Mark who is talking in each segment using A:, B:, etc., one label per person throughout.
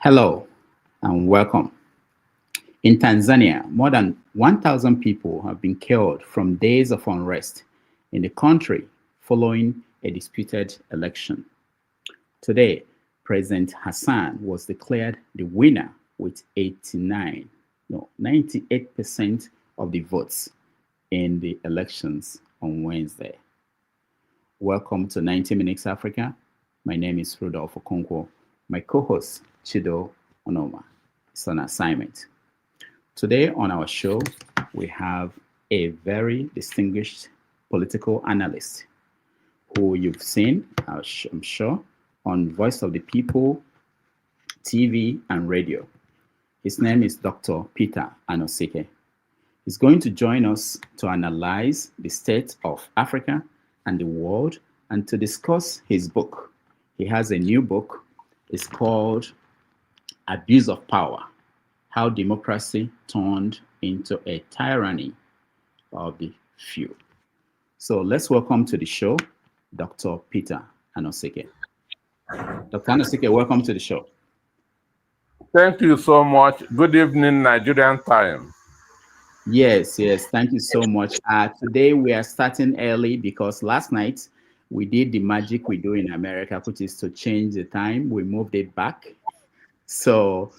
A: Hello and welcome. In Tanzania, more than 1,000 people have been killed from days of unrest in the country following a disputed election. Today, President Hassan was declared the winner with 98% of the votes in the elections on Wednesday. Welcome to 90 Minutes Africa. My name is Rudolph Okonkwo. My co-host, Chido Onoma, is on assignment. Today on our show, we have a very distinguished political analyst who you've seen, I'm sure, on Voice of the People, TV, and radio. His name is Dr. Peter Anosike. He's going to join us to analyze the state of Africa and the world and to discuss his book. He has a new book. It's called Abuse of Power: How Democracy Turned into a Tyranny of the Few. So let's welcome to the show, Dr. Peter Anosike. Dr. Anosike, welcome to the show.
B: Thank you so much. Good evening, Nigerian time.
A: Yes, thank you so much. Today we are starting early because last night we did the magic we do in America, which is to change the time. We moved it back. So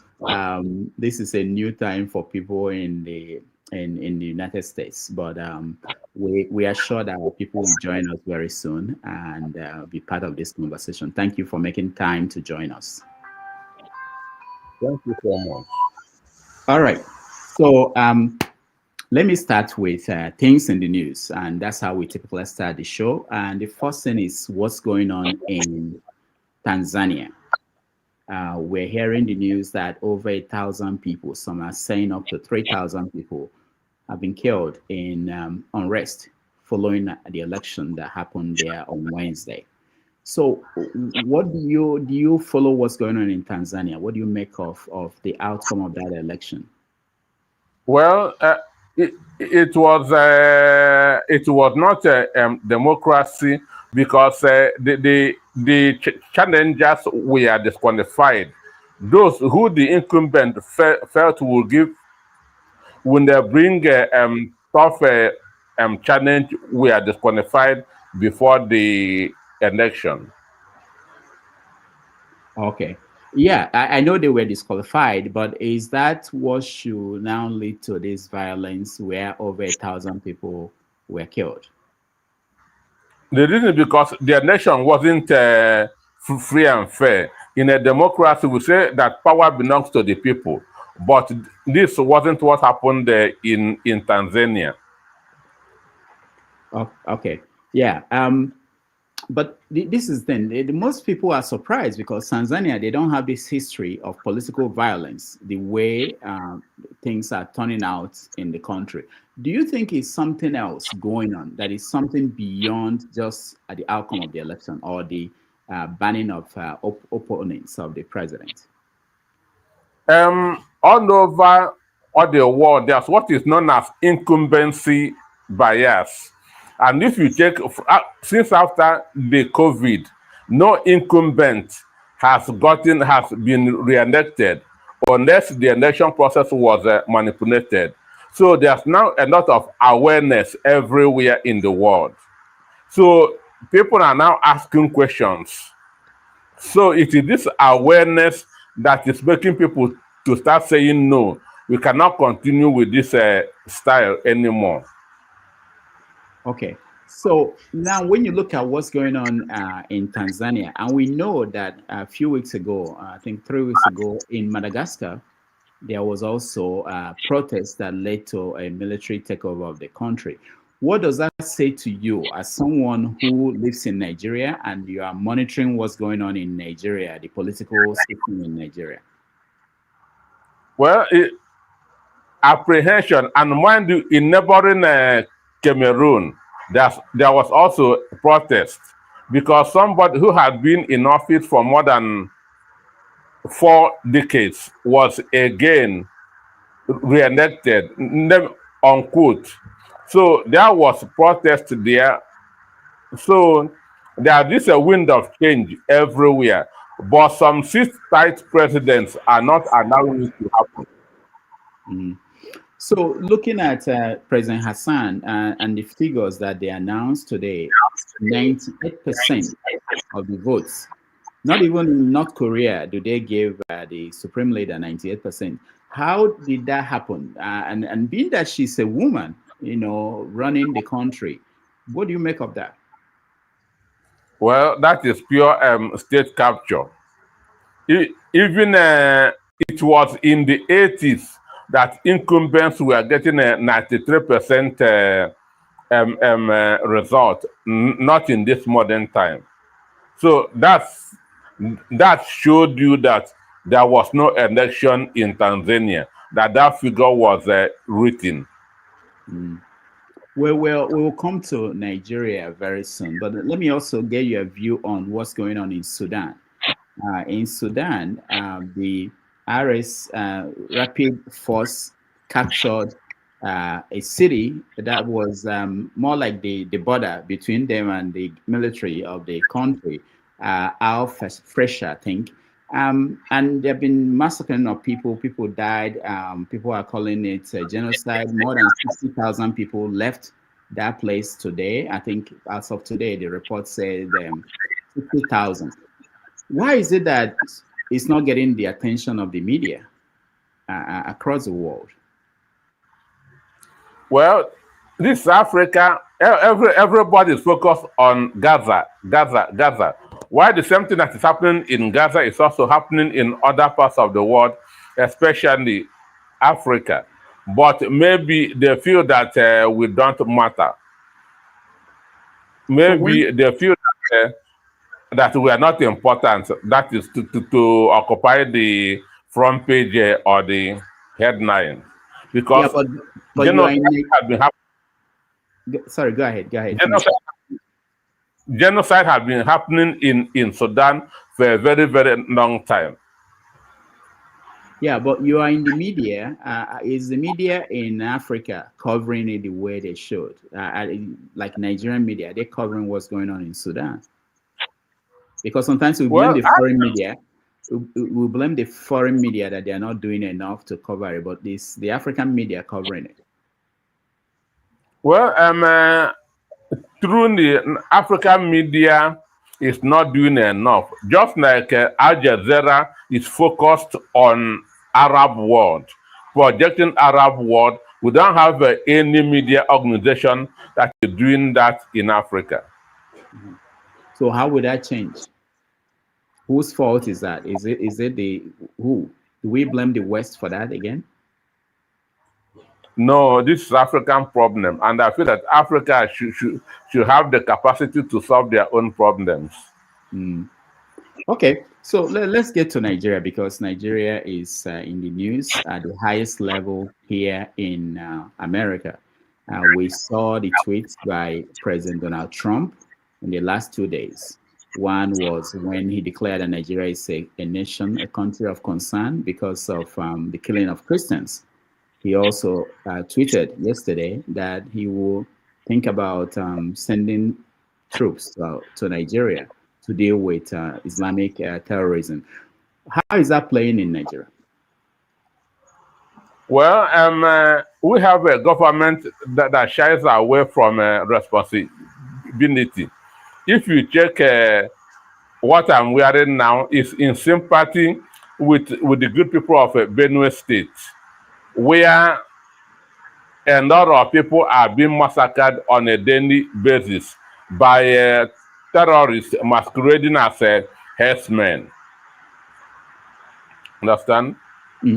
A: this is a new time for people in the United States. But we are sure that people will join us very soon and be part of this conversation. Thank you for making time to join us.
B: Thank you so much.
A: All right. So let me start with things in the news, and that's how we typically start the show. And the first thing is what's going on in Tanzania. We're hearing the news that over 1,000 people, some are saying up to 3,000 people, have been killed in unrest following the election that happened there on Wednesday. So, what do you follow what's going on in Tanzania? What do you make of the outcome of that election?
B: Well, it was not a democracy because the challengers were disqualified. Those who the incumbent felt will give when they bring tough challenge were disqualified before the election.
A: Okay. Yeah, I know they were disqualified, but is that what should now lead to this violence where over 1,000 people were killed?
B: The reason because the election wasn't free and fair. In a democracy, we say that power belongs to the people, but this wasn't what happened in Tanzania.
A: Oh, okay. Yeah. But this is then most people are surprised because Tanzania, they don't have this history of political violence the way things are turning out in the country. Do you think it's something else going on that is something beyond just the outcome of the election or the banning of opponents of the president?
B: All over the world, there's what is known as incumbency bias. And if you take, since after the COVID, no incumbent has been re-elected unless the election process was manipulated. So there's now a lot of awareness everywhere in the world. So people are now asking questions. So it is this awareness that is making people to start saying, no, we cannot continue with this style anymore.
A: Okay, so now when you look at what's going on in Tanzania, and we know that a few weeks ago, I think 3 weeks ago in Madagascar, there was also a protest that led to a military takeover of the country. What does that say to you as someone who lives in Nigeria and you are monitoring what's going on in Nigeria, the political system in Nigeria?
B: Well, apprehension, and mind you, in neighboring Cameroon, there was also a protest because somebody who had been in office for more than 4 decades was again re-elected, unquote. So there was protest there. So there is a wind of change everywhere. but some sit-tight presidents are not allowing it to happen.
A: So, looking at President Hassan and the figures that they announced today, 98% of the votes. Not even in North Korea do they give the supreme leader 98%. How did that happen? And being that she's a woman, running the country, what do you make of that?
B: Well, that is pure state capture. Even it was in the 80s that incumbents were getting a 93% result, not in this modern time. So that showed you that there was no election in Tanzania, that figure was written.
A: We will come to Nigeria very soon, but let me also get your view on what's going on in Sudan. In Sudan, the RS Rapid Force captured a city that was more like the border between them and the military of the country, Al Fresha, I think. And they've been massacring of people. People died. People are calling it a genocide. More than 60,000 people left that place today. I think as of today, the report said 60,000. Why is it that it's not getting the attention of the media across the world?
B: Well, this Africa, everybody is focused on Gaza. Why the same thing that is happening in Gaza is also happening in other parts of the world, especially Africa. But maybe they feel that we don't matter. Maybe they feel that we are not important. That is to occupy the front page or the headline. Because
A: but
B: genocide has been happening.
A: Sorry, go ahead.
B: Genocide has been happening in Sudan for a very, very long time.
A: Yeah, but you are in the media. Is the media in Africa covering it the way they should? Like Nigerian media, they're covering what's going on in Sudan. Because sometimes we blame the foreign media. We blame the foreign media that they are not doing enough to cover it, but the African media covering it.
B: Well, through the African media is not doing enough. Just like Al Jazeera is focused on Arab world, projecting Arab world, we don't have any media organization that is doing that in Africa.
A: So how would that change? Whose fault is that? Is it the who? Do we blame the West for that again?
B: No, this is African problem, and I feel that Africa should have the capacity to solve their own problems.
A: Okay, so let's get to Nigeria, because Nigeria is in the news at the highest level here in America. We saw the tweets by President Donald Trump in the last 2 days. One was when he declared that Nigeria is a nation, a country of concern because of the killing of Christians. He also tweeted yesterday that he will think about sending troops to Nigeria to deal with Islamic terrorism. How is that playing in Nigeria?
B: Well, we have a government that shies away from responsibility. If you check what I'm wearing now, is in sympathy with the good people of Benue State, where a lot of people are being massacred on a daily basis by terrorists masquerading as herdsmen. Understand?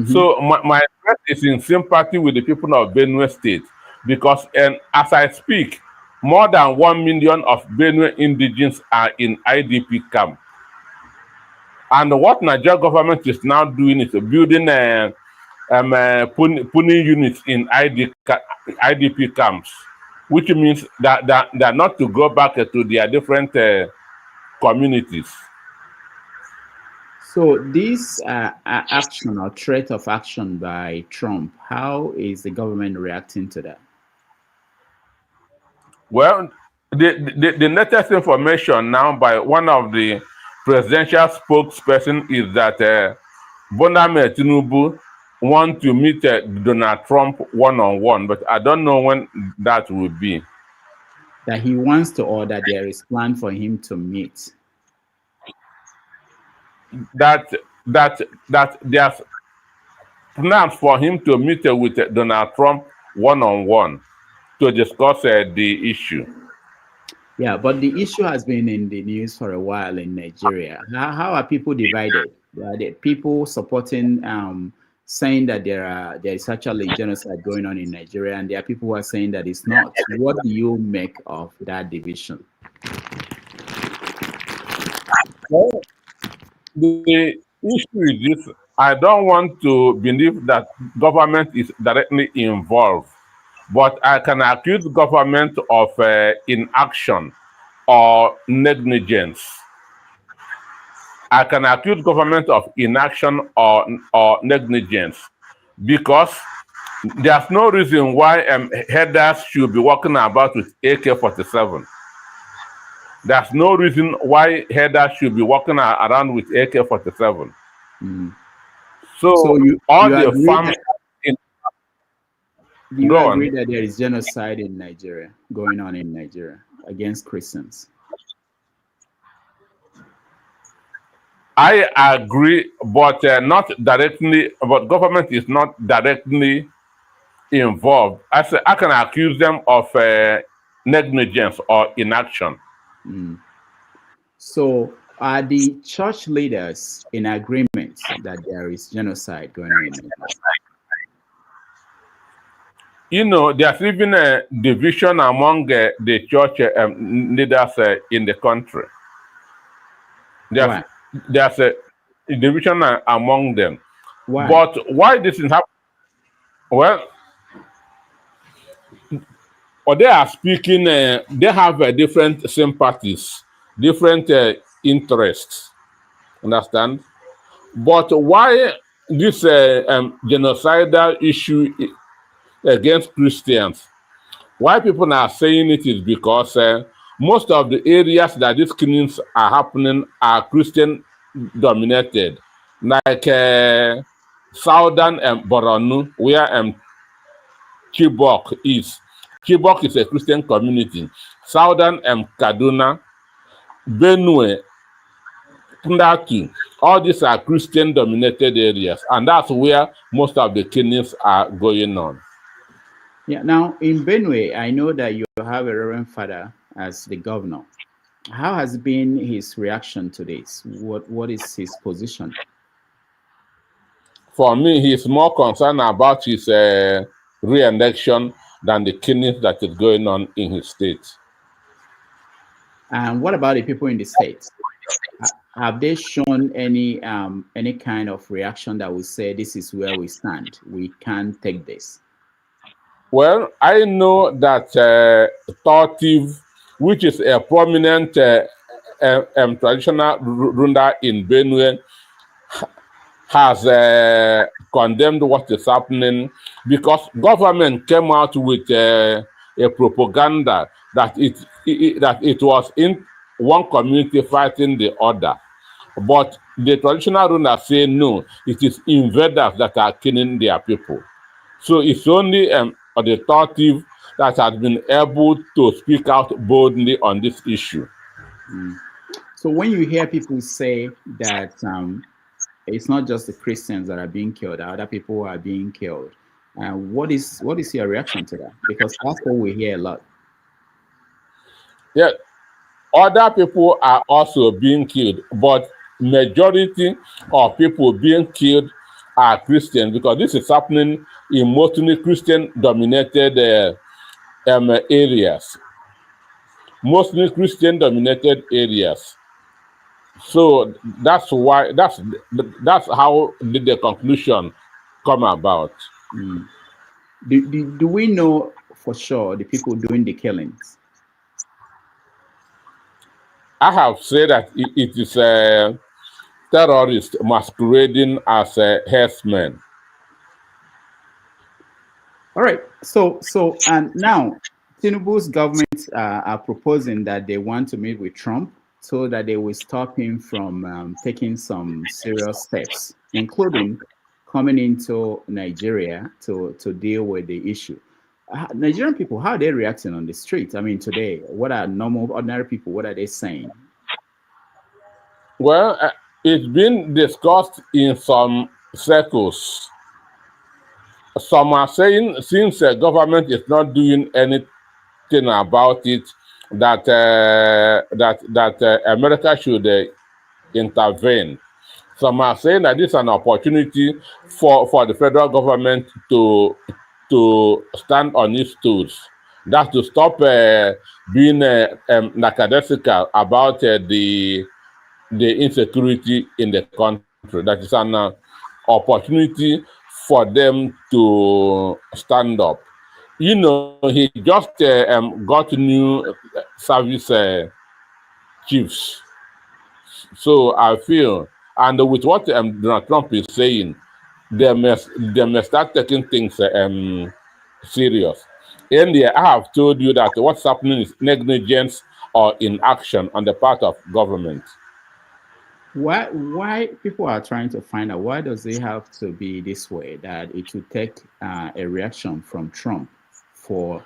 B: So my threat is in sympathy with the people of Benue State, because as I speak, more than 1 million of Benue indigenes are in IDP camp. And what Nigeria government is now doing is building pooling units in IDP camps, which means that they're not to go back to their different communities.
A: So this action or threat of action by Trump, how is the government reacting to that?
B: Well, the latest information now by one of the presidential spokesperson is that Bola Tinubu want to meet Donald Trump one-on-one, but I don't know when that will be.
A: That he wants to, or that there is plan for him to meet.
B: That there's plans for him to meet with Donald Trump one-on-one to discuss the issue.
A: Yeah, but the issue has been in the news for a while in Nigeria. How are people divided? Are there people supporting, saying that there is actually genocide going on in Nigeria, and there are people who are saying that it's not. What do you make of that division?
B: Well, the issue is this: I don't want to believe that government is directly involved, but I can accuse government of inaction or negligence. I can accuse government of inaction or negligence because there's no reason why headers should be walking about with AK-47. There's no reason why headers should be walking around with AK-47.
A: Mm.
B: So
A: you
B: all
A: agree
B: the farmers
A: do you
B: go
A: agree
B: on.
A: that there is genocide in Nigeria, going on in Nigeria against Christians?
B: I agree, but not directly. But government is not directly involved. I can accuse them of negligence or inaction.
A: Mm. So are the church leaders in agreement that there is genocide going on in Nigeria?
B: You know, there's even a division among the church leaders in the country.
A: Why?
B: There's a division among them.
A: Why?
B: But why this is happening? Well, or they are speaking, they have different sympathies, different interests. Understand? But why this genocidal issue against Christians? Why people are saying it is because most of the areas that these killings are happening are Christian dominated, like southern Borno, where Chibok is. Chibok is a Christian community. Southern Kaduna, Benue, Plateau, all these are Christian dominated areas, and that's where most of the killings are going on.
A: Yeah. Now in Benue, I know that you have a Reverend Father as the governor. How has been his reaction to this? What is his position?
B: For me, he's more concerned about his re-election than the killings that is going on in his state.
A: And what about the people in the states? Have they shown any kind of reaction that will say this is where we stand? We can't take this.
B: Well, I know that Tortiv, which is a prominent traditional ruler in Benue, has condemned what is happening because government came out with a propaganda that it was in one community fighting the other. But the traditional rulers say no, it is invaders that are killing their people. So it's only the Tortiv that has been able to speak out boldly on this issue.
A: Mm. So when you hear people say that it's not just the Christians that are being killed, other people are being killed, what is your reaction to that? Because that's what we hear a lot.
B: Yeah, other people are also being killed, but majority of people being killed are Christians because this is happening in mostly Christian-dominated areas. Mostly Christian-dominated areas. So that's why that's how did the conclusion come about.
A: Mm. Do we know for sure the people doing the killings?
B: I have said that it is terrorists masquerading as herdsmen.
A: All right. So and now Tinubu's government are proposing that they want to meet with Trump told that they will stop him from taking some serious steps, including coming into Nigeria to deal with the issue. Nigerian people, how are they reacting on the street? I mean, today, what are normal, ordinary people, what are they saying?
B: Well, it's been discussed in some circles. Some are saying since the government is not doing anything about it, that America should intervene. Some are saying that this is an opportunity for the federal government to stand on its toes. That's to stop being lackadaisical about the insecurity in the country. That is an opportunity for them to stand up. You know, he just got new service chiefs. So I feel, and with what Donald Trump is saying, they must start taking things serious. Earlier, I have told you that what's happening is negligence or inaction on the part of government.
A: Why people are trying to find out, why does it have to be this way, that it will take a reaction from Trump for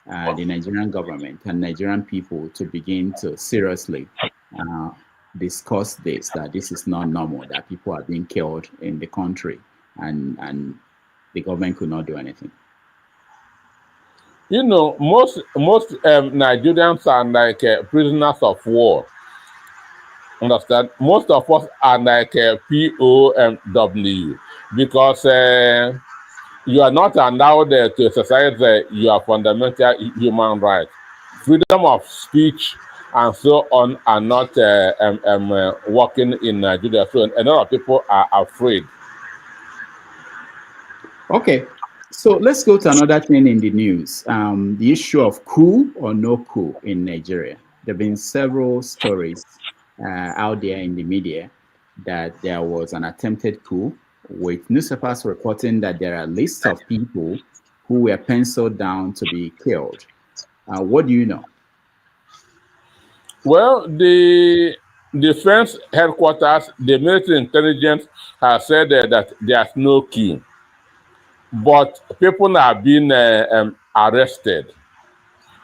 A: the Nigerian government and Nigerian people to begin to seriously discuss this, that this is not normal, that people are being killed in the country and the government could not do anything?
B: You know, most Nigerians are like prisoners of war. Understand? Most of us are like POW, because you are not allowed to exercise your fundamental human rights. Freedom of speech and so on are not working in Nigeria. So a lot of people are afraid.
A: Okay, so let's go to another thing in the news. The issue of coup or no coup in Nigeria. There have been several stories out there in the media that there was an attempted coup, with newspapers reporting that there are lists of people who were penciled down to be killed. What do you know?
B: Well, the defense headquarters, the military intelligence has said that there's no coup, but people are being arrested.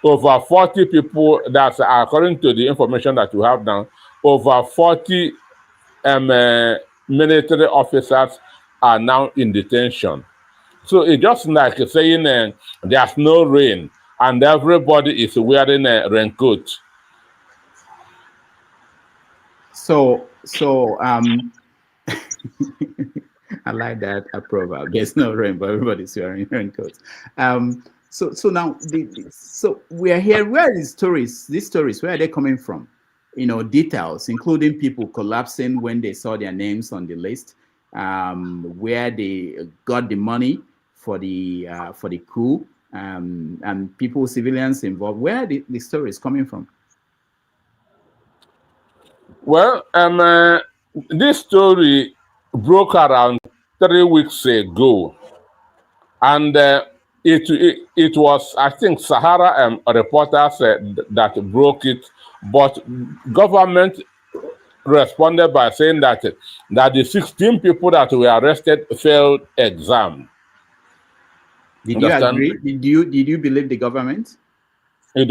B: Over 40 people, that's according to the information that you have now, over 40 military officers are now in detention. So it's just like saying there's no rain and everybody is wearing a raincoat.
A: So I like that proverb. There's no rain, but everybody's wearing raincoats. So now, so we are here. Where are these stories? These stories, where are they coming from? You know, details, including people collapsing when they saw their names on the list, where they got the money for the coup, and people, civilians involved. Where are the stories coming from?
B: Well, this story broke around 3 weeks ago, and it was, I think, Sahara reporters that broke it, but government responded by saying that the 16 people that were arrested failed exam.
A: Did you agree? Did you believe the government?
B: You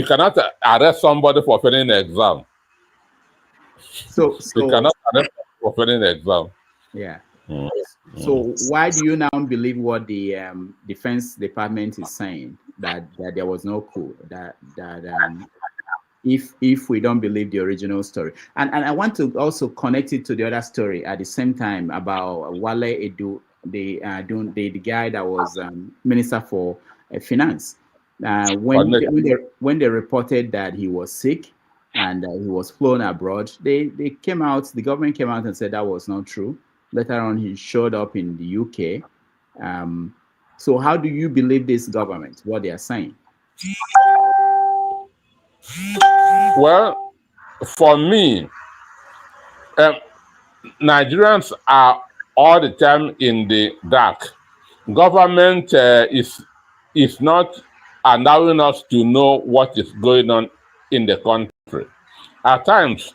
B: cannot arrest somebody for failing the exam.
A: So
B: you cannot arrest for failing the exam.
A: Yeah. So why do you now believe what the Defense Department is saying, that there was no coup, that if we don't believe the original story? And I want to also connect it to the other story at the same time about Wale Edu, the guy that was Minister for Finance. When they reported that he was sick and he was flown abroad, they came out, the government came out and said that was not true. Later on, he showed up in the UK. So how do you believe this government, what they are saying?
B: Well, for me, Nigerians are all the time in the dark. Government is not allowing us to know what is going on in the country. At times,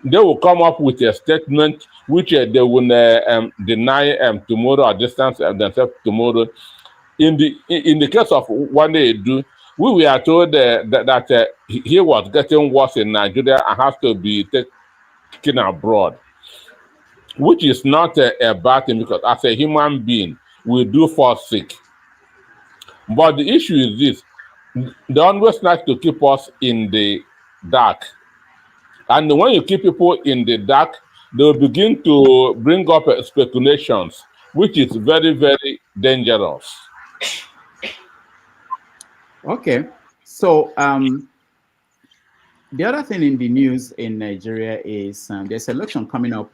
B: they will come up with a statement which they will deny tomorrow or distance themselves tomorrow. In the case of what they do, we were told that he was getting worse in Nigeria and has to be taken abroad, which is not a bad thing because as a human being, we do fall sick. But the issue is this: they always like to keep us in the dark. And when you keep people in the dark, they'll begin to bring up speculations, which is very, very dangerous.
A: Okay. So the other thing in the news in Nigeria is there's election coming up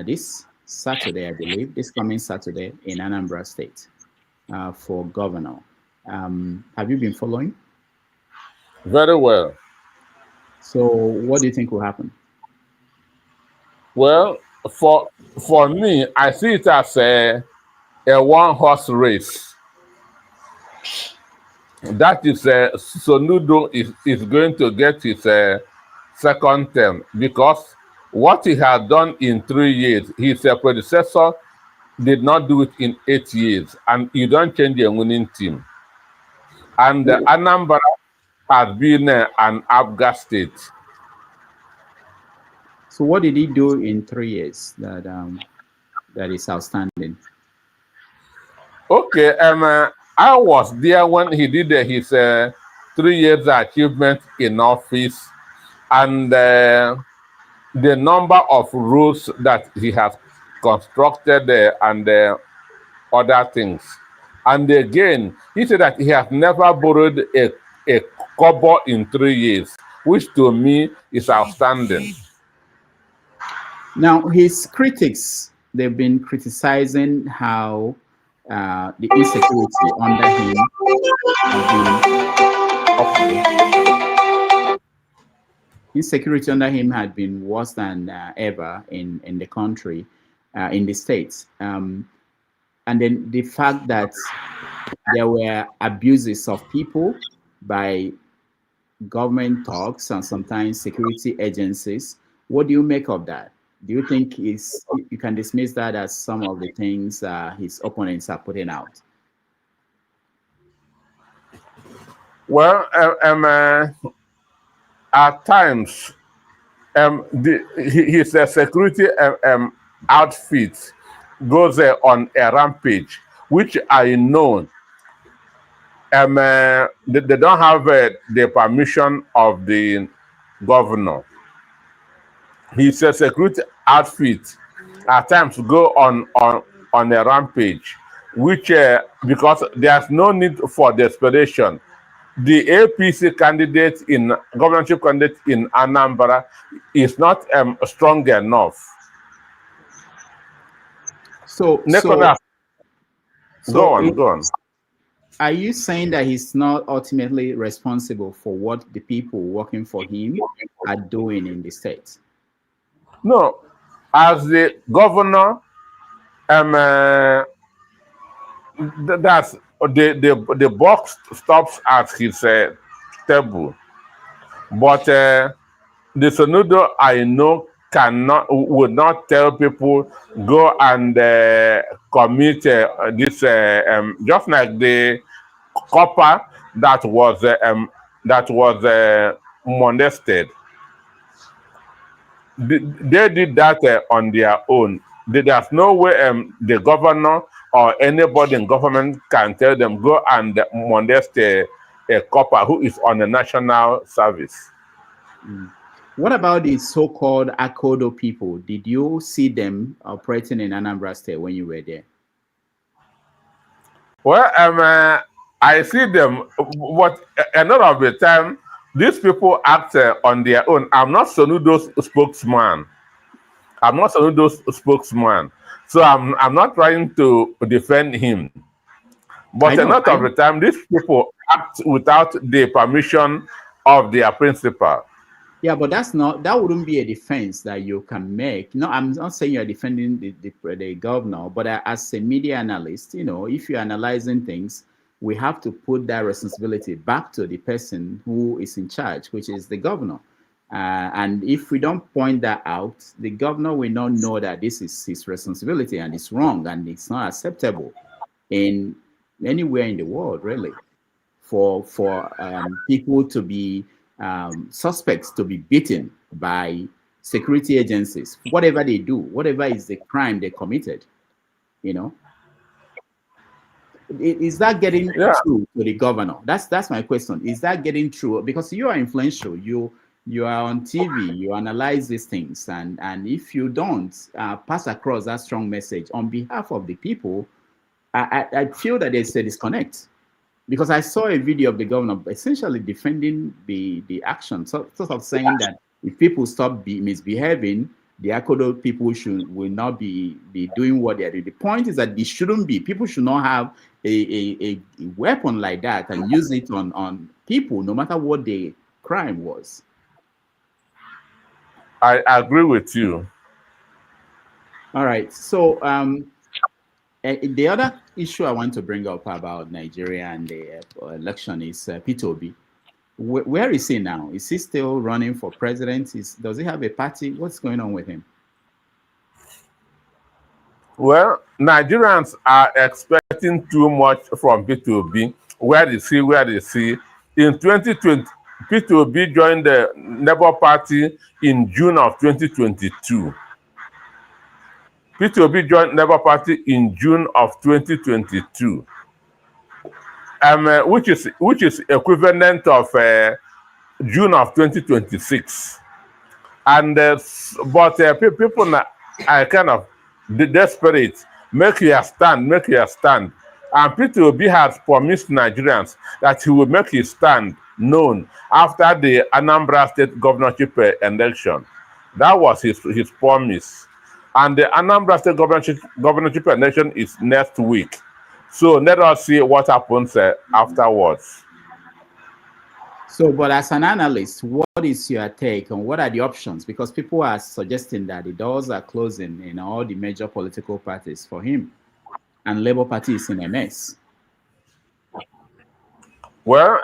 A: this Saturday, I believe, this coming Saturday in Anambra State for governor. Have you been following?
B: Very well.
A: So what do you think will happen?
B: Well, for me, I see it as a one-horse race. That is, Sonudo is going to get his second term because what he had done in 3 years, his predecessor did not do it in 8 years, and you don't change a winning team. And Anambra has been an Abga state.
A: So what did he do in 3 years that is outstanding?
B: Okay, I was there when he did his 3 years achievement in office, and the number of roads that he has constructed and other things. And again, he said that he has never borrowed a kobo in 3 years, which to me is outstanding.
A: Now, his critics, they've been criticizing how the insecurity under him had been worse than ever in the country, in the states. And then the fact that there were abuses of people by government talks and sometimes security agencies. What do you make of that? Do you think you can dismiss that as some of the things his opponents are putting out?
B: Well, at times, his security outfit goes on a rampage, which I know they don't have the permission of the governor. His security outfit at times go on a rampage, which because there's no need for desperation. The APC candidate in governorship candidate in Anambra is not strong enough.
A: So
B: go on.
A: Are you saying that he's not ultimately responsible for what the people working for him are doing in the state?
B: No, as the governor, that's the box stops at his table, but the Sonudo I know would not tell people go and commit this just like the copper that was molested. They did that on their own. There's no way the governor or anybody in government can tell them go and molest a copper who is on a national service.
A: What about the so-called Akodo people? Did you see them operating in Anambra State when you were there?
B: Well, I see them, but a lot of the time, these people act on their own. I'm not Sonudo's spokesman. So I'm not trying to defend him. But a lot of the time, these people act without the permission of their principal.
A: Yeah, but that wouldn't be a defense that you can make. No, I'm not saying you're defending the governor, but as a media analyst, if you're analyzing things, we have to put that responsibility back to the person who is in charge, which is the governor. And if we don't point that out, the governor will not know that this is his responsibility and it's wrong and it's not acceptable in anywhere in the world, really, for people to be suspects to be beaten by security agencies, whatever they do, whatever is the crime they committed, you know. Is that getting through to the governor? That's my question. Is that getting through? Because you are influential. You are on TV. You analyze these things, and if you don't pass across that strong message on behalf of the people, I feel that there's a disconnect. Because I saw a video of the governor essentially defending the action, sort of saying that if people stop misbehaving, the Akodo people will not be doing what they're doing. The point is that it shouldn't be. People should not have a weapon like that and use it on people, no matter what the crime was.
B: I agree with you.
A: All right. So the other issue I want to bring up about Nigeria and the election is Peter Obi. Where is he now? Is he still running for president? Does he have a party? What's going on with him?
B: Well, Nigerians are expecting too much from Peter Obi. Where is he? Where is he? In 2020, Peter Obi joined the Labour Party in June of 2022. Peter Obi joined Labour Party in June of 2022. Which is equivalent of June of 2026, and but people are kind of desperate. Make your stand, make your stand. And Peter Obi has promised Nigerians that he will make his stand known after the Anambra State governorship election. That was his promise. And the Anambra State governorship election is next week. So let us see what happens afterwards.
A: So, but as an analyst, what is your take on what are the options? Because people are suggesting that the doors are closing in all the major political parties for him, and Labour Party is in a mess.
B: Well,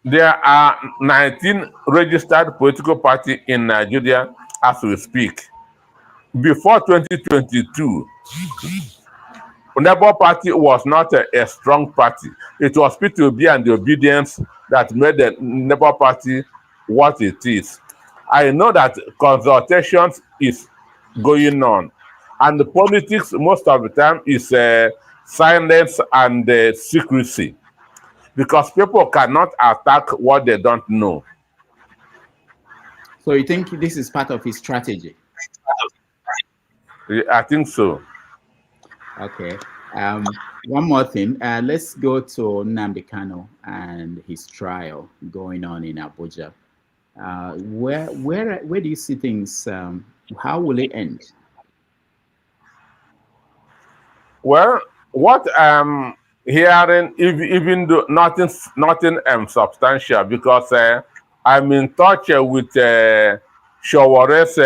B: there are 19 registered political parties in Nigeria as we speak. Before 2022, Labour Party was not a strong party. It was Peter Obi and the obedience that made the Labour Party what it is. I know that consultations is going on, and the politics most of the time is silence and secrecy, because people cannot attack what they don't know.
A: So you think this is part of his strategy?
B: I think so.
A: Okay. One more thing. Let's go to Nnamdi Kanu and his trial going on in Abuja. Where do you see things? How will it end?
B: Well, what I'm hearing, even though nothing substantial, because I'm in touch with Sowore's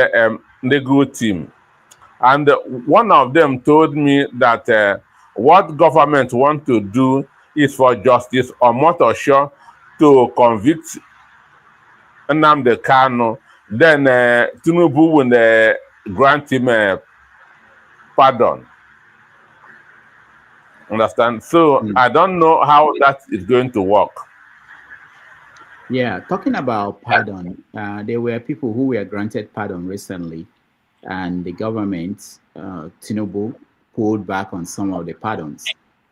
B: legal team. And one of them told me that what government want to do is for Justice Omotosho to convict Nnamdi Kanu. Then Tinubu will grant him pardon. Understand? So I don't know how that is going to work.
A: Yeah, talking about pardon, there were people who were granted pardon recently, and the government, Tinubu, pulled back on some of the pardons.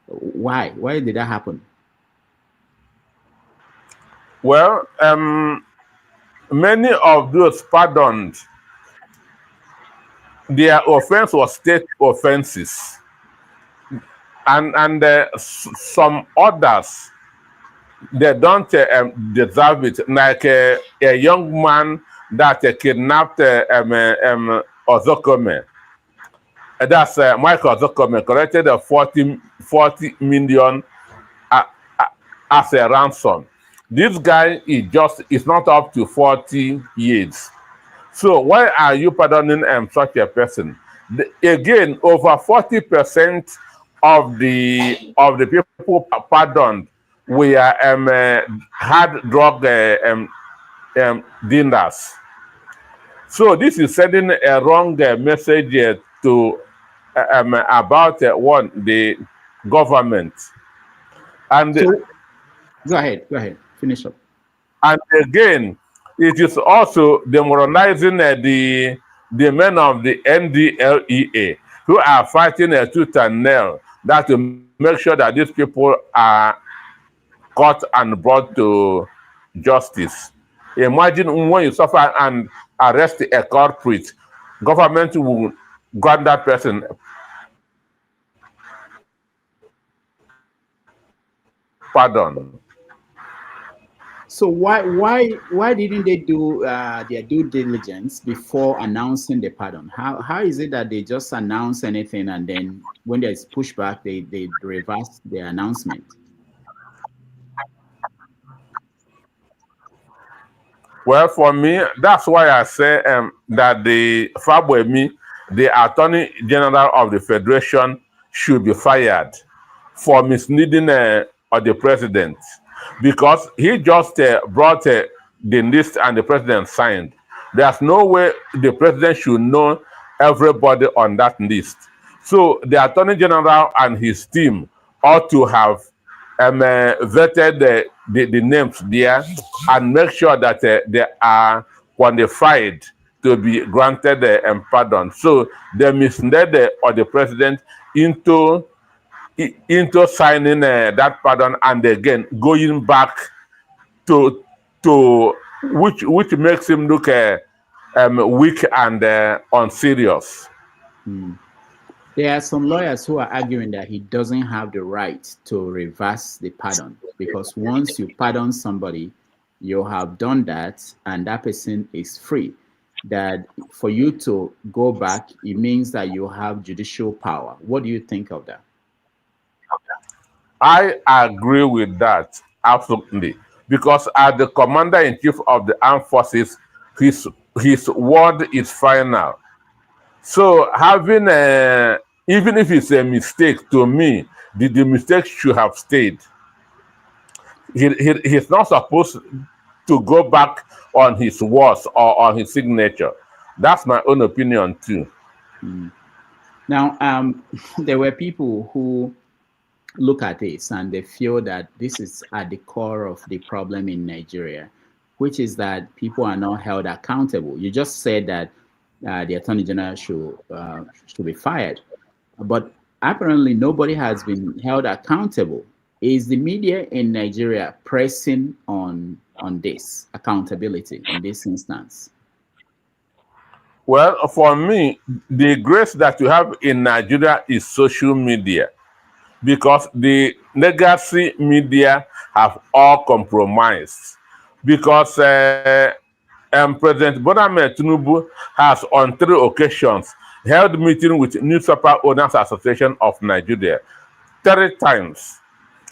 A: Why? Why did that happen?
B: Well, many of those pardoned, their offense was state offenses, and some others, they don't deserve it. Like a young man that kidnapped Ozokome. That's Michael Ozokome collected 40 million as a ransom. This guy is not up to 40 years. So why are you pardoning such a person? Again, over 40% of the people pardoned were hard drug dinners. So this is sending a wrong message to about the government. And
A: So, go ahead, finish up.
B: And again, it is also demoralizing the men of the NDLEA who are fighting a tooth and nail that to make sure that these people are caught and brought to justice. Imagine when you suffer and arrest a culprit, government will grant that person pardon.
A: So why didn't they do their due diligence before announcing the pardon? How is it that they just announce anything and then when there's pushback they reverse their announcement?
B: Well, for me, that's why I say that the Fabwemi, the Attorney General of the Federation, should be fired for misleading the president, because he just brought the list and the president signed. There's no way the president should know everybody on that list. So the Attorney General and his team ought to have vetted the names there and make sure that they are qualified to be granted pardon. So they misled the president into signing that pardon and again going back to which makes him look weak and unserious.
A: There are some lawyers who are arguing that he doesn't have the right to reverse the pardon, because once you pardon somebody, you have done that and that person is free. That for you to go back, it means that you have judicial power. What do you think of that?
B: I agree with that, absolutely. Because as the commander-in-chief of the armed forces, his word is final. So having even if it's a mistake, to me, the mistake should have stayed. He's not supposed to go back on his words or on his signature. That's my own opinion too.
A: Now, there were people who look at this and they feel that this is at the core of the problem in Nigeria, which is that people are not held accountable. You just said that the Attorney General should be fired, but apparently nobody has been held accountable. Is the media in Nigeria pressing on this accountability in this instance?
B: Well, for me, the grace that you have in Nigeria is social media, because the legacy media have all compromised. Because President Bola Ahmed Tinubu has on 3 occasions held meeting with Newspaper Owners Association of Nigeria 3 times.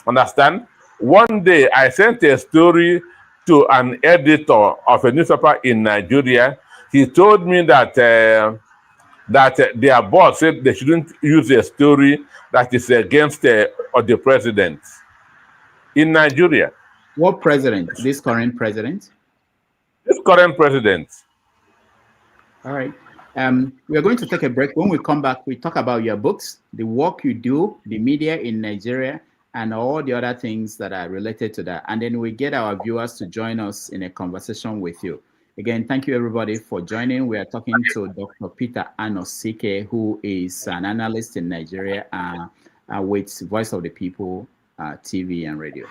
B: Understand? One day I sent a story to an editor of a newspaper in Nigeria. He told me that their boss said they shouldn't use a story that is against the president in Nigeria.
A: What president? This current president?
B: This current president.
A: All right. We are going to take a break. When we come back, we talk about your books, the work you do, the media in Nigeria, and all the other things that are related to that. And then we get our viewers to join us in a conversation with you. Again, thank you everybody for joining. We are talking to Dr. Peter Anosike, who is an analyst in Nigeria with Voice of the People TV and radio.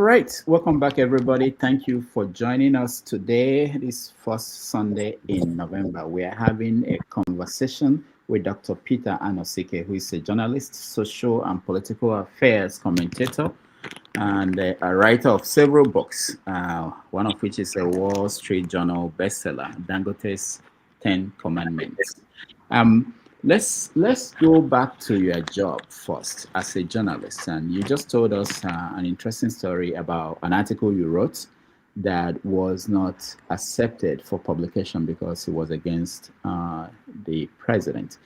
A: right, welcome back, everybody. Thank you for joining us today. This first Sunday in November, we are having a conversation with Dr. Peter Anosike, who is a journalist, social and political affairs commentator, and a writer of several books, one of which is a Wall Street Journal bestseller, Dangote's 10 Commandments. Let's go back to your job first as a journalist, and you just told us an interesting story about an article you wrote that was not accepted for publication because it was against the president.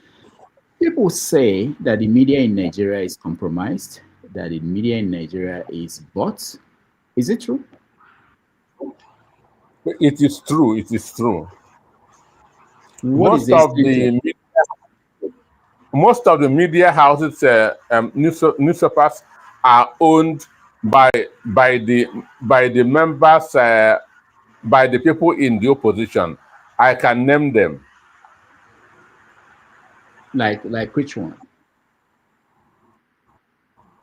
A: People say that the media in Nigeria is compromised, that the media in Nigeria is bought. Is it true?
B: It is true. It is true.
A: Most of
B: the media houses, newspapers, are owned by the members, by the people in the opposition. I can name them.
A: Like which one?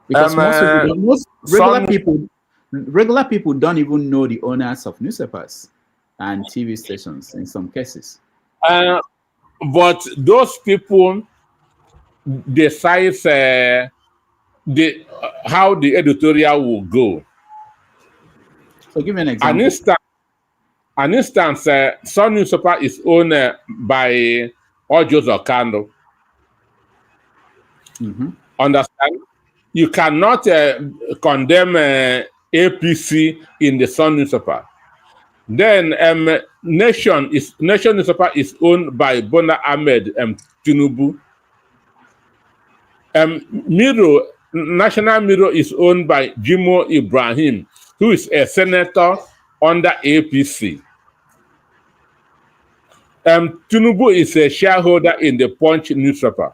A: Because most regular people don't even know the owners of newspapers and TV stations in some cases.
B: But those people decide how the editorial will go.
A: So give me an example.
B: An instance, some newspaper is owned by Ojos Okando. Understand? You cannot condemn APC in the Sun newspaper. Then Nation newspaper is owned by Bola Ahmed Tinubu. National Mirror is owned by Jimo Ibrahim, who is a senator under APC. Tinubu is a shareholder in the Punch newspaper.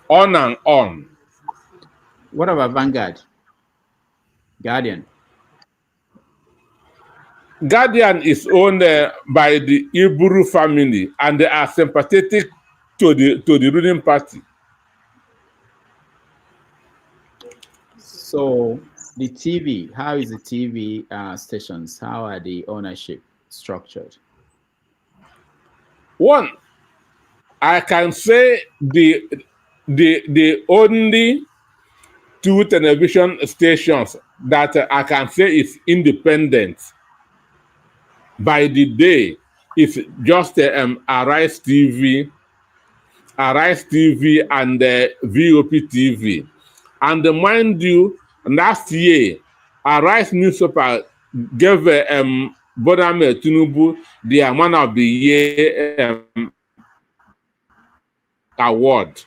B: On and on.
A: What about Vanguard? Guardian?
B: Guardian is owned by the Iburu family, and they are sympathetic to the ruling party.
A: So the TV, how is the TV stations? How are the ownership structured?
B: One, I can say the only two television stations that I can say is independent by the day is just Arise TV and VOP TV. And mind you, last year, Arise newspaper gave Bola Ahmed Tinubu the Man of the Year award.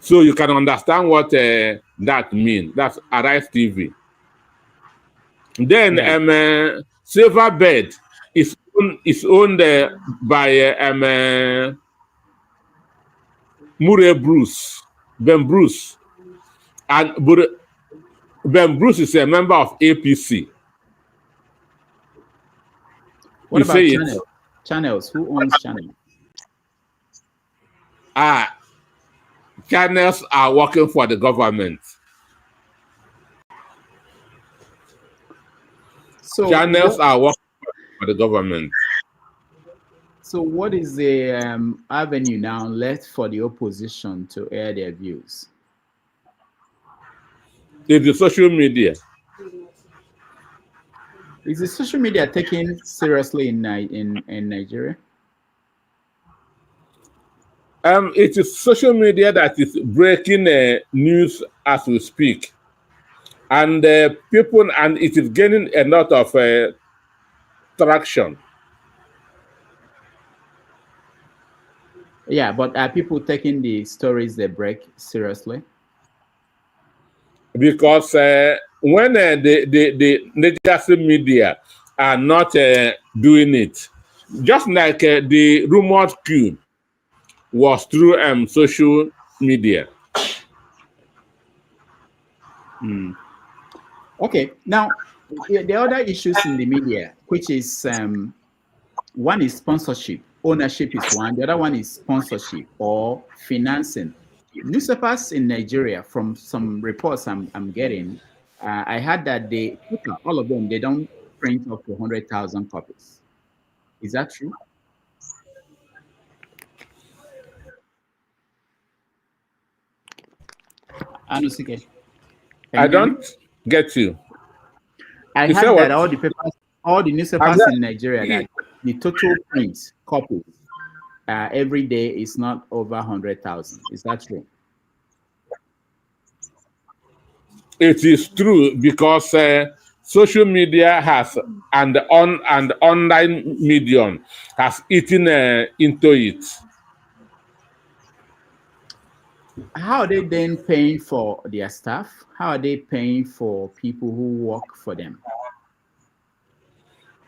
B: So you can understand what that means. That's Arise TV. Then Silverbird is owned by Murray Bruce, Ben Bruce. And Ben Bruce is a member of APC.
A: What about channels? Channels? Who owns channels?
B: Channels are working for the government.
A: So
B: channels are working for the government.
A: So what is the avenue now left for the opposition to air their views?
B: It's the social media.
A: Is the social media taken seriously in Nigeria?
B: It is social media that is breaking news as we speak, and people, and it is gaining a lot of traction.
A: Yeah, but are people taking the stories they break seriously?
B: Because when the legacy media are not doing it, just like the rumored coup was through social media.
A: Okay, now the other issues in the media, which is one is sponsorship. Ownership is one. The other one is sponsorship or financing. Newspapers in Nigeria, from some reports I'm getting, I heard that all of them, they don't print up to 100,000 copies. Is that true? Anosike, can
B: I
A: you hear me?
B: don't get you.
A: I
B: You say
A: heard that
B: what?
A: all the
B: I'm
A: newspapers in Nigeria,
B: not,
A: that the total print copies every day is not over 100,000. Is that true?
B: it is true because social media has and online medium has eaten into it.
A: How are they then paying for their staff? How are they paying for people who work for them?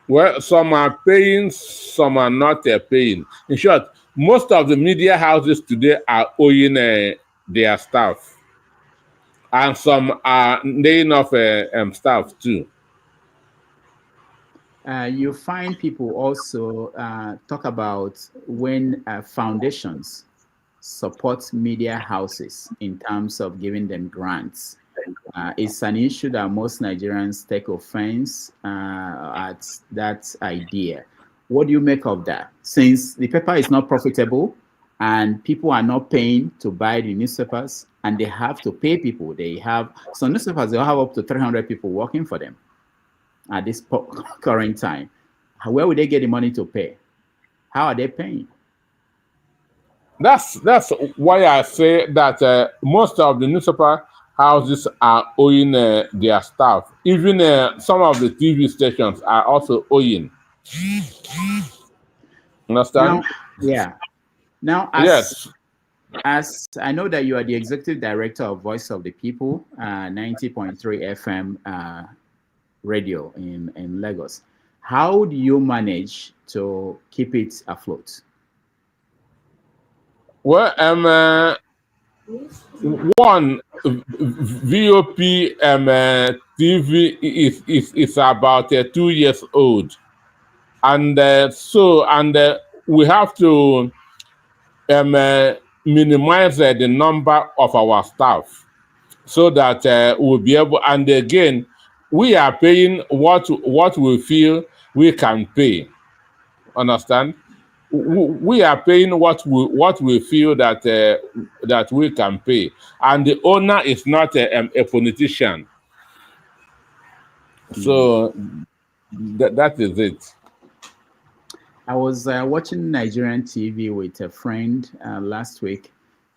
B: Well, some are paying, some are not paying. In short, most of the media houses today are owing their staff, and some are laying off staff too.
A: You find people also talk about when foundations support media houses in terms of giving them grants. It's an issue that most Nigerians take offense at that idea. What do you make of that? Since the paper is not profitable and people are not paying to buy the newspapers and they have to pay people, they have some newspapers, they'll have up to 300 people working for them at this current time. Where would they get the money to pay? How are they paying?
B: That's why I say that most of the newspaper houses are owing their staff. Even some of the TV stations are also owing. Understand?
A: Now, yeah. Now,
B: Yes.
A: as I know that you are the executive director of Voice of the People, 90.3 FM radio in Lagos. How do you manage to keep it afloat?
B: Well, one VOP TV is about 2 years old, and we have to minimize the number of our staff so that we'll be able. And again, we are paying what we feel we can pay. Understand? We are paying what we feel that we can pay, and the owner is not a politician. So that is it.
A: I was watching Nigerian TV with a friend last week,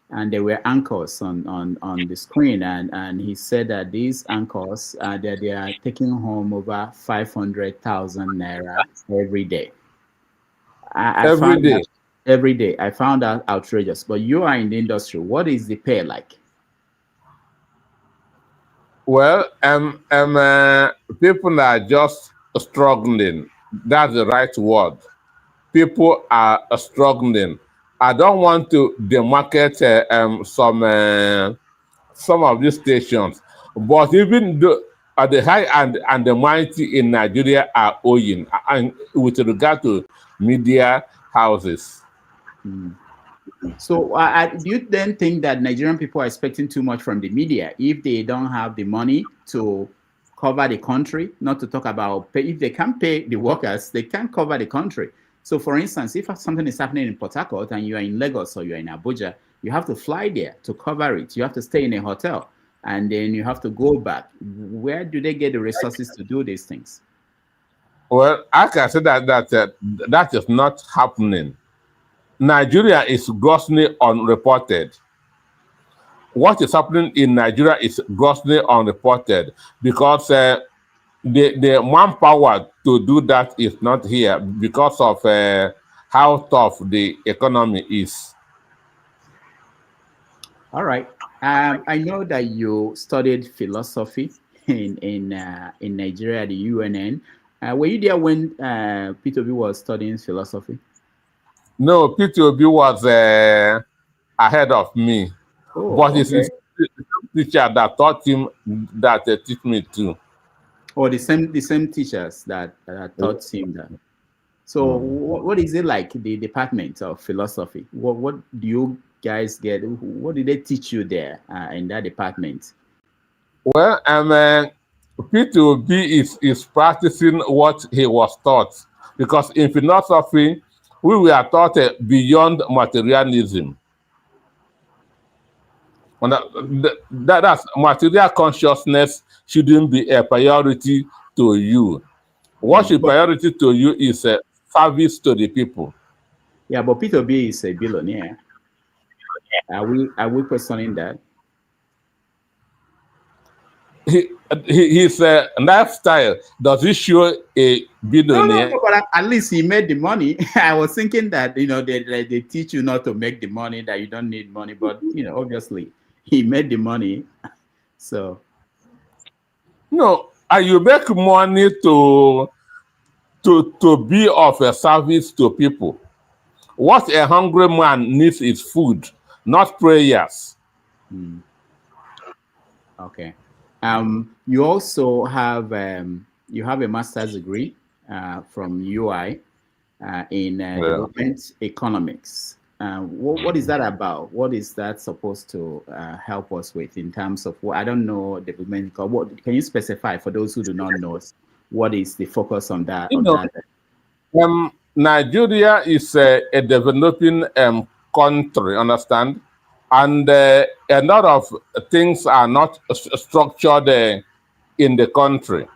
A: and there were anchors on the screen, and he said that these anchors that they are taking home over 500,000 naira every day. I
B: Every
A: found
B: day.
A: that every day. I found that outrageous. But you are in the industry. What is the pay like?
B: Well, people are just struggling. That's the right word. People are struggling. I don't want to demarcate some of these stations, but even the at the high and the mighty in Nigeria are owing, and with regard to media houses.
A: Mm. So, do you then think that Nigerian people are expecting too much from the media if they don't have the money to cover the country? Not to talk about pay. If they can't pay the workers, they can't cover the country. So, for instance, if something is happening in Port Harcourt and you are in Lagos or you are in Abuja, you have to fly there to cover it. You have to stay in a hotel and then you have to go back. Where do they get the resources to do these things?
B: Well, I can say that is not happening. Nigeria is grossly unreported. What is happening in Nigeria is grossly unreported because the manpower to do that is not here because of how tough the economy is.
A: All right. I know that you studied philosophy in Nigeria at the UNN. Were you there when P2B was studying philosophy?
B: No, P2B was ahead of me,
A: Oh,
B: but it's
A: okay.
B: his teacher that taught him that teach me too.
A: Or the same teachers that taught him that. So what is it like, the department of philosophy? What do you guys get? What did they teach you there in that department?
B: Well, P2B is practicing what he was taught, because in philosophy, we were taught beyond materialism. And that's material consciousness shouldn't be a priority to you. What should priority to you is a service to the people.
A: Yeah, but P2B is a billionaire. Are we questioning that?
B: His lifestyle, does he show a billionaire?
A: No, but at least he made the money. I was thinking that, they teach you not to make the money, that you don't need money, but obviously he made the money. So
B: no, and you make money to be of a service to people. What a hungry man needs is food, not prayers.
A: Okay. You also have a master's degree from UI in development economics. What is that about? What is that supposed to help us with in terms of I don't know development? What can you specify for those who do not know? What is the focus on that?
B: Nigeria is a developing country, understand? And a lot of things are not structured in the country.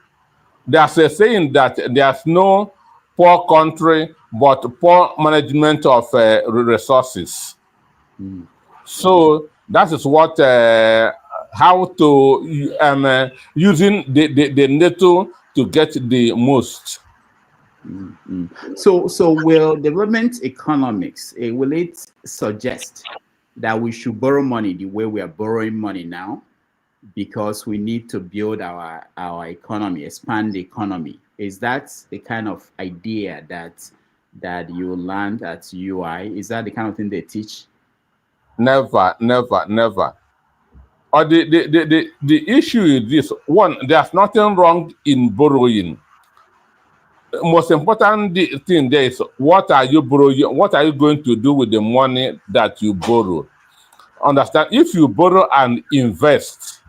B: There's a saying that there's no poor country, but poor management of resources. So that is what, how to, using the little to get the most.
A: So will development economics, will it suggest that we should borrow money the way we are borrowing money now, because we need to build our economy, expand the economy? Is that the kind of idea that you learned at UI? Is that the kind of thing they teach?
B: Never. Or the issue is this: one, there's nothing wrong in borrowing. Most important thing there is, what are you borrowing? What are you going to do with the money that you borrow? Understand? If you borrow and invest,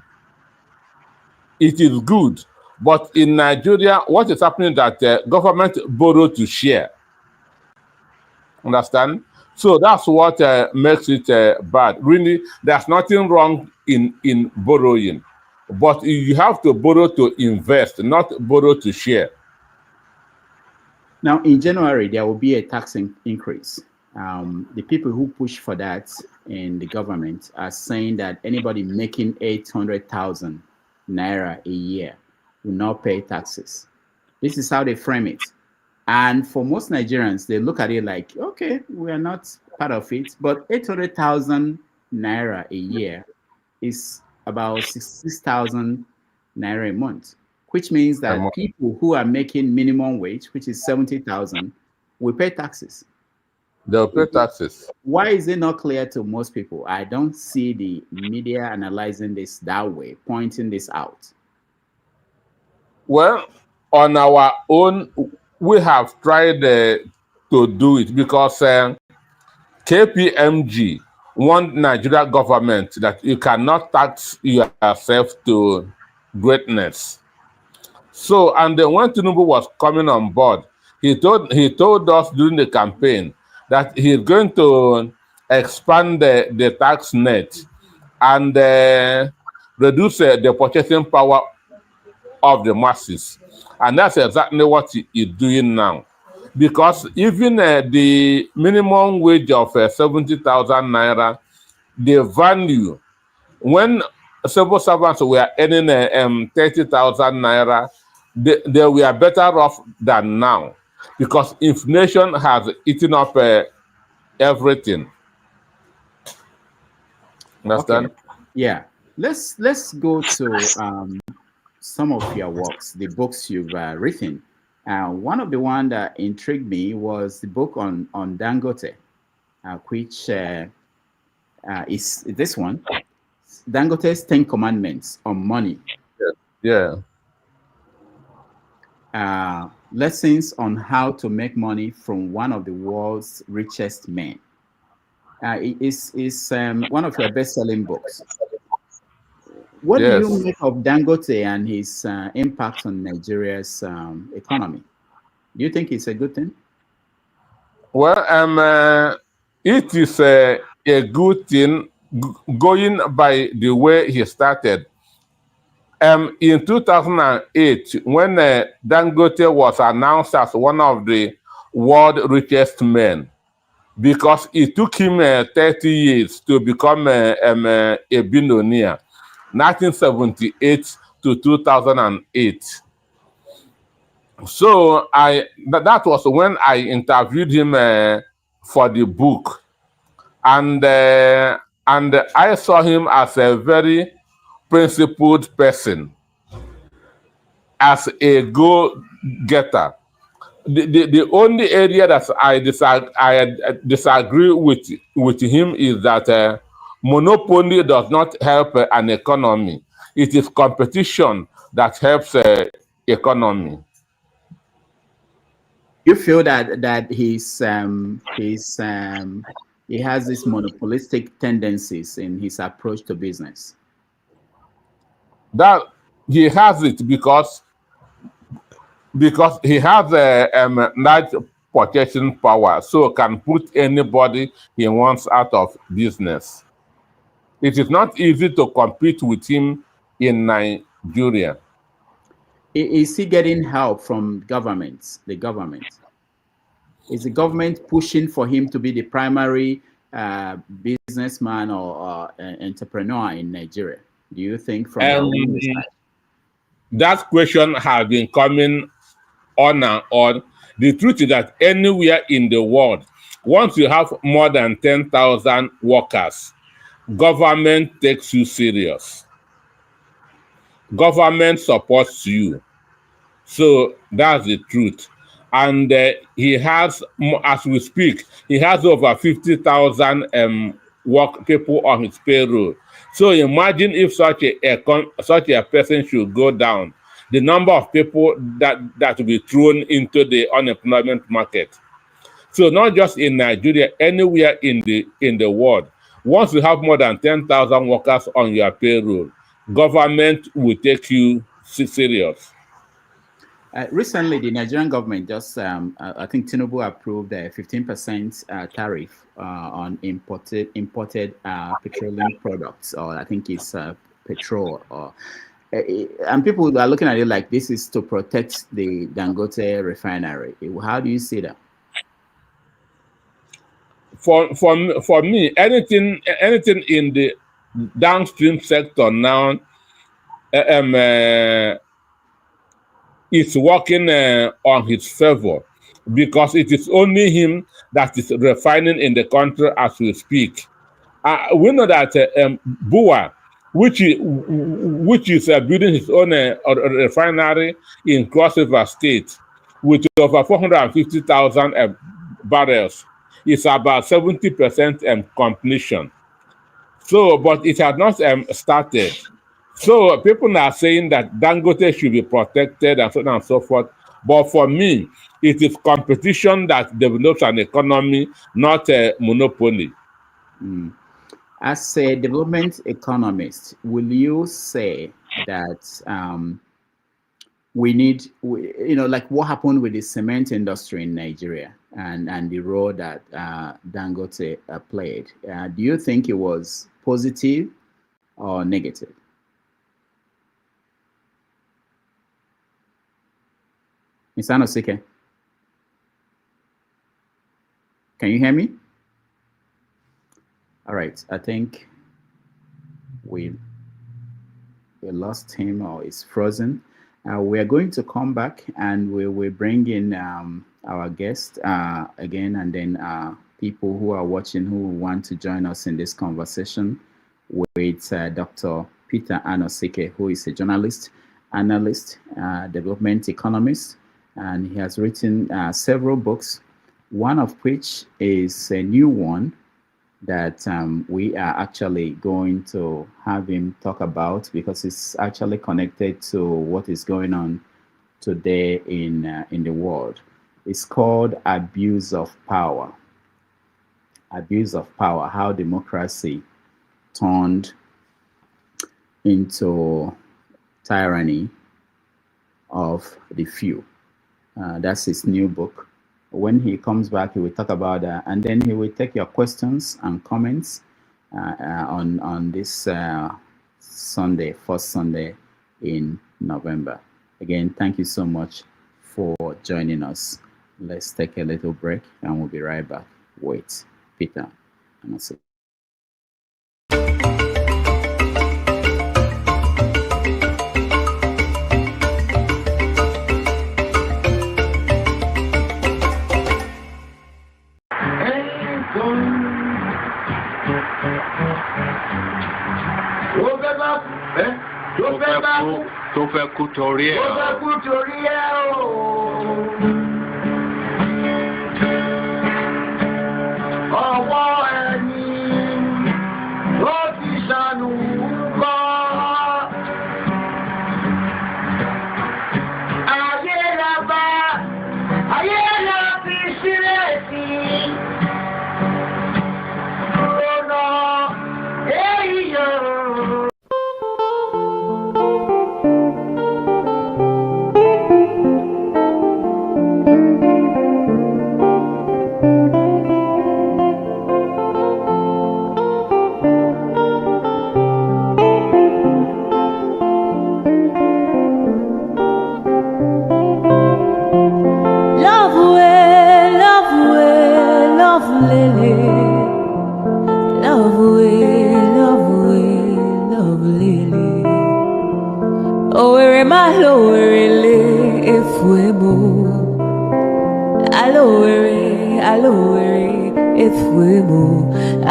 B: it is good. But in Nigeria, what is happening is that government borrow to share. Understand? So that's what makes it bad. Really, there's nothing wrong in borrowing, but you have to borrow to invest, not borrow to share.
A: Now, in January, there will be a tax increase. The people who push for that in the government are saying that anybody making 800,000 naira a year will not pay taxes. This is how they frame it. And for most Nigerians, they look at it like, okay, we are not part of it, but 800,000 naira a year is about 66,000 naira a month, which means that people who are making minimum wage, which is 70,000, will pay taxes.
B: They'll pay taxes.
A: Why is it not clear to most people? I don't see the media analyzing this that way, pointing this out.
B: Well, on our own, we have tried to do it, because KPMG warned Nigeria government that you cannot tax yourself to greatness. So, and then when Tinubu was coming on board, he told us during the campaign that he's going to expand the tax net and reduce the purchasing power of the masses. And that's exactly what he is doing now. Because even the minimum wage of 70,000 naira, the value, when civil servants were earning 30,000 naira, they were better off than now, because inflation has eaten up everything. Understand?
A: Okay. Yeah. Let's go to some of your works, the books you've written. One of the ones that intrigued me was the book on Dangote, which is this one, Dangote's 10 Commandments on Money.
B: Yeah.
A: Lessons on how to make money from one of the world's richest men. It is one of your best-selling books. What do you
B: Yes.
A: make of Dangote and his impact on Nigeria's economy? Do you think it's a good thing?
B: Well, it is a good thing going by the way he started. In 2008, when Dangote was announced as one of the world richest men, because it took him 30 years to become a billionaire, 1978 to 2008. So that was when I interviewed him for the book, and I saw him as a very principled person, as a go-getter. The only area that I disagree with him is that monopoly does not help an economy. It is competition that helps economy.
A: You feel that he has these monopolistic tendencies in his approach to business.
B: That he has it because he has a large purchasing power, so can put anybody he wants out of business. It is not easy to compete with him in Nigeria.
A: Is he getting help from governments? The government? Is the government pushing for him to be the primary businessman or entrepreneur in Nigeria? Do you think from your own side?
B: That question has been coming on and on. The truth is that anywhere in the world, once you have more than 10,000 workers, government takes you serious. Government supports you. So that's the truth. And he has, as we speak, he has over 50,000 work people on his payroll. So imagine if such a person should go down, the number of people that will be thrown into the unemployment market. So not just in Nigeria, anywhere in the world, once you have more than 10,000 workers on your payroll, government will take you serious.
A: Recently, the Nigerian government just, I think Tinubu approved a 15% tariff on imported petroleum products, or I think it's petrol. And people are looking at it like this is to protect the Dangote refinery. How do you see that?
B: For me, anything in the downstream sector now, it's working on his favor, because it is only him that is refining in the country as we speak. We know that Bua, which is building his own refinery in Cross River State with over 450,000 barrels, is about 70% completion. So, but it has not started. So people are saying that Dangote should be protected and so on and so forth. But for me, it is competition that develops an economy, not a monopoly.
A: As a development economist, will you say that we need, like what happened with the cement industry in Nigeria and the role that Dangote played? Do you think it was positive or negative? Ms. Anosike, can you hear me? All right, I think we lost him, or is frozen. We are going to come back and we will bring in our guest again, and then people who are watching who want to join us in this conversation with Dr. Peter Anosike, who is a journalist, analyst, development economist, and he has written several books, one of which is a new one that we are actually going to have him talk about, because it's actually connected to what is going on today in the world. It's called Abuse of Power. Abuse of Power, how democracy turned into Tyranny of the Few. That's his new book. When he comes back, he will talk about that, and then he will take your questions and comments on this Sunday, first Sunday in November. Again, thank you so much for joining us. Let's take a little break, and we'll be right back with Peter Anosike.
C: Tó fẹ́ kú torí ẹ̀ o. Ọwọ́ ẹni ló ti ṣàánú kọ́. Ayé la bá, ayé la fi sílẹ̀ sí. Ọ̀nà èyí yóò.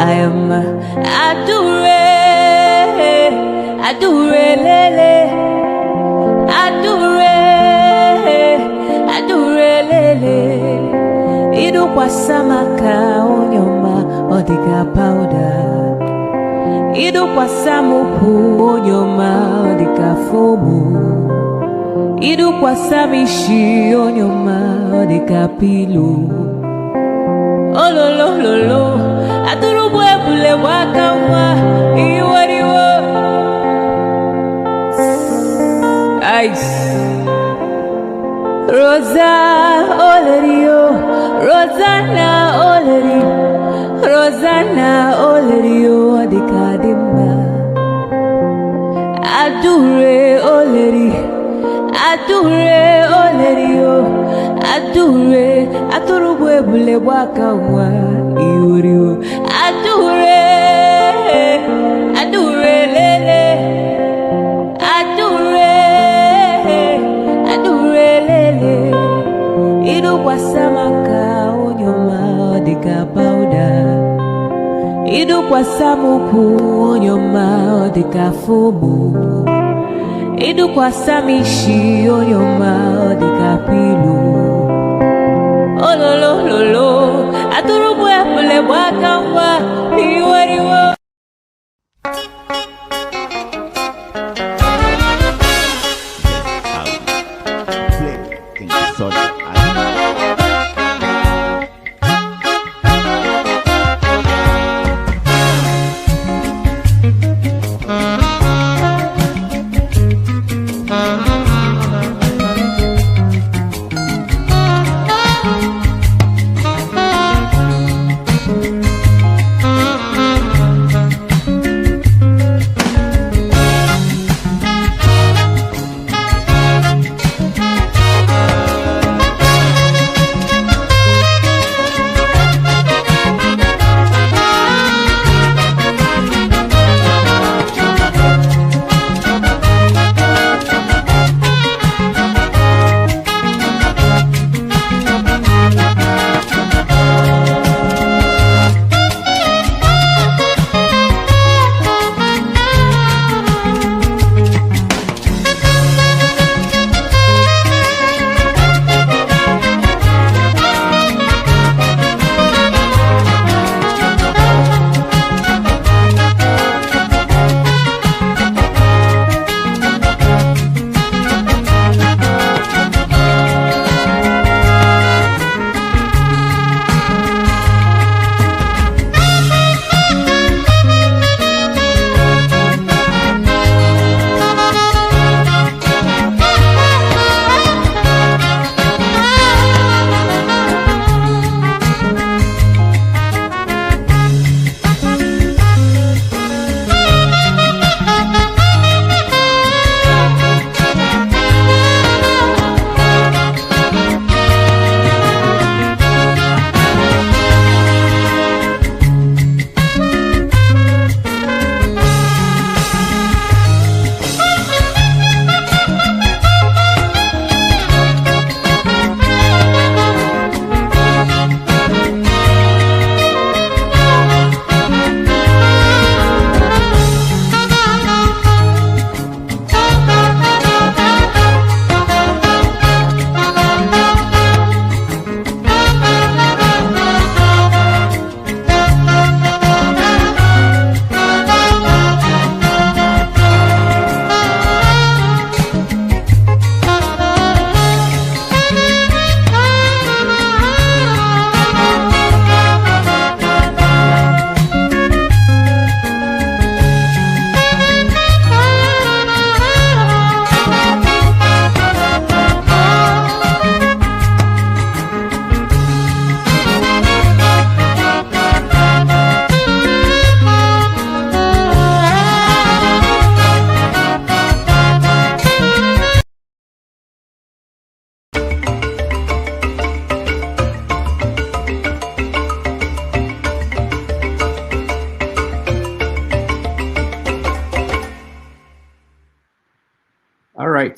D: I am adure lele, idu kwa samaka onyoma odika powder, idu kwa samuku onyoma odika fomu, idu kwa samishi onyoma odika pilo. Oh lo lo lo lo, aturubu ebule wakamwa iwariwo. Ice. Rosa Olerio, Rosanna Olerio, Rosanna Olerio adikadimba. Adure Oleri, Adure Olerio. Adure, aturubu ebule wakamwa iwariwo. Adure, adure lele, adure, adure lele. Idu kwa samaka onyoma odika powder, idu kwa samuku onyoma odika fomu, idu kwa samishi onyoma odika pilo. Oh lo lo lo lo, aturubu ebule wakamwa iwariwo.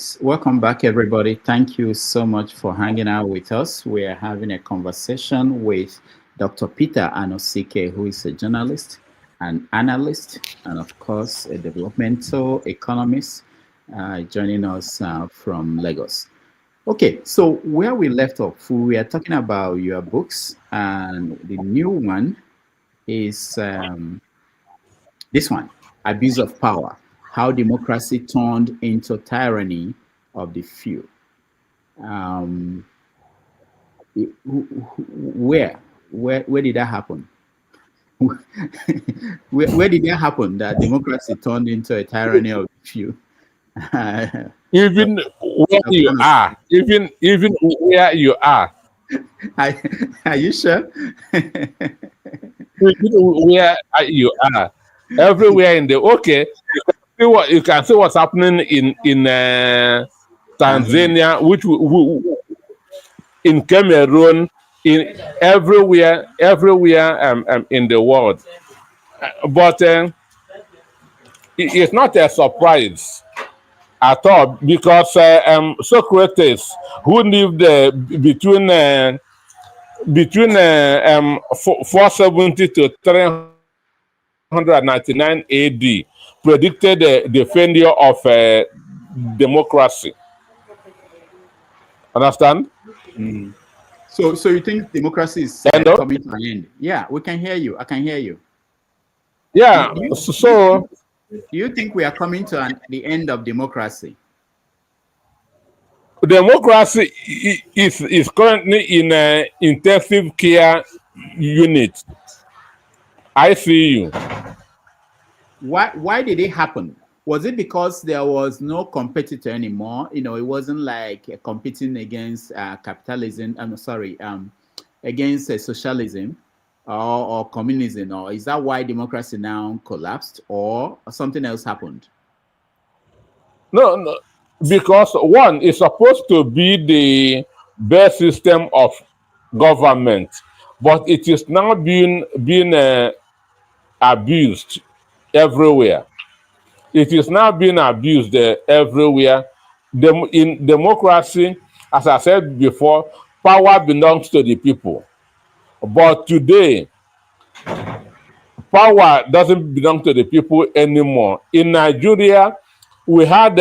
A: right, welcome back, everybody. Thank you so much for hanging out with us. We are having a conversation with Dr. Peter Anosike, who is a journalist, an analyst, and of course, a developmental economist, joining us from Lagos. Okay, so where we left off, we are talking about your books, and the new one is this one, Abuse of Power, How Democracy Turned into Tyranny of the Few. Where did that happen? where did that happen, that democracy turned into a tyranny of the few?
B: Even where you are, even where you are.
A: Are you sure?
B: Where you are, everywhere in the you can see what's happening in Tanzania, which in Cameroon, in everywhere in the world. But it's not a surprise at all, because Socrates, who lived between 470 to 399 AD, predicted the failure of democracy. Understand?
A: Mm. So you think democracy is coming to an end? Yeah, we can hear you. I can hear you.
B: Yeah.
A: Do you think we are coming to the end of democracy?
B: Democracy is currently in an intensive care unit, ICU.
A: Why did it happen? Was it because there was no competitor anymore? You know, it wasn't like competing against capitalism. I'm sorry, against socialism or communism, or is that why democracy now collapsed, or something else happened?
B: No, because one is supposed to be the best system of government, but it is now being abused everywhere. It is now being abused everywhere. In democracy, as I said before, power belongs to the people. But today, power doesn't belong to the people anymore. In Nigeria, we had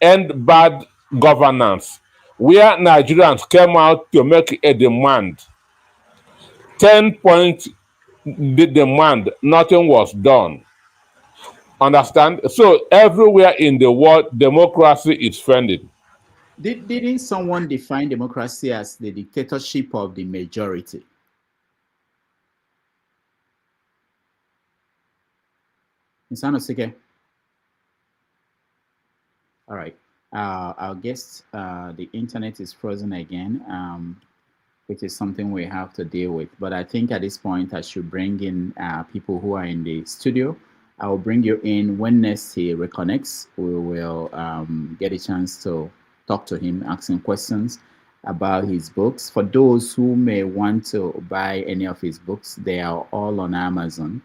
B: end bad governance, where Nigerians came out to make a demand. 10-point demand, nothing was done. Understand? So everywhere in the world, democracy is failing.
A: Didn't someone define democracy as the dictatorship of the majority? Ms. Anosike? All right. Our guest, the internet is frozen again, which is something we have to deal with. But I think at this point, I should bring in people who are in the studio. I will bring you in when next he reconnects. We will get a chance to talk to him, ask him questions about his books. For those who may want to buy any of his books, they are all on Amazon.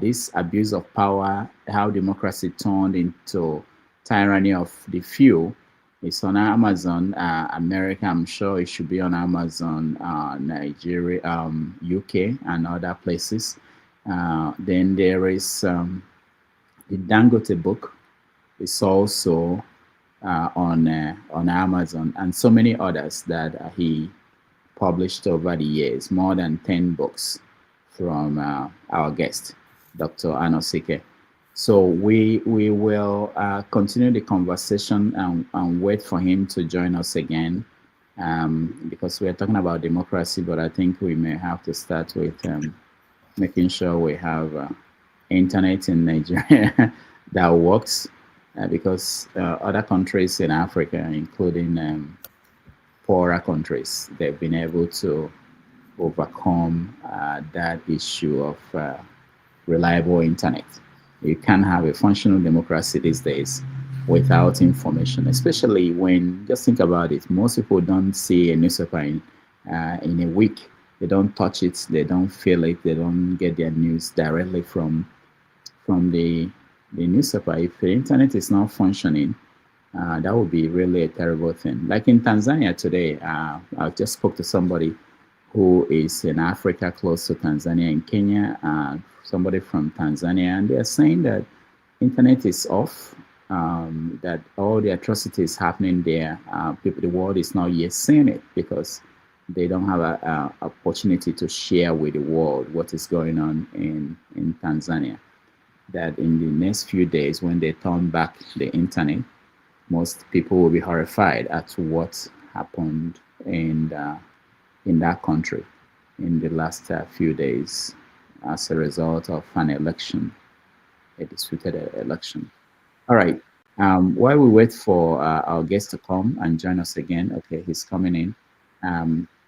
A: This Abuse of Power, How Democracy Turned into Tyranny of the Few, is on Amazon. America, I'm sure it should be on Amazon, Nigeria, UK, and other places. Then there is the Dangote book. It's also on Amazon, and so many others that he published over the years. More than 10 books from our guest, Dr. Anosike. So we will continue the conversation and wait for him to join us again, because we are talking about democracy, but I think we may have to start with making sure we have internet in Nigeria that works, because other countries in Africa, including poorer countries, they've been able to overcome that issue of reliable internet. You can't have a functional democracy these days without information, especially when, just think about it, most people don't see a newspaper in a week. They don't touch it, they don't feel it, they don't get their news directly from the newspaper. If the internet is not functioning, That would be really a terrible thing. Like in Tanzania today, I just spoke to somebody who is in Africa, close to Tanzania, in Kenya, somebody from Tanzania, and they're saying that internet is off, that all the atrocities happening there, people, the world is not yet seeing it because they don't have a opportunity to share with the world what is going on in Tanzania. That in the next few days, when they turn back the internet, most people will be horrified at what happened in that country in the last few days as a result of an election, a disputed election. All right. While we wait for our guest to come and join us again, okay, he's coming in.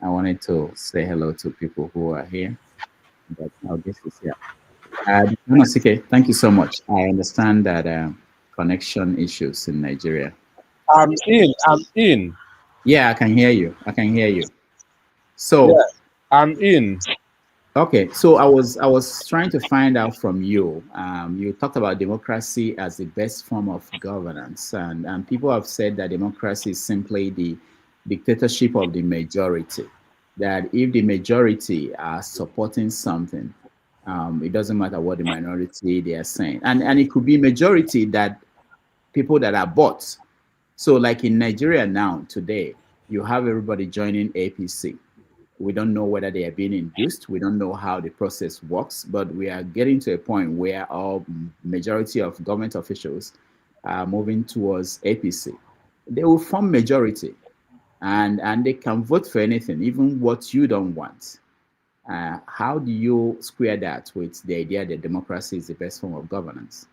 A: I wanted to say hello to people who are here, but our guest is here. Anosike, thank you so much. I understand that connection issues in Nigeria.
B: I'm in.
A: Yeah, I can hear you. I can hear you. So
B: yeah, I'm in.
A: Okay, so I was trying to find out from you. You talked about democracy as the best form of governance, and people have said that democracy is simply the dictatorship of the majority. That if the majority are supporting something, it doesn't matter what the minority they are saying, and it could be majority that people that are bought. So, like in Nigeria now today, you have everybody joining APC. We don't know whether they are being induced. We don't know how the process works, but we are getting to a point where our majority of government officials are moving towards APC. They will form majority, and they can vote for anything, even what you don't want. How do you square that with the idea that democracy is the best form of governance?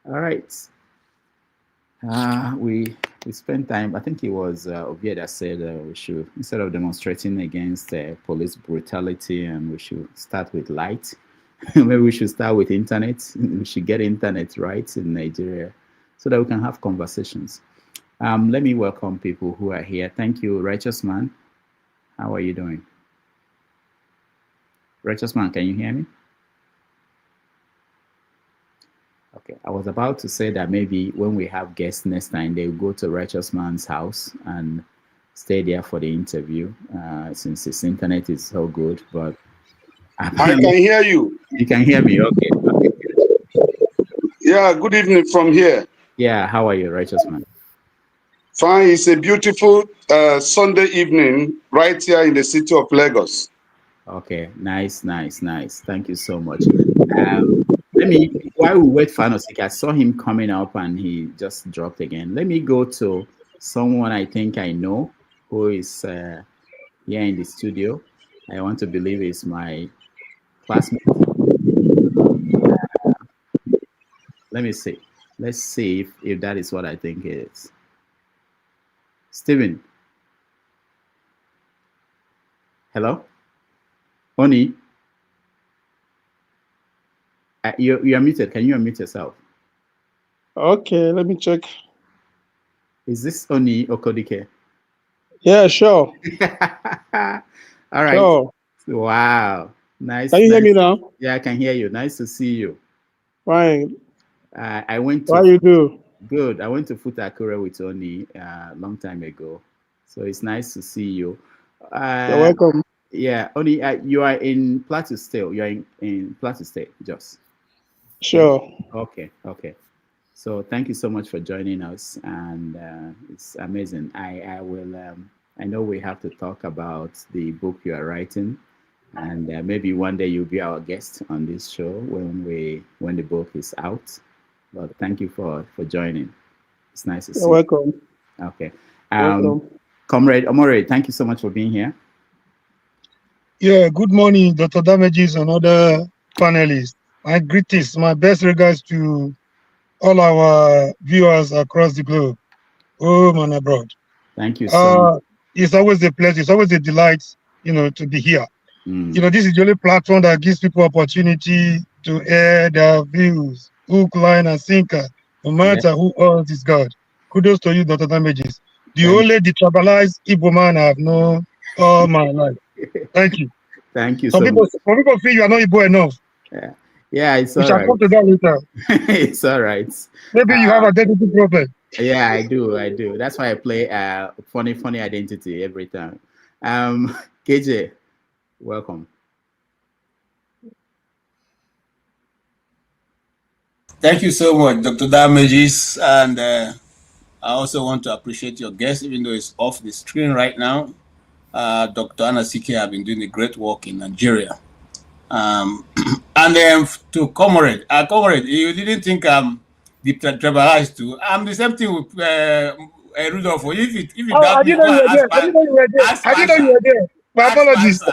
A: All right. We spent time. I think it was Ovie that said we should, instead of demonstrating against police brutality, and we should start with light. Maybe we should start with internet. We should get internet right in Nigeria, so that we can have conversations. Let me welcome people who are here. Thank you, Righteous Man. How are you doing? Righteous Man, can you hear me? Okay, I was about to say that maybe when we have guests next time, they will go to Righteous Man's house and stay there for the interview, since his internet is so good. But
E: I can hear you.
A: You can hear me, okay? Okay, good.
E: Yeah, good evening from here.
A: Yeah, how are you, Righteous Man?
E: Fine. It's a beautiful Sunday evening right here in the city of Lagos.
A: Okay, nice. Thank you so much. While we wait for Anosike, I saw him coming up and he just dropped again. Let me go to someone I think I know who is here in the studio. I want to believe it's my classmate. Let me see. Let's see if that is what I think it is. Stephen. Hello? Oni? You are muted. Can you unmute yourself?
F: Okay, let me check.
A: Is this Oni Okodike?
F: Yeah, sure.
A: All right.
F: Sure.
A: Wow. Nice.
F: Can you hear me now?
A: Yeah, I can hear you. Nice to see you.
F: Fine.
A: I went to.
F: How you do?
A: Good. I went to Futakura with Oni a long time ago, so it's nice to see you.
F: You're welcome.
A: Yeah, Oni, you are in Plateau State. You are in Plateau State, Jos.
F: Sure.
A: Okay. So thank you so much for joining us, and it's amazing. I will. I know we have to talk about the book you are writing, and maybe one day you'll be our guest on this show when the book is out. But thank you for joining. It's nice to see you.
F: You're welcome.
A: Okay.
F: Welcome.
A: Comrade Omoyele, thank you so much for being here.
G: Yeah, good morning, Dr. Damages and other panelists. My greetings, my best regards to all our viewers across the globe, home and abroad.
A: Thank you so much.
G: It's always a pleasure, it's always a delight, to be here. This is the only platform that gives people opportunity to air their views, hook, line, and sinker, no matter who else is God. Kudos to you, Dr. Damages. The only detribalized Igbo man I have known all my life. Thank you.
A: Thank you
G: Some people feel you are not Igbo enough.
A: Yeah, it's
G: We
A: all
G: shall
A: right.
G: come to that later.
A: It's all right.
G: Maybe you have identity problem.
A: Yeah, I do. That's why I play funny identity every time. KJ, welcome.
H: Thank you so much, Dr. Damages, and I also want to appreciate your guest, even though it's off the screen right now. Dr. Anosike have been doing a great work in Nigeria. And then to Comrade, Comrade, you didn't think I'm tribalized too. I'm the same thing with Rudolph. If you doubt
G: I
H: me,
G: didn't
H: go
G: know you
H: and
G: were there. I didn't know you were there. I didn't know you were there. My apologies.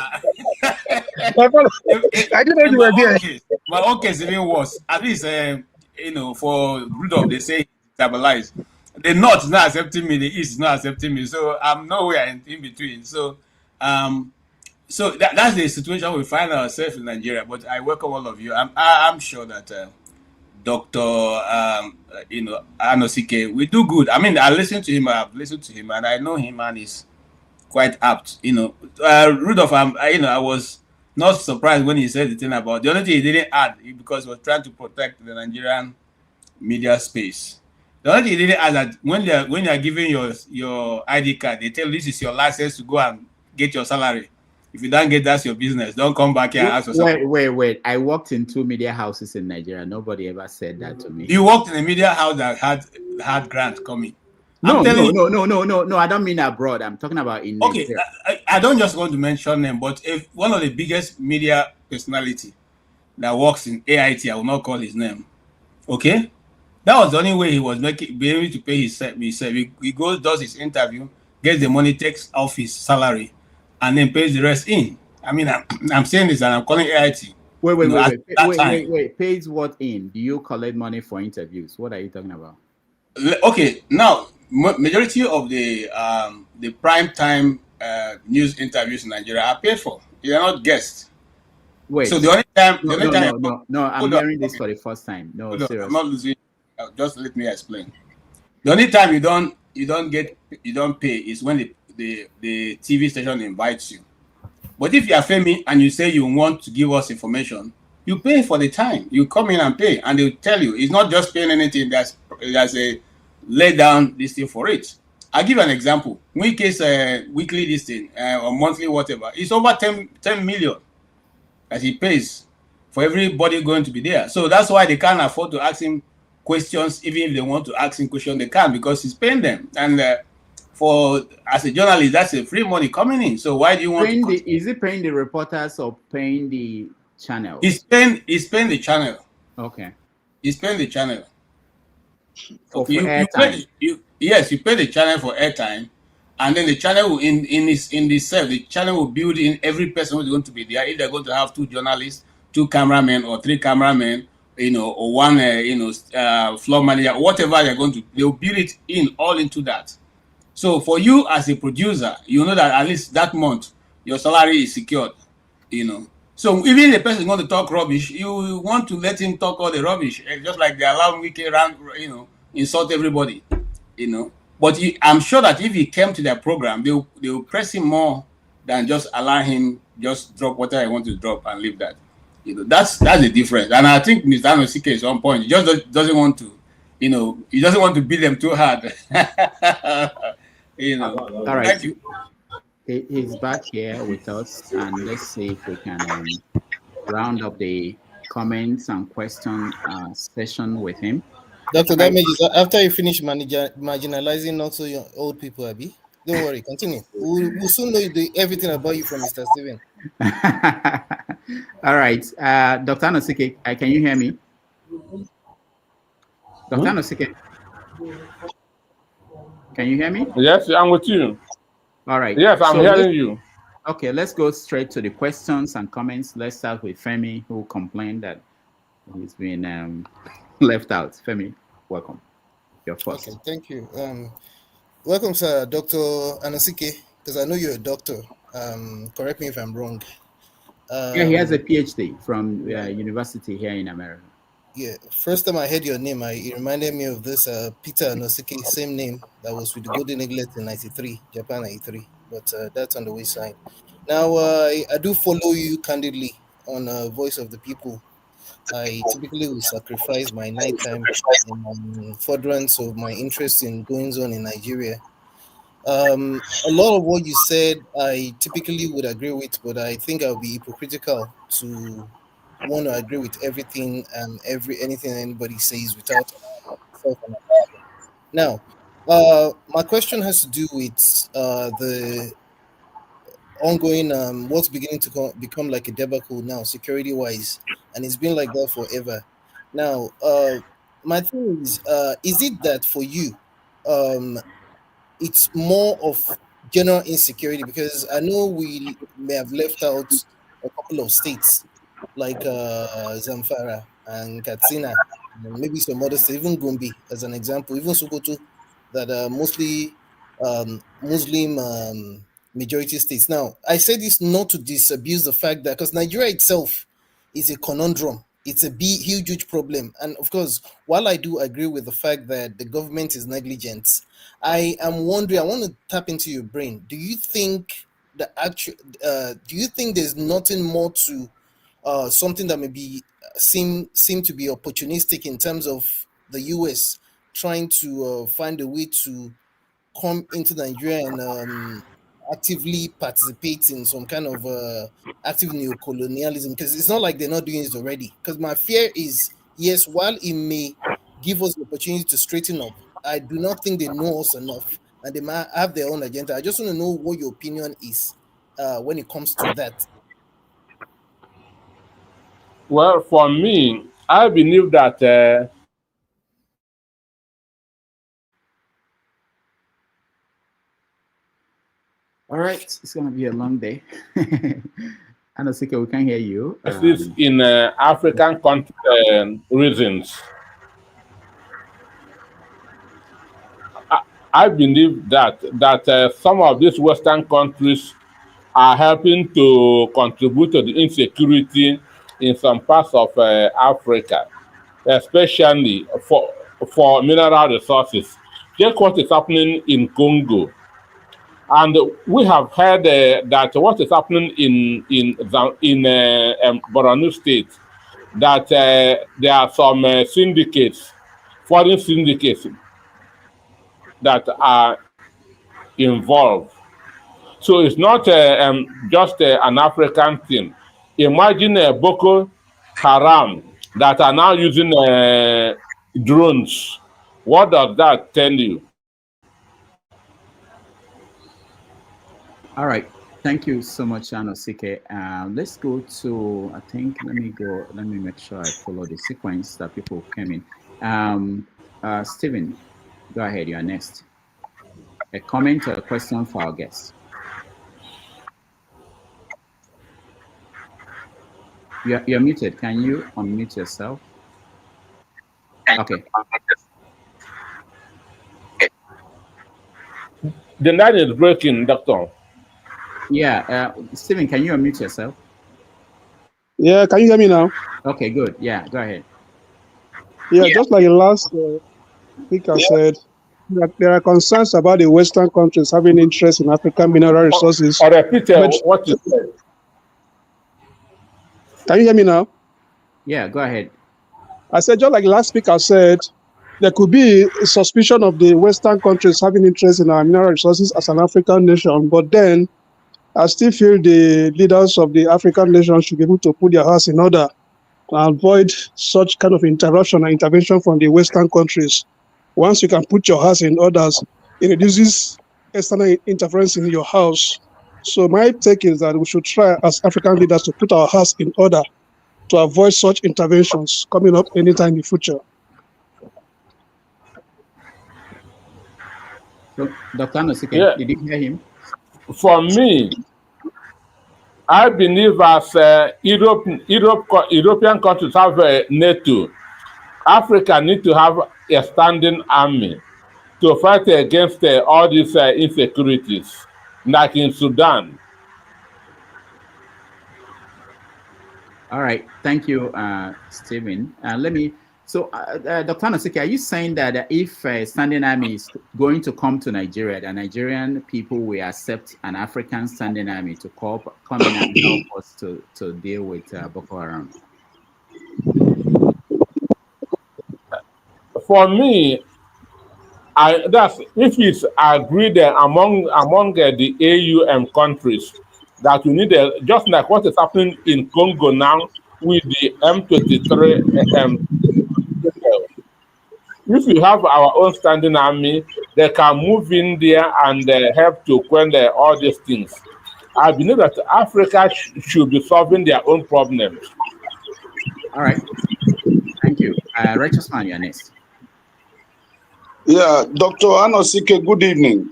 G: My apologies. I didn't know you were there.
H: My own case even worse. At least, for Rudolph, they say stabilized. The North is not accepting me. The East is not accepting me. So I'm nowhere in between. So, so that's the situation we find ourselves in Nigeria. But I welcome all of you. I'm sure that Dr. Anosike, we do good. I mean, I listen to him. I've listened to him, and I know him, and he's quite apt. Rudolph, I was not surprised when he said the thing about the only thing he didn't add because he was trying to protect the Nigerian media space. The only thing he didn't add that when you are giving your ID card, they tell you this is your license to go and get your salary. If you don't get that's your business. Don't come back here and ask for something.
A: Wait. I worked in 2 media houses in Nigeria. Nobody ever said that to me.
H: You worked in a media house that had grant coming.
A: No. I don't mean abroad. I'm talking about in Nigeria.
H: I don't just want to mention them, but if one of the biggest media personality that works in AIT, I will not call his name. Okay, that was the only way he was being able to pay his set. He goes, does his interview, gets the money, takes off his salary, and then pays the rest in. I mean, I'm saying this, and I'm calling AIT.
A: Wait. Pays what in? Do you collect money for interviews? What are you talking about?
H: Okay, now majority of the prime time news interviews in Nigeria are paid for. They are not guests.
A: Wait.
H: So the only time,
A: no. I'm hearing this for the first time. No, seriously.
H: I'm not losing. Just let me explain. The only time you don't pay is when the TV station invites you. But if you are famous and you say you want to give us information, you pay for the time. You come in and pay, and they'll tell you. It's not just paying anything. There's a lay down this thing for it. I'll give you an example. Weekly this thing or monthly whatever. It's over 10 million that he pays for everybody going to be there. So that's why they can't afford to ask him questions. Even if they want to ask him questions, they can't because he's paying them. And as a journalist, that's a free money coming in. So why do you want
A: is he paying the reporters or paying the channel?
H: He's paying the channel.
A: Okay.
H: He's paying the channel.
A: For airtime.
H: Yes, you pay the channel for airtime, and then the channel will the channel will build in every person who's going to be there. If they're going to have 2 journalists, 2 cameramen, or 3 cameramen, or 1 floor manager, whatever they're going to, they'll build it all into that. So for you as a producer, you know that at least that month your salary is secured. So even the person is going to talk rubbish, you want to let him talk all the rubbish, just like they allow Wiki around, insult everybody, But I'm sure that if he came to their program, they will press him more than just allow him just drop whatever he wants to drop and leave that. That's the difference. And I think Mr. Anosike is on point. He just doesn't want to, he doesn't want to beat them too hard.
A: All right.
H: Thank you.
A: He's back here with us, and let's see if we can round up the comments and question session with him.
I: Dr. Damages, after you finish marginalizing not so young old people, Abby, don't worry, continue. We'll soon know everything about you from Mr. Steven.
A: All right. Dr. Anosike, can you hear me? Dr. Anosike, can you hear me?
B: Yes, I'm with you.
A: All right.
B: Yes, I'm hearing you.
A: Okay, let's go straight to the questions and comments. Let's start with Femi, who complained that he's been left out. Femi, welcome. You're first.
I: Okay, thank you. Welcome, sir, Dr. Anosike, because I know you're a doctor. Correct me if I'm wrong.
A: Yeah, he has a PhD from university here in America.
I: Yeah, first time I heard your name, it reminded me of this Peter Anosike, same name that was with the Golden Eaglet in '93, Japan '93. But that's on the wayside. Now, I do follow you candidly on Voice of the People. I typically will sacrifice my nighttime in furtherance of my interest in goings on in Nigeria. A lot of what you said, I typically would agree with, but I think I'll be hypocritical to want to agree with everything and anything anybody says without self-analysis. Now, my question has to do with the ongoing what's beginning to become like a debacle now, security wise, and it's been like that forever. Now, my thing is it that for you, um, it's more of general insecurity? Because I know we may have left out a couple of states like Zamfara and Katsina, and maybe some other states, even Gombe as an example, even Sokoto, that are mostly Muslim majority states. Now, I say this not to disabuse the fact that because Nigeria itself is a conundrum. It's a big, huge, huge problem. And of course, while I do agree with the fact that the government is negligent, I am wondering, I want to tap into your brain. Do you think do you think there's nothing more to something that maybe seem to be opportunistic in terms of the US trying to find a way to come into Nigeria and actively participate in some kind of active neocolonialism? Because it's not like they're not doing it already. Because my fear is, yes, while it may give us the opportunity to straighten up, I do not think they know us enough, and they might have their own agenda. I just want to know what your opinion is when it comes to that.
B: Well, for me, I believe that
A: All right, it's going to be a long day. Anosike, we can hear you.
B: This in African reasons. I believe that some of these Western countries are helping to contribute to the insecurity in some parts of Africa, especially for mineral resources. Check what is happening in Congo. And we have heard that what is happening in Borno State, that there are some syndicates, foreign syndicates, that are involved. So it's not just an African thing. Imagine Boko Haram that are now using drones. What does that tell you?
A: All right. Thank you so much, Anosike. Let's go to, I think, let me make sure I follow the sequence that people came in. Stephen, go ahead, you are next. A comment or a question for our guest. You're muted. Can you unmute yourself? Okay.
B: The line is breaking, Doctor.
A: Yeah, Stephen, can you unmute yourself?
F: Yeah, can you hear me now?
A: Okay, good. Yeah, go ahead.
F: Yeah, just like the last speaker said, that there are concerns about the Western countries having interest in African mineral resources.
B: Or repeat what you said.
F: Can you hear me now?
A: Yeah, go ahead.
F: I said, just like the last speaker said, there could be a suspicion of the Western countries having interest in our mineral resources as an African nation, but then I still feel the leaders of the African nations should be able to put their house in order and avoid such kind of interruption and intervention from the Western countries. Once you can put your house in order, it reduces external interference in your house. So my take is that we should try as African leaders to put our house in order to avoid such interventions coming up anytime in the future.
A: So, Dr. Anosike, did you hear him?
B: For me, I believe as European countries have NATO, Africa needs to have a standing army to fight against all these insecurities, like in Sudan.
A: All right, thank you, Stephen. So, Dr. Anosike, are you saying that if standing army is going to come to Nigeria, the Nigerian people will accept an African standing army to come in and help us to deal with Boko Haram?
B: for me, that's if it's agreed among the AU countries that we need just like what is happening in Congo now with the M23. If we have our own standing army, they can move in there and help to quell all these things. I believe that Africa should be solving their own problems.
A: All right. Thank you. Righteous Man, you're next.
E: Yeah, Dr. Anosike, good evening.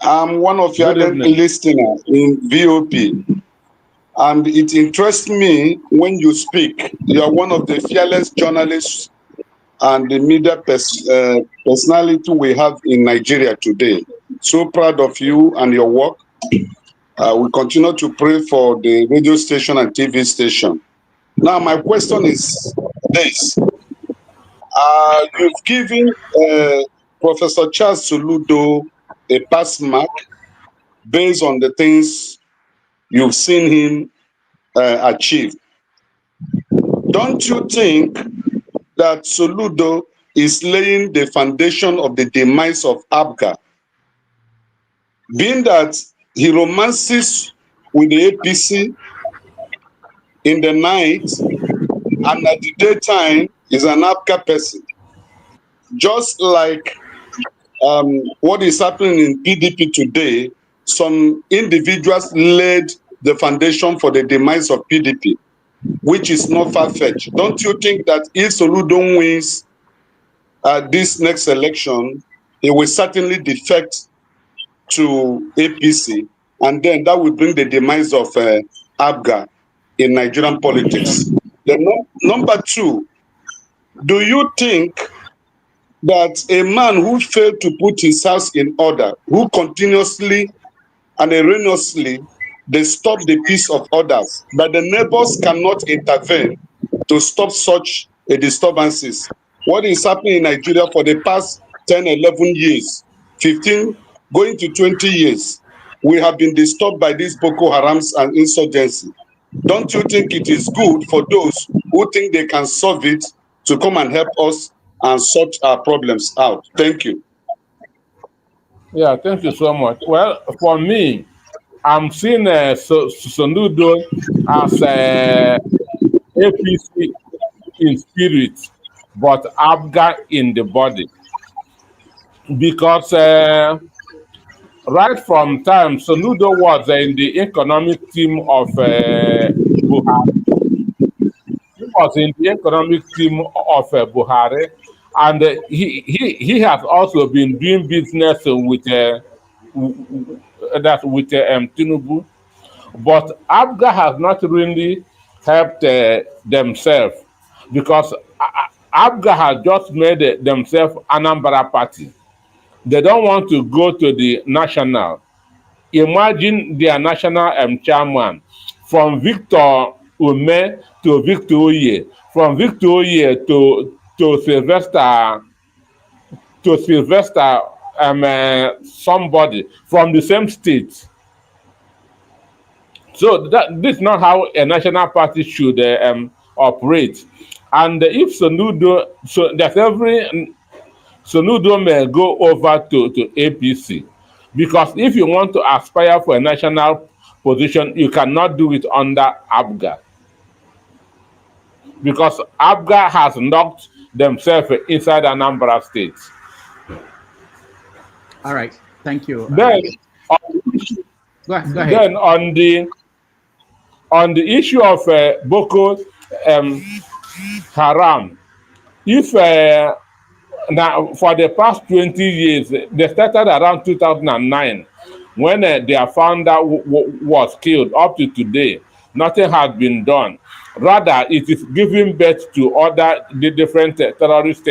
E: I'm one of your listeners in VOP. And it interests me when you speak. You are one of the fearless journalists and the media personality we have in Nigeria today. So proud of you and your work. We continue to pray for the radio station and TV station. Now, my question is this. You've given Professor Charles Soludo a pass mark based on the things you've seen him achieve. Don't you think that Soludo is laying the foundation of the demise of ABGA? Being that he romances with the APC in the night and at the daytime is an ABGA person. Just like what is happening in PDP today, some individuals laid the foundation for the demise of PDP, which is not far-fetched. Don't you think that if Soludo wins this next election, he will certainly defect to APC, and then that will bring the demise of ABGA in Nigerian politics? Number two, do you think that a man who failed to put his house in order, who continuously and erroneously disturb the peace of others, that the neighbors cannot intervene to stop such disturbances? What is happening in Nigeria for the past 10, 11 years, 15, going to 20 years? We have been disturbed by these Boko Harams and insurgency. Don't you think it is good for those who think they can solve it to come and help us and sort our problems out? Thank you.
B: Yeah, thank you so much. Well, for me, I'm seeing Soludo as APC in spirit, but ABGA in the body. Because right from time, Soludo was in the economic team of Buhari. He was in the economic team of Buhari, and he has also been doing business with Tinubu. But ABGA has not really helped themselves, because ABGA has just made themselves Anambra party. They don't want to go to the national. Imagine their national chairman, from Victor Ume to Victor Oye, from Victor Oye to Sylvester somebody from the same state. So this is not how a national party should operate. And if Soludo, so that Soludo may go over to APC, because if you want to aspire for a national position, you cannot do it under ABGA, because ABGA has knocked themselves inside Anambra State.
A: All right, thank you.
B: Then,
A: go ahead.
B: Then on the issue of Boko Haram, if now, for the past 20 years, they started around 2009, when their founder was killed. Up to today, nothing has been done. Rather, it is giving birth to other different terrorist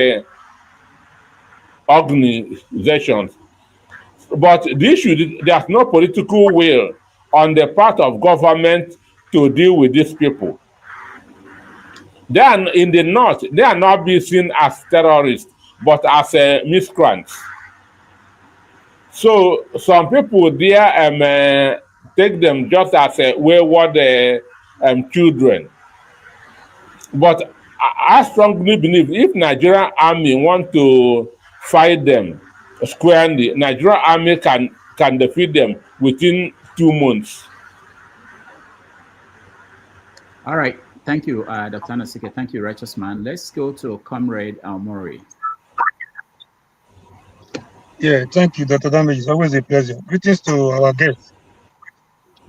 B: organizations. But the issue, there's no political will on the part of government to deal with these people. Then in the north, they are not being seen as terrorists, but as miscreants. So some people there take them just as wayward children. But I strongly believe if Nigerian army want to fight them squarely, Nigerian army can defeat them within 2 months.
A: All right. Thank you, Dr. Anosike. Thank you, Righteous Man. Let's go to Comrade Mori.
G: Yeah, thank you, Dr. Damage. It's always a pleasure. Greetings to our guests.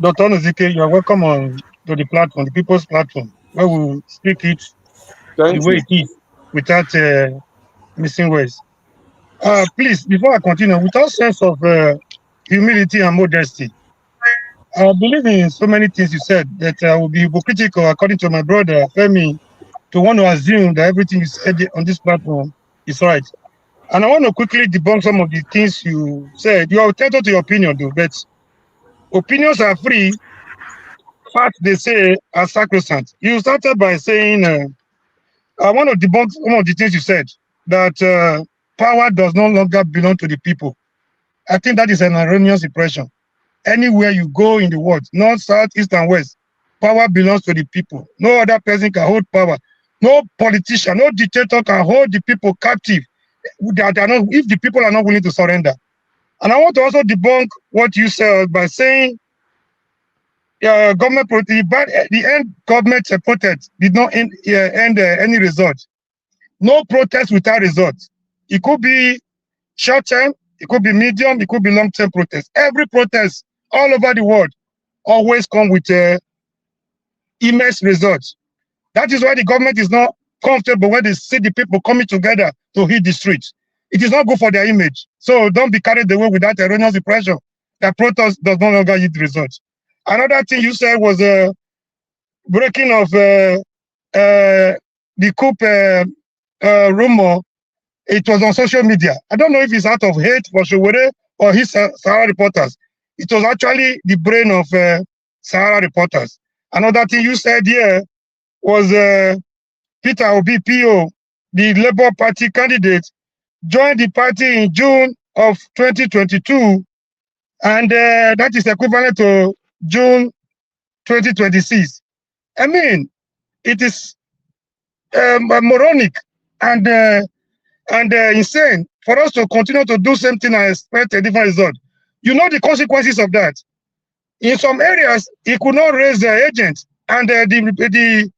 G: Dr. Ezike, you are welcome on to the platform, the people's platform, where we speak it the way it is, without missing words. Please, before I continue, without sense of humility and modesty, I believe in so many things you said that I will be hypocritical, according to my brother Femi, to want to assume that everything you said on this platform is right. And I want to quickly debunk some of the things you said. You are entitled to your opinion, though, but opinions are free. Facts, they say, are sacrosanct. You started by saying, I want to debunk some of the things you said, that power does no longer belong to the people. I think that is an erroneous impression. Anywhere you go in the world, north, south, east, and west, power belongs to the people. No other person can hold power. No politician, no dictator can hold the people captive if the people are not willing to surrender. And I want to also debunk what you said by saying the end government protest did not end any result. No protest without result. It could be short term, it could be medium, it could be long term protest. Every protest all over the world always come with immense results. That is why the government is not comfortable when they see the people coming together to hit the streets. It is not good for their image. So don't be carried away with that erroneous impression that protest does no longer yield results. Another thing you said was breaking of the coup rumor. It was on social media. I don't know if it's out of hate for Sowore or his Sahara reporters. It was actually the brain of Sahara reporters. Another thing you said here was Peter Obi, PO, the Labour Party candidate, joined the party in June of 2022, and that is equivalent to June 2026. I mean, it is moronic and insane for us to continue to do something and expect a different result. You know the consequences of that. In some areas, he could not raise the agent, and the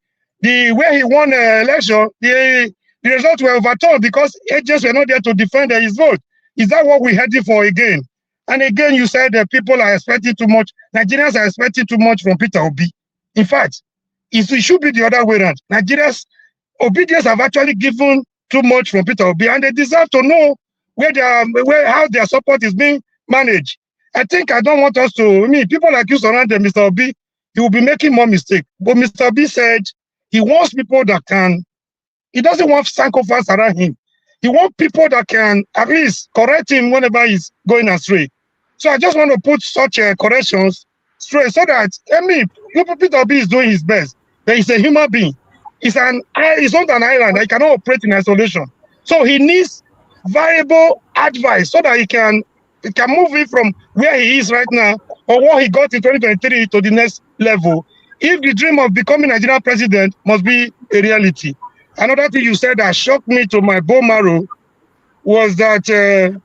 G: way he won the election, the results were overturned because agents were not there to defend his vote. Is that what we're heading for again? And again, you said that people are expecting too much. Nigerians are expecting too much from Peter Obi. In fact, it should be the other way around. Nigerians' obedience have actually given too much from Peter Obi, and they deserve to know how their support is being managed. I don't want us to, people like you surround Mr. Obi, he will be making more mistakes. But Mr. Obi said he wants people that can, he doesn't want psychopaths around him. He wants people that can at least correct him whenever he's going astray. So I just want to put such corrections straight so that, Peter Obi is doing his best. But he's a human being. He's not an island. He cannot operate in isolation. So he needs variable advice so that he can move it from where he is right now or what he got in 2023 to the next level. If the dream of becoming Nigerian president must be a reality. Another thing you said that shocked me to my bone marrow was that am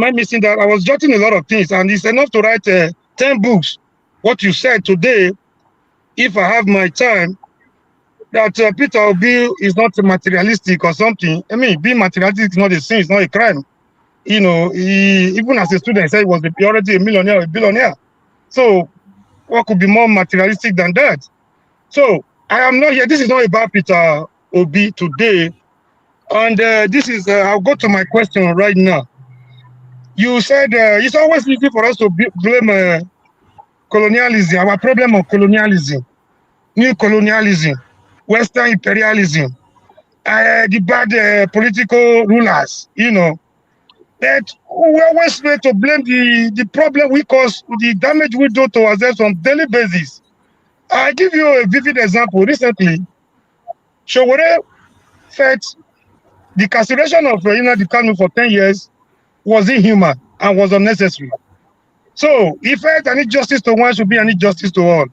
G: I missing that? I was jotting a lot of things, and it's enough to write 10 books. What you said today, if I have my time, that Peter Obi is not materialistic or something. Being materialistic is not a sin, it's not a crime. Even as a student, he said he was already a millionaire or a billionaire. So what could be more materialistic than that? So I am not here. This is not about Peter Obi today. And this is, I'll go to my question right now. You said it's always easy for us to blame colonialism, our problem of colonialism, new colonialism, Western imperialism, the bad political rulers, But we always try to blame the problem we cause, the damage we do to ourselves on daily basis. I give you a vivid example. Recently, Sowore felt the consideration of the Kanu for 10 years was inhuman and was unnecessary. So he felt an injustice to one should be an injustice to all.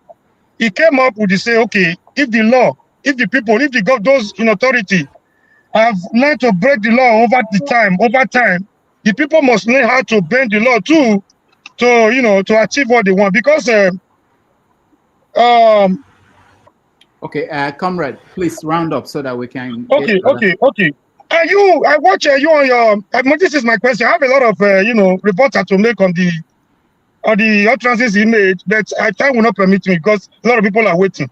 G: he came up with the say, okay, if the law, if the people, if the those in authority have learned to break the law over time, the people must learn how to bend the law too, to achieve what they want. Because
A: okay, Comrade, please round up so that we can.
G: Okay. I watch you on your. This is my question. I have a lot of reports to make on the utterances he made, but time will not permit me because a lot of people are waiting.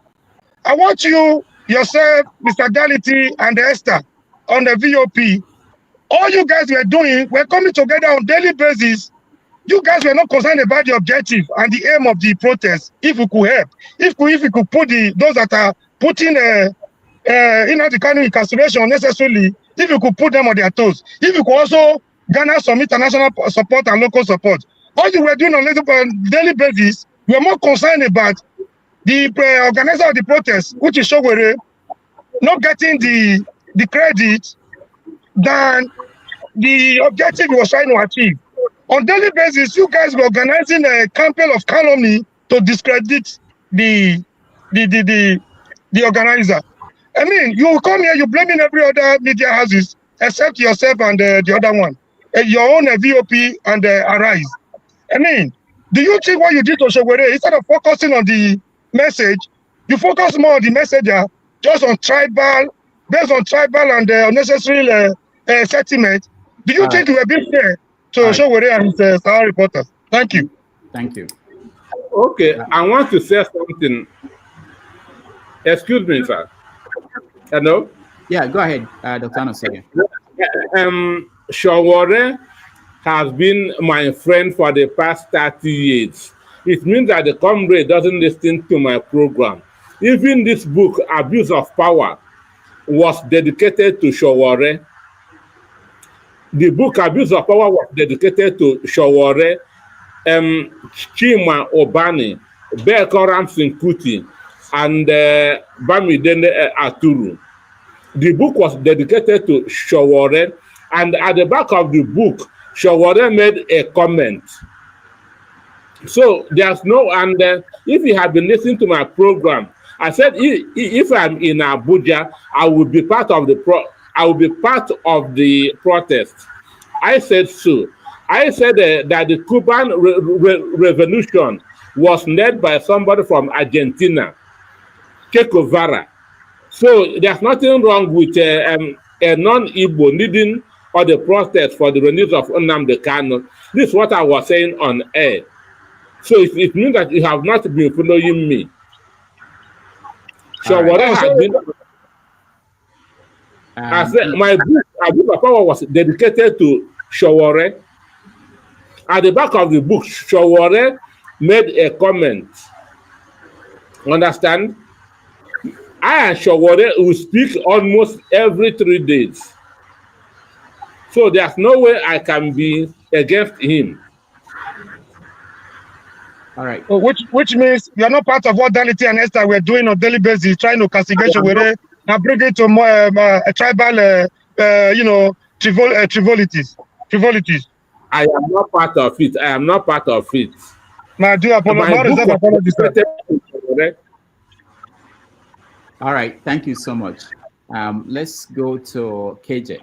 G: I want you yourself, Mr. Gality, and Esther on the VOP. All you guys were doing, we're coming together on daily basis. You guys were not concerned about the objective and the aim of the protest. If we could help, if we could put those that are putting the kind of incarceration unnecessarily, if you could put them on their toes, if you could also garner some international support and local support. All you were doing on a daily basis, we are more concerned about the organizer of the protest, which is Sowore, not getting the credit than the objective he was trying to achieve. On daily basis, you guys were organizing a campaign of calumny to discredit the organizer. I mean, you come here, you're blaming every other media houses except yourself and the other one, your own VOP and Arise. I mean, do you think what you did to Sowore, instead of focusing on the message, you focus more on the messenger, just on tribal, based on tribal and unnecessary sentiment? Do you think you were being fair to Sowore and his Sahara reporters? Thank you.
A: Thank you.
B: Okay, I want to say something. Excuse me, sir. Hello?
A: Yeah, go ahead, Dr. Anosike.
B: Sowore has been my friend for the past 30 years. It means that the Comrade doesn't listen to my program. Even this book, Abuse of Power, was dedicated to Sowore. The book Abuse of Power was dedicated to Sowore, Chima Obani, Bekoram Sinkuti, and Bamidele Aturu. The book was dedicated to Sowore, and at the back of the book, Sowore made a comment. So there's no, and if you have been listening to my program, I said if I'm in Abuja, I will be part of the protest. I said so. I said that the Cuban revolution was led by somebody from Argentina, Che Guevara. So there's nothing wrong with a non-Igbo leading or the protest for the release of Nnamdi Kanu. This is what I was saying on air. So it means that you have not been following me. So what I have been, I said my book, Abuse of Power, was dedicated to Sowore. At the back of the book, Sowore made a comment. Understand? I and Sowore will speak almost every 3 days. So there's no way I can be against him.
A: All right.
G: Which means you're not part of what Danity and Esther were doing on daily basis, trying to castigate Sowore and bring it to more tribal, frivolities.
B: I am not part of it. I am not part of it.
G: My dear, apologies.
A: All right. Thank you so much. Let's go to KJ.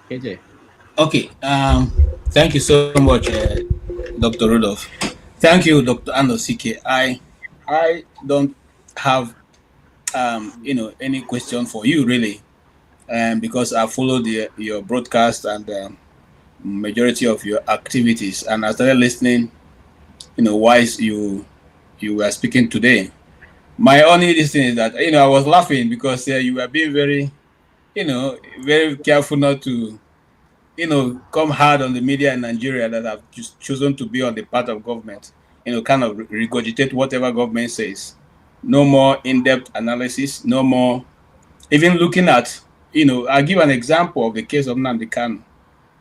A: KJ.
H: Okay. Thank you so much, Dr. Rudolph. Thank you, Dr. Anosike. I don't have any question for you really, because I followed your broadcast and majority of your activities, and I started listening. Why you were speaking today. My only thing is that I was laughing because you were being very, very careful not to, come hard on the media in Nigeria that have just chosen to be on the part of government. Kind of regurgitate whatever government says. No more in-depth analysis. No more even looking at. I'll give an example of the case of Nnamdi Kanu.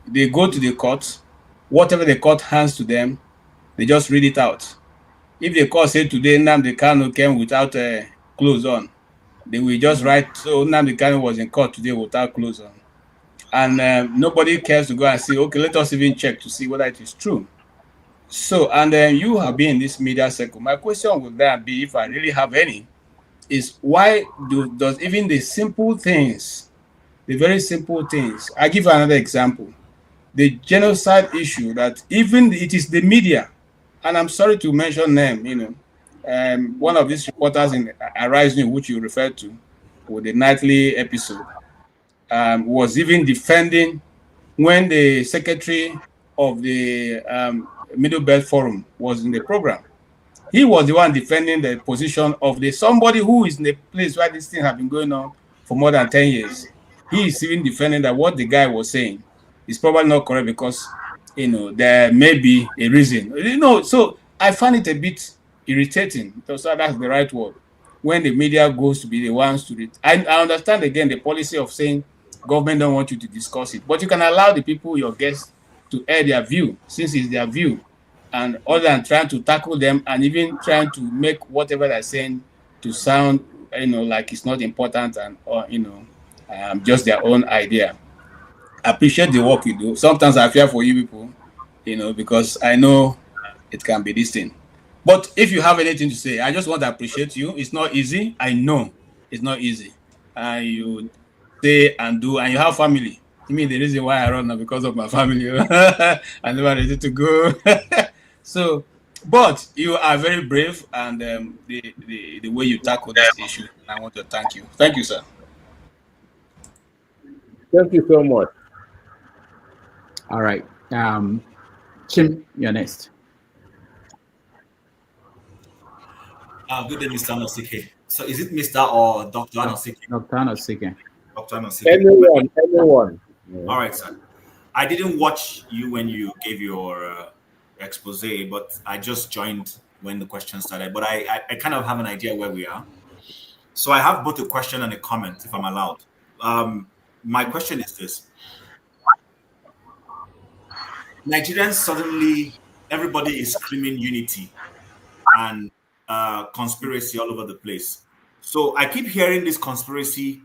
H: They go to the court, whatever the court hands to them, they just read it out. If the court said today Nnamdi Kanu came without clothes on, they will just write, so Nnamdi Kanu was in court today without clothes on. And nobody cares to go and say, okay, let us even check to see whether it is true. So, and then you have been in this media circle. My question would then be, if I really have any, is why does even the simple things, the very simple things, I give another example, the genocide issue, that even it is the media, and I'm sorry to mention them, one of these reporters in Arise News, which you referred to, with the nightly episode, was even defending when the secretary of the Middle Belt Forum was in the program. He was the one defending the position of the somebody who is in the place where this thing has been going on for more than 10 years. He is even defending that what the guy was saying is probably not correct because, there may be a reason. So I find it a bit irritating. So that's the right word. When the media goes to be the ones to read. I understand again the policy of saying government don't want you to discuss it, but you can allow the people, your guests, to air their view, since it's their view, and other than trying to tackle them and even trying to make whatever they're saying to sound, like it's not important and just their own idea. I appreciate the work you do. Sometimes I fear for you people, because I know it can be this thing. But if you have anything to say, I just want to appreciate you. It's not easy. I know it's not easy. You say and do, and you have family. I mean, the reason why I run now because of my family. I never ready to go. So, but you are very brave, and the way you tackle this issue, I want to thank you. Thank you, sir.
B: Thank you so much.
A: All right. Chim, you're next.
J: Good day, Mr. Anosike. So is it Mr. or Dr. Anosike?
A: Dr. Anosike.
J: Dr. Anosike.
B: Anyone. Yeah.
J: All right, sir. I didn't watch you when you gave your expose, but I just joined when the question started. But I kind of have an idea where we are. So I have both a question and a comment, if I'm allowed. My question is this. Nigerians suddenly, everybody is screaming unity and conspiracy all over the place. So I keep hearing this conspiracy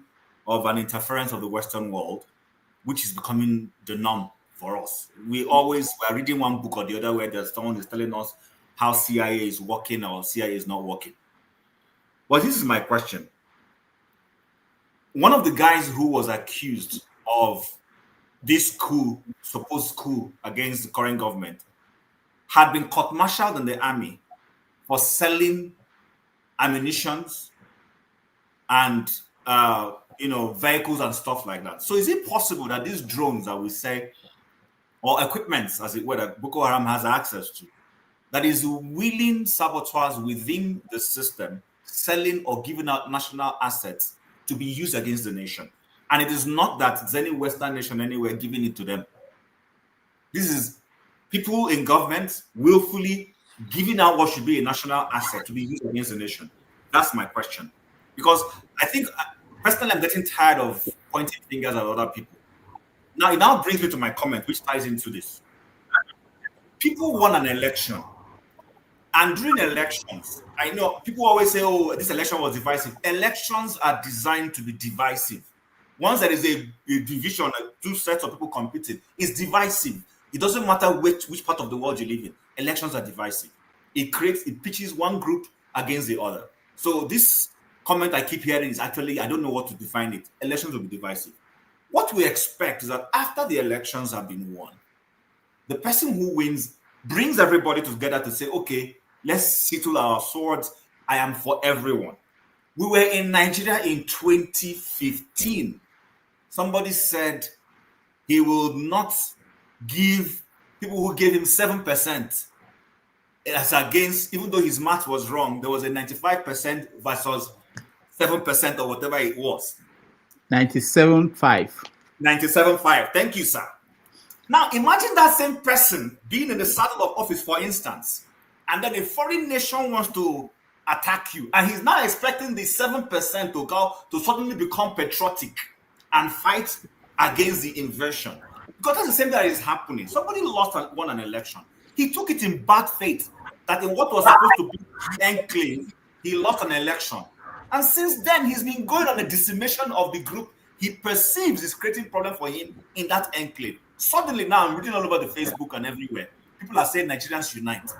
J: of an interference of the Western world, which is becoming the norm for us. We're reading one book or the other where there's someone is telling us how CIA is working or CIA is not working. But this is my question. One of the guys who was accused of this supposed coup against the current government, had been court-martialed in the army for selling ammunitions and vehicles and stuff like that. So is it possible that these drones that we say, or equipments, as it were, that Boko Haram has access to, that is willing saboteurs within the system selling or giving out national assets to be used against the nation? And it is not that it's any Western nation anywhere giving it to them. This is people in government willfully giving out what should be a national asset to be used against the nation. That's my question. Because I think, personally, I'm getting tired of pointing fingers at other people. Now, it now brings me to my comment, which ties into this. People won an election. And during elections, I know people always say, oh, this election was divisive. Elections are designed to be divisive. Once there is a division, two sets of people competing, it's divisive. It doesn't matter which part of the world you live in. Elections are divisive. It pitches one group against the other. So this comment I keep hearing is actually, I don't know what to define it. Elections will be divisive. What we expect is that after the elections have been won, the person who wins brings everybody together to say, okay, let's settle our swords. I am for everyone. We were in Nigeria in 2015. Somebody said he will not give people who gave him 7% as against, even though his math was wrong, there was a 95% versus 7% or whatever it was.
A: 97.5.
J: 97.5. Thank you, sir. Now, imagine that same person being in the saddle of office, for instance, and then a foreign nation wants to attack you, and he's now expecting the 7% to suddenly become patriotic and fight against the invasion. Because that's the same thing that is happening. Somebody won an election. He took it in bad faith that in what was supposed to be an enclave, he lost an election. And since then, he's been going on a decimation of the group he perceives is creating problem for him in that enclave. Suddenly now, I'm reading all over the Facebook and everywhere. people are saying Nigerians unite.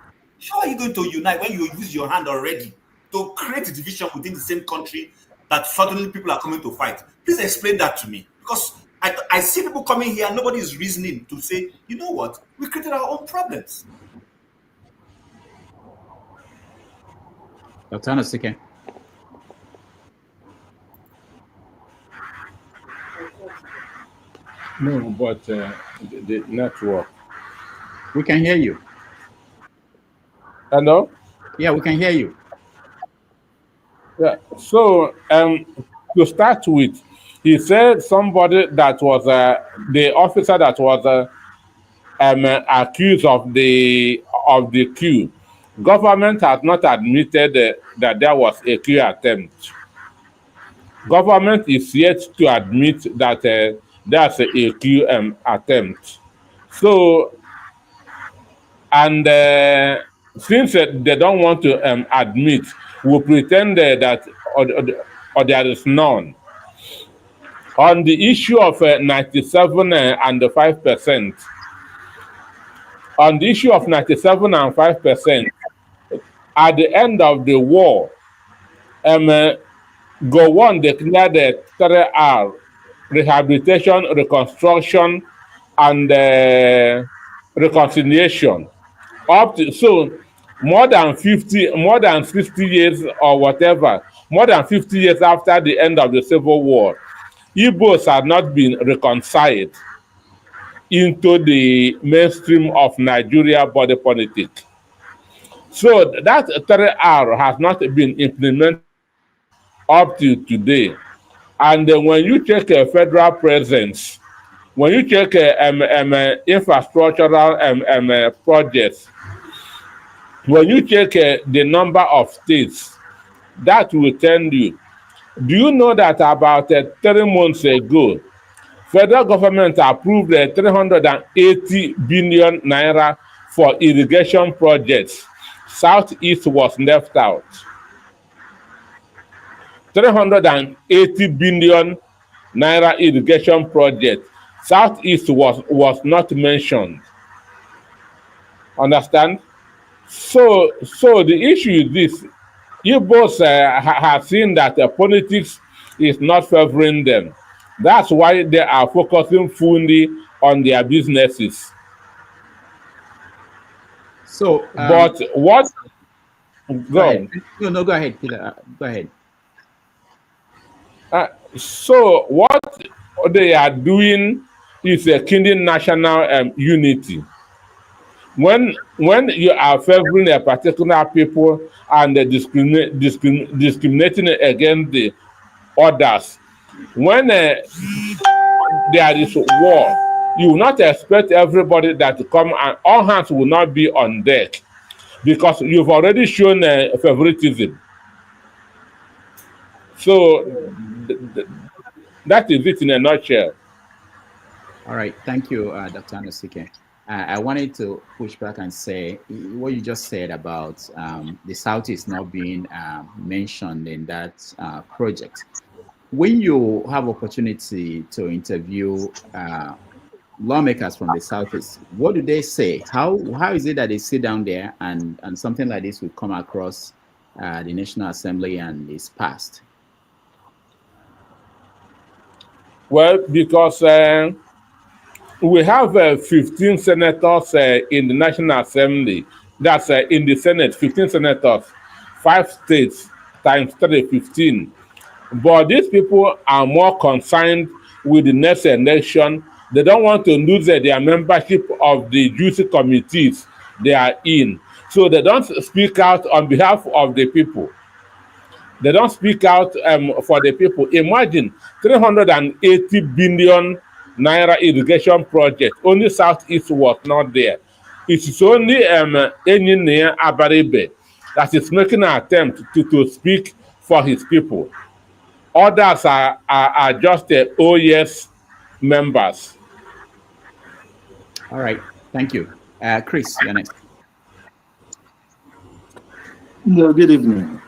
J: How are you going to unite when you use your hand already to create a division within the same country that suddenly people are coming to fight? Please explain that to me, because I see people coming here and nobody is reasoning to say, you know what, we created our own problems.
A: Dr. Anosike.
B: No, but the network.
A: We can hear you.
B: Hello?
A: Yeah, we can hear you.
B: Yeah. So, to start with, he said somebody that was the officer that was accused of the coup. Government has not admitted that there was a coup attempt. Government is yet to admit that there's a coup attempt. So, and since they don't want to admit, we pretend that or there is none. On the issue of 97 and 5%, on the issue of 97 and 5%, at the end of the war, Gowon declared the 3R, rehabilitation, reconstruction, and reconciliation. Up to, so more than 60 years or whatever, more than 50 years after the end of the Civil War, Igbos had not been reconciled into the mainstream of Nigeria body politic. So that 3R has not been implemented up to today. And when you check a federal presence, when you check infrastructural projects, when you check the number of states, that will tell you. Do you know that about 3 months ago, federal government approved 380 billion naira for irrigation projects? Southeast was left out. 380 billion naira irrigation project. Southeast was not mentioned. Understand? So the issue is this. Igbos have seen that politics is not favoring them. That's why they are focusing fully on their businesses.
A: So,
B: but what?
A: Go ahead. No, go ahead, Peter. Go ahead.
B: So what they are doing is killing national unity. When you are favoring a particular people and discriminating against the others, when there is war, you will not expect everybody that to come and all hands will not be on deck, because you've already shown favoritism. So that is it in a nutshell.
A: All right, thank you, Dr. Anosike. I wanted to push back and say what you just said about the Southeast not being mentioned in that project. When you have opportunity to interview lawmakers from the Southeast, what do they say? How is it that they sit down there and something like this will come across the National Assembly and is passed?
B: Well, because we have 15 senators in the National Assembly. That's in the Senate, 15 senators, 5 states times 3, 15. But these people are more concerned with the next election. They don't want to lose their membership of the juicy committees they are in. So they don't speak out on behalf of the people. They don't speak out for the people. Imagine 380 billion naira irrigation project. Only Southeast was not there. It is only Engineer Abaribe that is making an attempt to speak for his people. Others are just OES members.
A: All right, thank you. Chris, you're next.
K: Yeah, good evening.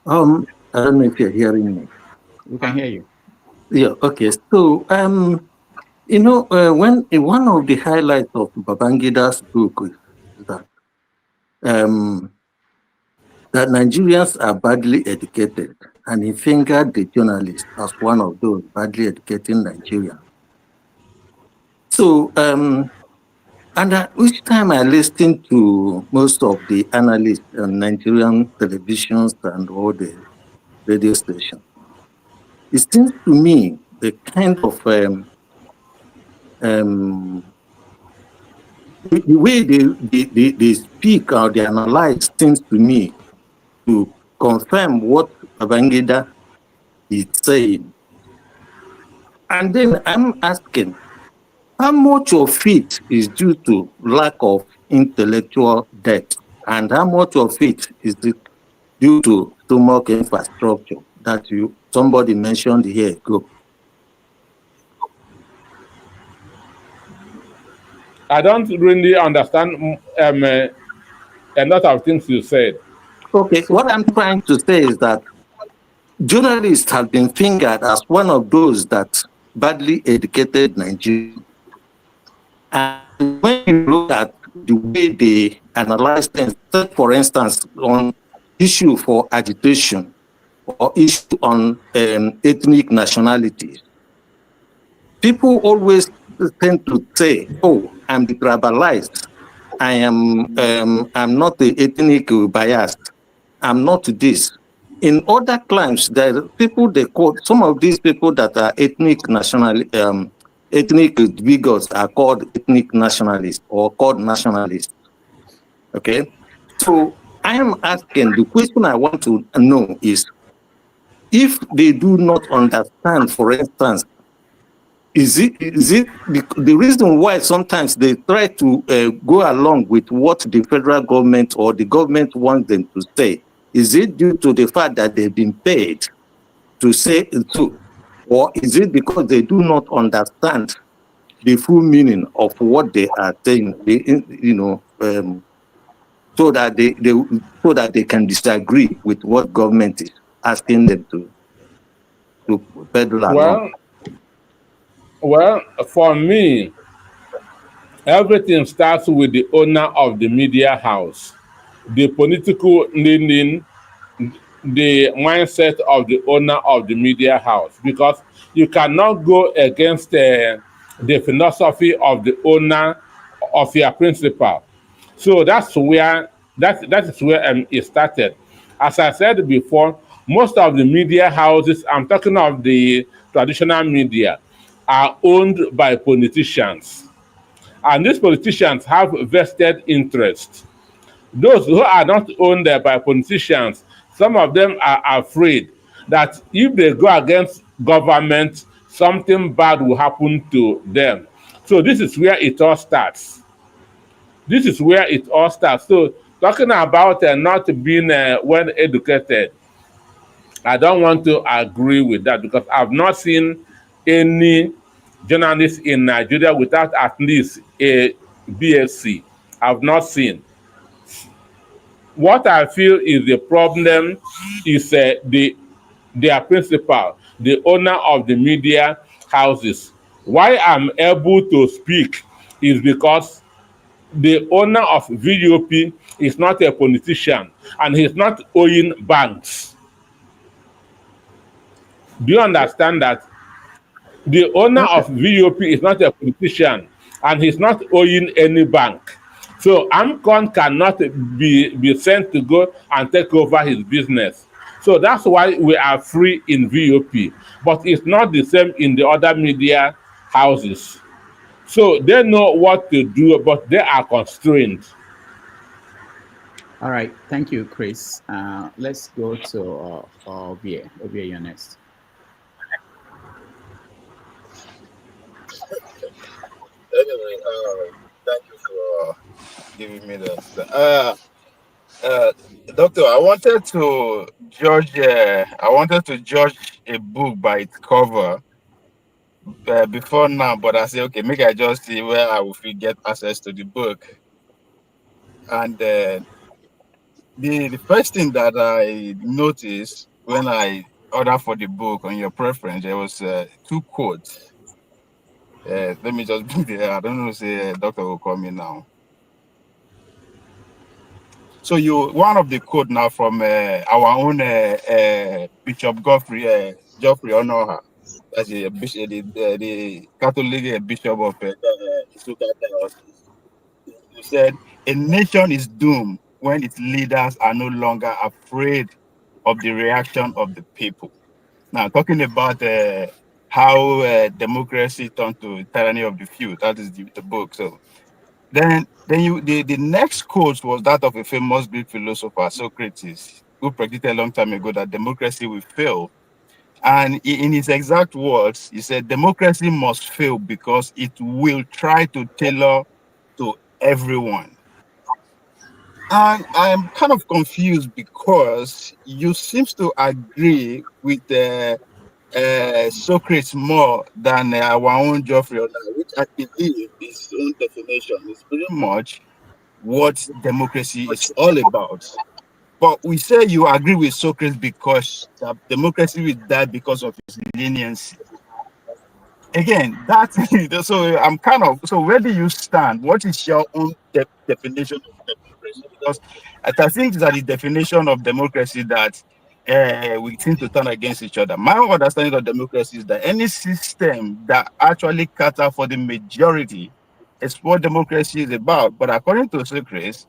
K: I don't know if you're hearing me.
A: We can hear you.
K: Yeah, okay. So You know, when one of the highlights of Babangida's book is that Nigerians are badly educated, and he fingered the journalist as one of those badly educated Nigerians. So, and each time I listen to most of the analysts on Nigerian televisions and all the radio stations, it seems to me the kind of the way they speak or they analyze seems to me to confirm what Babangida is saying. And then I'm asking, how much of it is due to lack of intellectual depth, and how much of it is due to stomach infrastructure that somebody mentioned here ago?
B: I don't really understand a lot of things you said.
K: Okay, what I'm trying to say is that journalists have been fingered as one of those that badly educated Nigerians. And when you look at the way they analyze things, take for instance, on issue for agitation or issue on ethnic nationalities, people always tend to say, "Oh, I'm detribalized. I'm not ethnic biased. I'm not this." In other claims, there are people they quote, some of these people that are ethnic bigots are called ethnic nationalists or called nationalists. Okay, so I am asking, the question I want to know is, if they do not understand, for instance, is it the reason why sometimes they try to go along with what the federal government or the government wants them to say? Is it due to the fact that they've been paid to say so, or is it because they do not understand the full meaning of what they are saying? So that they can disagree with what government is asking them to peddle along.
B: Well, for me, everything starts with the owner of the media house, the political leaning, the mindset of the owner of the media house, because you cannot go against the philosophy of the owner of your principal. So that is where it started. As I said before, most of the media houses, I'm talking of the traditional media, are owned by politicians. And these politicians have vested interests. Those who are not owned by politicians, some of them are afraid that if they go against government, something bad will happen to them. So this is where it all starts. This is where it all starts. So talking about not being well educated, I don't want to agree with that, because I've not seen any journalist in Nigeria without at least a BSc. I've not seen. What I feel is the problem is their principal, the owner of the media houses. Why I'm able to speak is because the owner of VUP is not a politician, and he's not owing banks. Do you understand that? The owner of VUP is not a politician, and he's not owing any bank. So AMCON cannot be sent to go and take over his business. So that's why we are free in VUP. But it's not the same in the other media houses. So they know what to do, but they are constrained.
A: All right. Thank you, Chris. Let's go to Ovie. Ovie, you're next.
L: Anyway, thank you for giving me the. Doctor, I wanted to judge. I wanted to judge a book by its cover before now, but I said, okay, maybe I just see where I will get access to the book. And the first thing that I noticed when I ordered for the book on your preference, there was two quotes. Let me just be there. I don't know, say doctor will call me now. So one of the quote now from our own Bishop Geoffrey Onoha, that's the bishop, the Catholic bishop of Isuka Diocese. He said, "A nation is doomed when its leaders are no longer afraid of the reaction of the people." Now, talking about how democracy turned to tyranny of the few, that is the book. So then the next quote was that of a famous Greek philosopher, Socrates, who predicted a long time ago that democracy will fail. And in his exact words, he said, democracy must fail because it will try to tailor to everyone. And I'm kind of confused because you seem to agree with Socrates more than our own Geoffrey, which I believe his own definition is pretty much what democracy is all about. But we say you agree with Socrates because democracy will die because of his leniency. Again, that's so I'm kind of, so where do you stand? What is your own definition of democracy? Because I think that the definition of democracy that we seem to turn against each other. My understanding of democracy is that any system that actually caters for the majority is what democracy is about. But according to Socrates,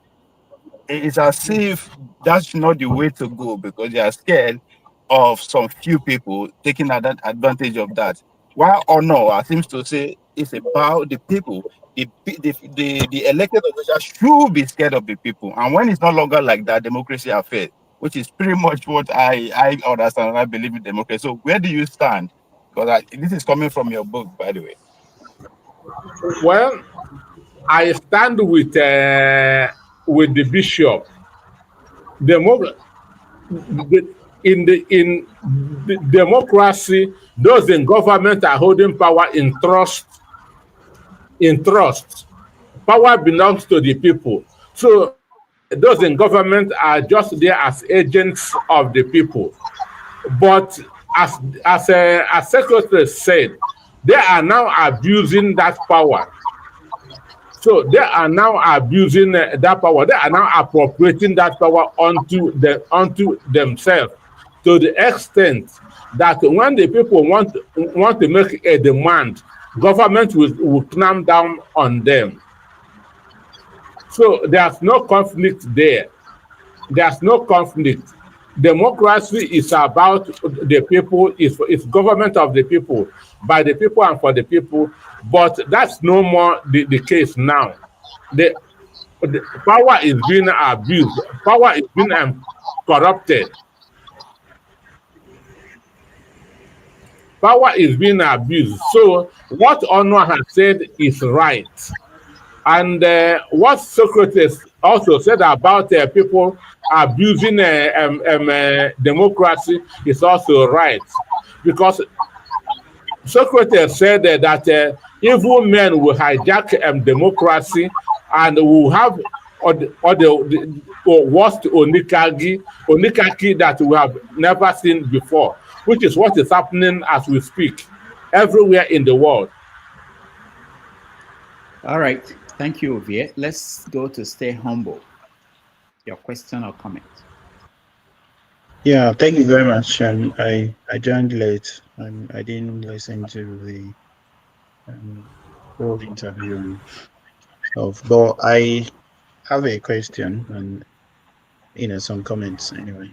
L: it's as if that's not the way to go because they are scared of some few people taking advantage of that. While Honor seems to say it's about the people. The elected officials should be scared of the people. And when it's no longer like that, democracy has failed, which is pretty much what I understand and I believe in democracy. So where do you stand? Because this is coming from your book, by the way.
B: Well, I stand with the bishop. In the democracy, those in government are holding power in trust. In trust, power belongs to the people. So those in government are just there as agents of the people. But as Secretary said, they are now abusing that power. So they are now abusing that power. They are now appropriating that power onto themselves to the extent that when the people want to make a demand, government will clamp down on them. So there's no conflict there. There's no conflict. Democracy is about the people, it's government of the people, by the people and for the people, but that's no more the case now. The power is being abused, power is being corrupted. Power is being abused. So what Honor has said is right. And what Socrates also said about people abusing democracy is also right. Because Socrates said that evil men will hijack democracy and will have the worst oligarchy that we have never seen before, which is what is happening as we speak everywhere in the world.
A: All right. Thank you, Ovie. Let's go to Stay Humble. Your question or comment?
M: Yeah, thank you very much. I joined late and I didn't listen to the whole interview but I have a question and some comments anyway.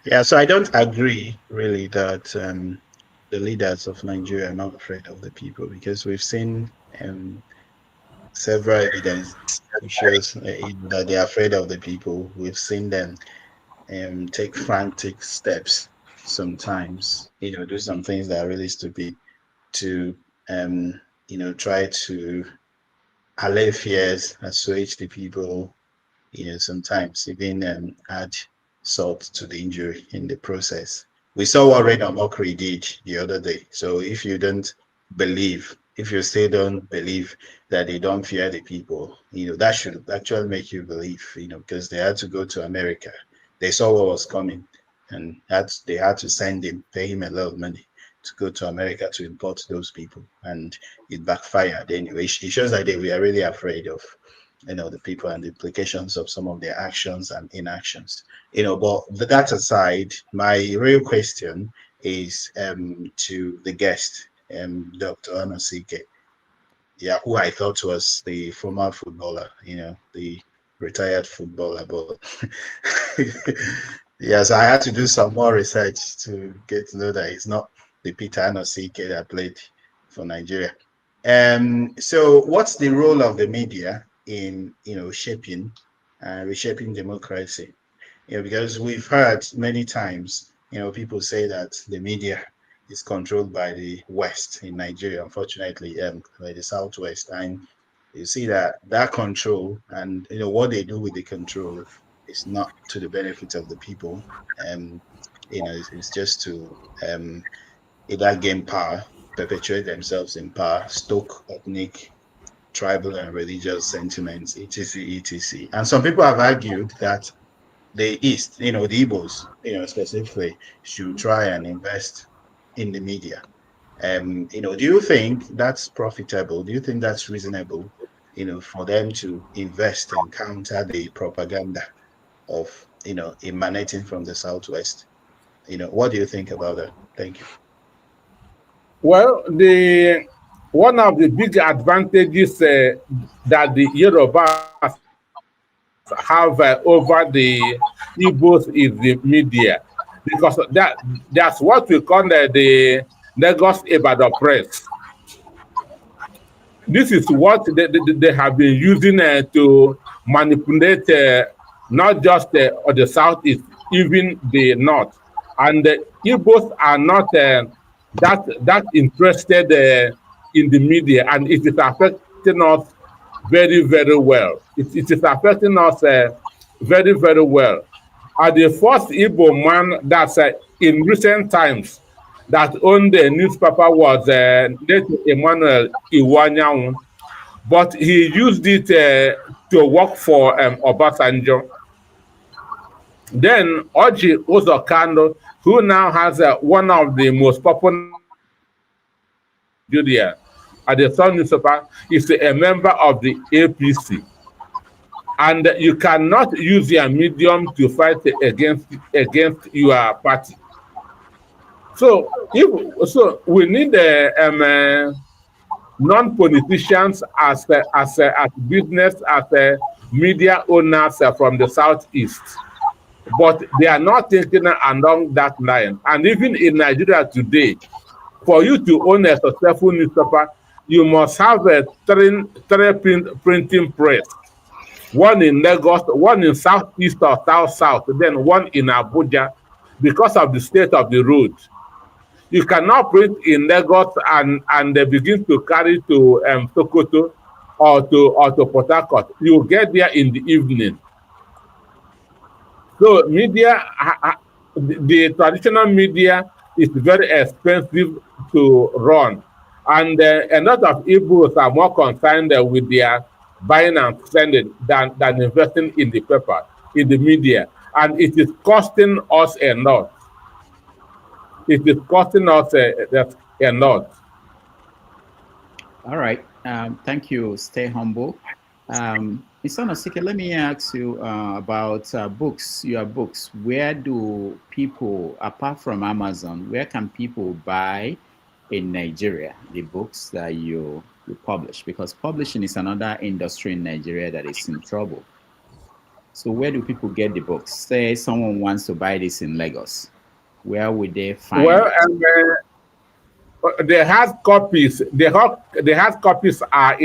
M: Yeah, so I don't agree really that the leaders of Nigeria are not afraid of the people, because we've seen several evidence shows that they're afraid of the people. We've seen them take frantic steps sometimes, do some things that are really stupid to try to allay fears, assuage the people, sometimes even add salt to the injury in the process. We saw what Red Amokri did the other day. So if you don't believe, if you still don't believe that they don't fear the people, that should actually make you believe, because they had to go to America. They saw what was coming and they had to send him, pay him a lot of money to go to America to import those people, and it backfired anyway. It shows that we are really afraid of, the people and the implications of some of their actions and inactions. But that aside, my real question is to the guest, Dr. Anosike, who I thought was the former footballer, the retired footballer, but yes, I had to do some more research to get to know that it's not the Peter Anosike that played for Nigeria. So what's the role of the media in shaping reshaping democracy? Because we've heard many times, people say that the media is controlled by the West in Nigeria, unfortunately, by the Southwest. And you see that control and what they do with the control is not to the benefit of the people. It's just to either gain power, perpetuate themselves in power, stoke ethnic, tribal, and religious sentiments, etc., etc. And some people have argued that the East, the Igbos, specifically, should try and invest in the media. Do you think that's profitable? Do you think that's reasonable, for them to invest and counter the propaganda of, emanating from the Southwest? What do you think about that? Thank you.
B: Well, one of the big advantages that the Yorubas have over the Igbos is the media, because that's what we call the Lagos Ibadan press. This is what they have been using to manipulate not just the Southeast, even the North. And the Igbos are not that interested in the media, and it is affecting us very, very well. It is affecting us very, very well. The first Igbo man that's in recent times that owned the newspaper was late Emmanuel Iwanyanwu, but he used it to work for Obasanjo. Then Oji Uzokando, who now has one of the most popular Nigeria at the Sun newspaper, is a member of the APC. And you cannot use your medium to fight against your party. So we need non-politicians as business, as media owners from the Southeast, but they are not thinking along that line. And even in Nigeria today, for you to own a successful newspaper, you must have a three printing press. One in Lagos, one in Southeast or South, then one in Abuja, because of the state of the road. You cannot print in Lagos and they begin to carry to Sokoto or to Port Harcourt. You get there in the evening. So media, the traditional media is very expensive to run. And a lot of Igbos are more concerned with their buying and selling than investing in the paper, in the media. And it is costing us a lot. It is costing us a lot.
A: All right. Thank you. Stay humble. Mr. Anosike, let me ask you about books, your books. Where do people, apart from Amazon, where can people buy in Nigeria the books that you publish? Because publishing is another industry in Nigeria that is in trouble. So where do people get the books? Say someone wants to buy this in Lagos. Where would they find it?
B: The hard copies. The hard copies are at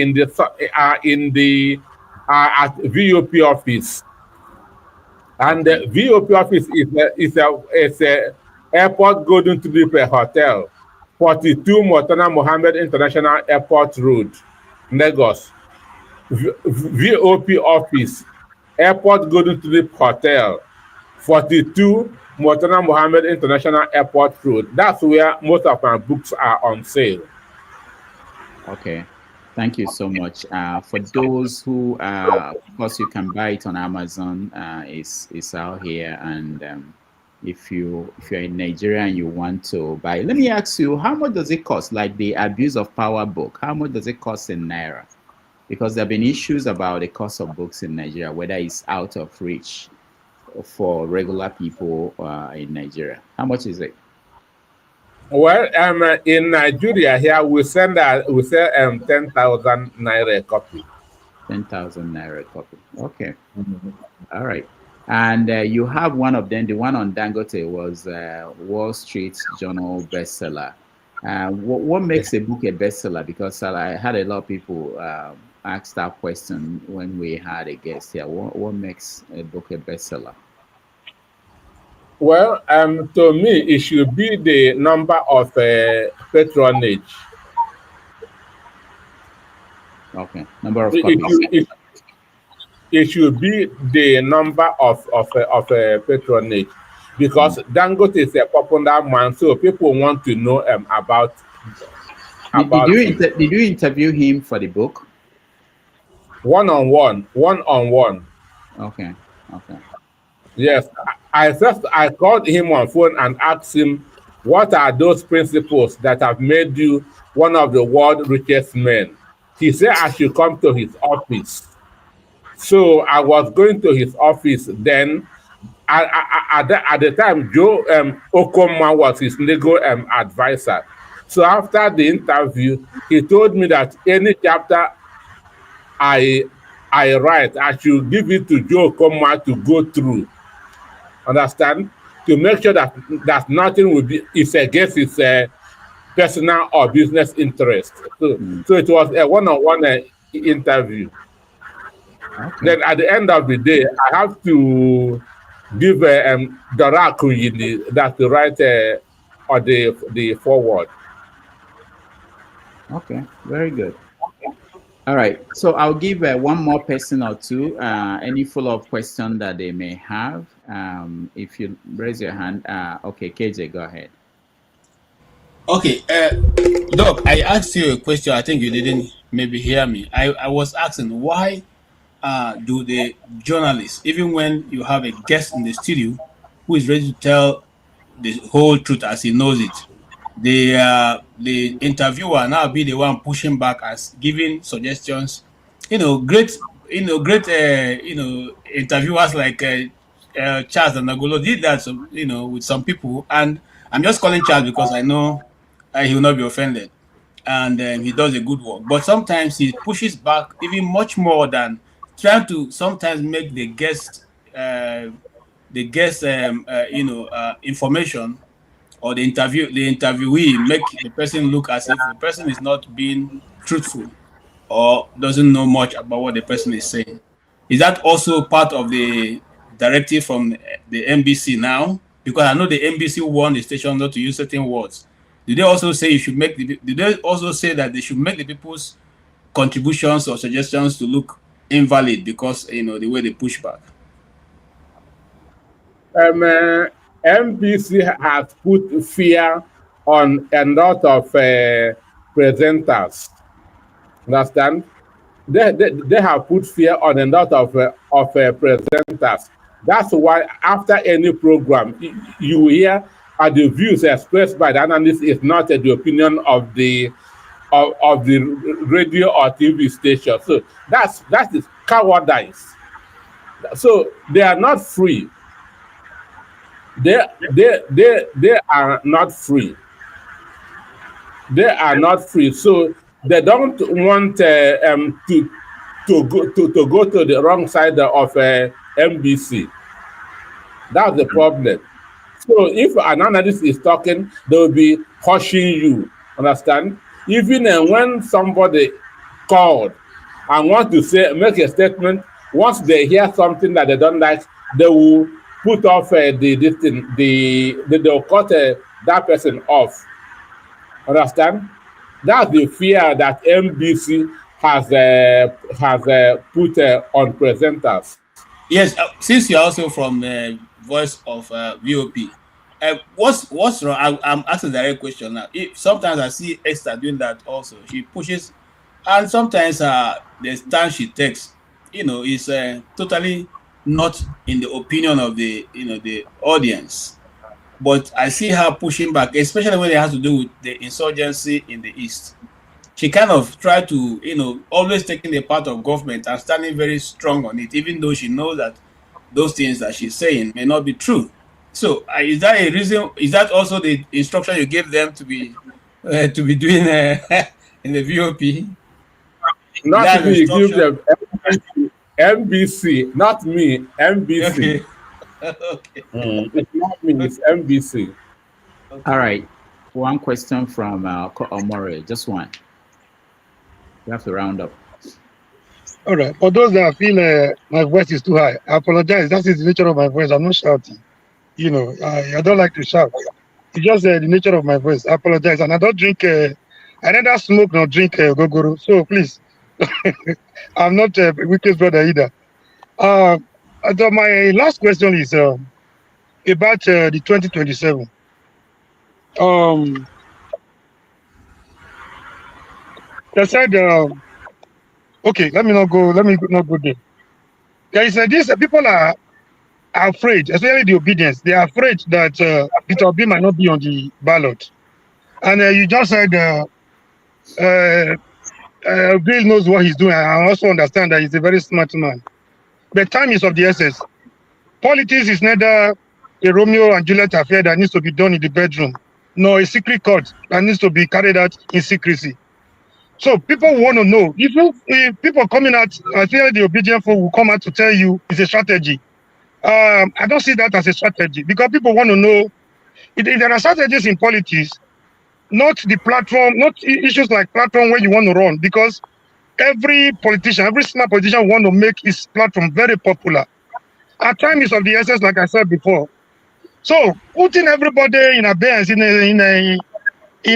B: VOP office, and the VOP office is a airport Golden Tulip Hotel, 42 Murtala Mohammed International Airport Road, Lagos. VOP office, Airport Golden Tulip Hotel, 42 Murtala Mohammed International Airport Road. That's where most of my books are on sale.
A: Okay, thank you so much. For those who, of course, you can buy it on Amazon. It's out here, and if you're in Nigeria and you want to buy. Let me ask you, how much does it cost? Like the Abuse of Power book, how much does it cost in Naira? Because there have been issues about the cost of books in Nigeria, whether it's out of reach for regular people in Nigeria. How much is it?
B: Well, in Nigeria here we sell 10,000 Naira a copy.
A: 10,000 Naira a copy. Okay. All right. And you have one of them. The one on Dangote was Wall Street Journal Bestseller. What makes a book a bestseller? Because I had a lot of people ask that question when we had a guest here. What makes a book a bestseller?
B: Well, to me, it should be the number of patronage.
A: Okay, number of copies.
B: It should be the number of patronage, because Dangote is a popular man, so people want to know about.
A: Did you interview him for the book?
B: One-on-one.
A: Okay.
B: Yes, I called him on phone and asked him, what are those principles that have made you one of the world's richest men? He said I should come to his office. So I was going to his office then. At the time, Joe Okoma was his legal advisor. So after the interview, he told me that any chapter I write, I should give it to Joe Okoma to go through. Understand? To make sure that nothing will be against his personal or business interest. So it was a one-on-one interview. Okay. Then at the end of the day, I have to give Doraku that to write on the forward.
A: Okay, very good. All right, so I'll give one more person or two any follow-up question that they may have. If you raise your hand, okay, KJ, go ahead.
H: Okay, Doc, I asked you a question. I think you didn't maybe hear me. I was asking, why do the journalists, even when you have a guest in the studio who is ready to tell the whole truth as he knows it, the interviewer now be the one pushing back as giving suggestions? Great interviewers like Charles and Nagolo did that, with some people, and I'm just calling Charles because I know he will not be offended, and he does a good work. But sometimes he pushes back even much more than trying to sometimes make the guest information or the interviewee make the person look as if the person is not being truthful or doesn't know much about what the person is saying. Is that also part of the directive from the NBC now? Because I know the NBC warned the station not to use certain words. Do they also say that they should make the people's contributions or suggestions to look invalid because the way they push back?
B: NBC has put fear on a lot of presenters. Understand? They have put fear on a lot of presenters. That's why after any program, you hear the views expressed by the analyst is not the opinion of the radio or TV station. So that is cowardice. So they are not free. They are not free. They are not free. So they don't want to go to the wrong side of NBC. That's the problem. So if an analyst is talking, they will be hushing you. Understand? Even when somebody called and want to make a statement, once they hear something that they don't like, they will put off they'll cut that person off. Understand? That's the fear that NBC has put on presenters.
H: Yes, since you're also from the Voice of VOP, what's wrong? I'm asking a direct question now. Sometimes I see Esther doing that also. She pushes, and sometimes the stance she takes, is totally not in the opinion of the audience. but I see her pushing back, especially when it has to do with the insurgency in the East. She kind of tried to, always taking the part of government and standing very strong on it, even though she knows that those things that she's saying may not be true. So, is that a reason? Is that also the instruction you gave them to be doing in the VOP?
B: Not me, give them MBC, not me, MBC.
H: Okay.
B: It's not me, it's MBC.
A: Okay. All right. One question from Omoyele, just one. You have to round up.
G: All right. For those that feel my voice is too high, I apologize. That is the nature of my voice. I'm not shouting. I don't like to shout. It's just the nature of my voice. I apologize. And I don't drink, I neither smoke nor drink gogoro. So please, I'm not a wicked brother either. My last question is about the 2027. They said, okay, let me not go there. There is this people are afraid, especially the obedience. They are afraid that Peter Obi might not be on the ballot. And you just said Bill knows what he's doing. I also understand that he's a very smart man. But time is of the essence. Politics is neither a Romeo and Juliet affair that needs to be done in the bedroom, nor a secret court that needs to be carried out in secrecy. So people want to know. If people coming out, I feel the obedient folk will come out to tell you it's a strategy. I don't see that as a strategy because people want to know. If there are strategies in politics, not the platform, not issues like platform where you want to run, because every politician, every smart politician want to make his platform very popular. Our time is of the essence, like I said before. So putting everybody in abeyance, in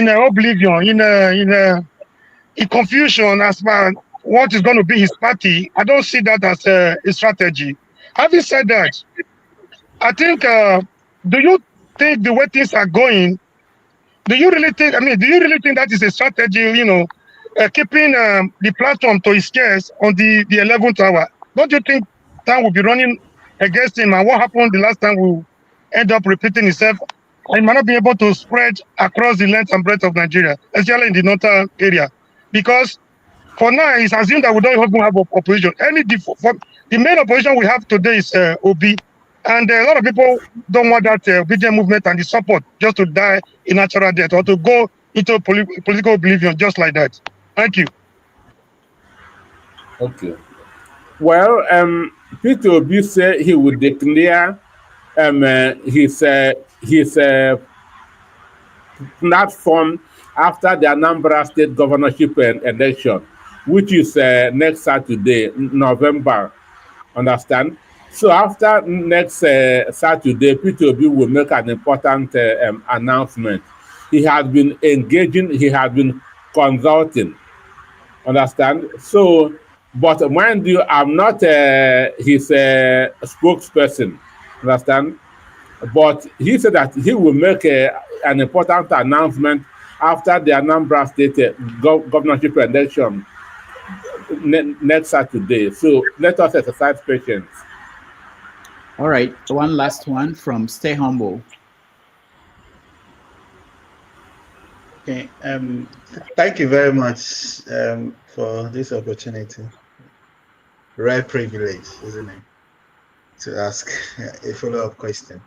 G: oblivion, in confusion as far as what is going to be his party, I don't see that as a strategy. Having said that, I think, do you think the way things are going, do you really think that is a strategy, keeping the platform to his case on the 11th hour? Don't you think time will be running against him? And what happened the last time will end up repeating itself? And he might not be able to spread across the length and breadth of Nigeria, especially in the northern area. Because for now, it's assumed that we don't even have opposition. The main opposition we have today is Obi. And a lot of people don't want that obedient movement and the support just to die in natural death or to go into political oblivion just like that. Thank you.
B: Okay. Well, Peter Obi said he would declare his platform after the Anambra State governorship election, which is next Saturday, November. Understand? So after next Saturday, Peter Obi will make an important announcement. He has been engaging, he has been consulting. Understand? So, but mind you, I'm not his spokesperson. Understand? But he said that he will make an important announcement after the Anambra State governorship election next Saturday. So let us exercise patience.
A: All right, one last one from Stay Humble.
M: Okay, thank you very much for this opportunity. Rare privilege, isn't it, to ask a follow-up question.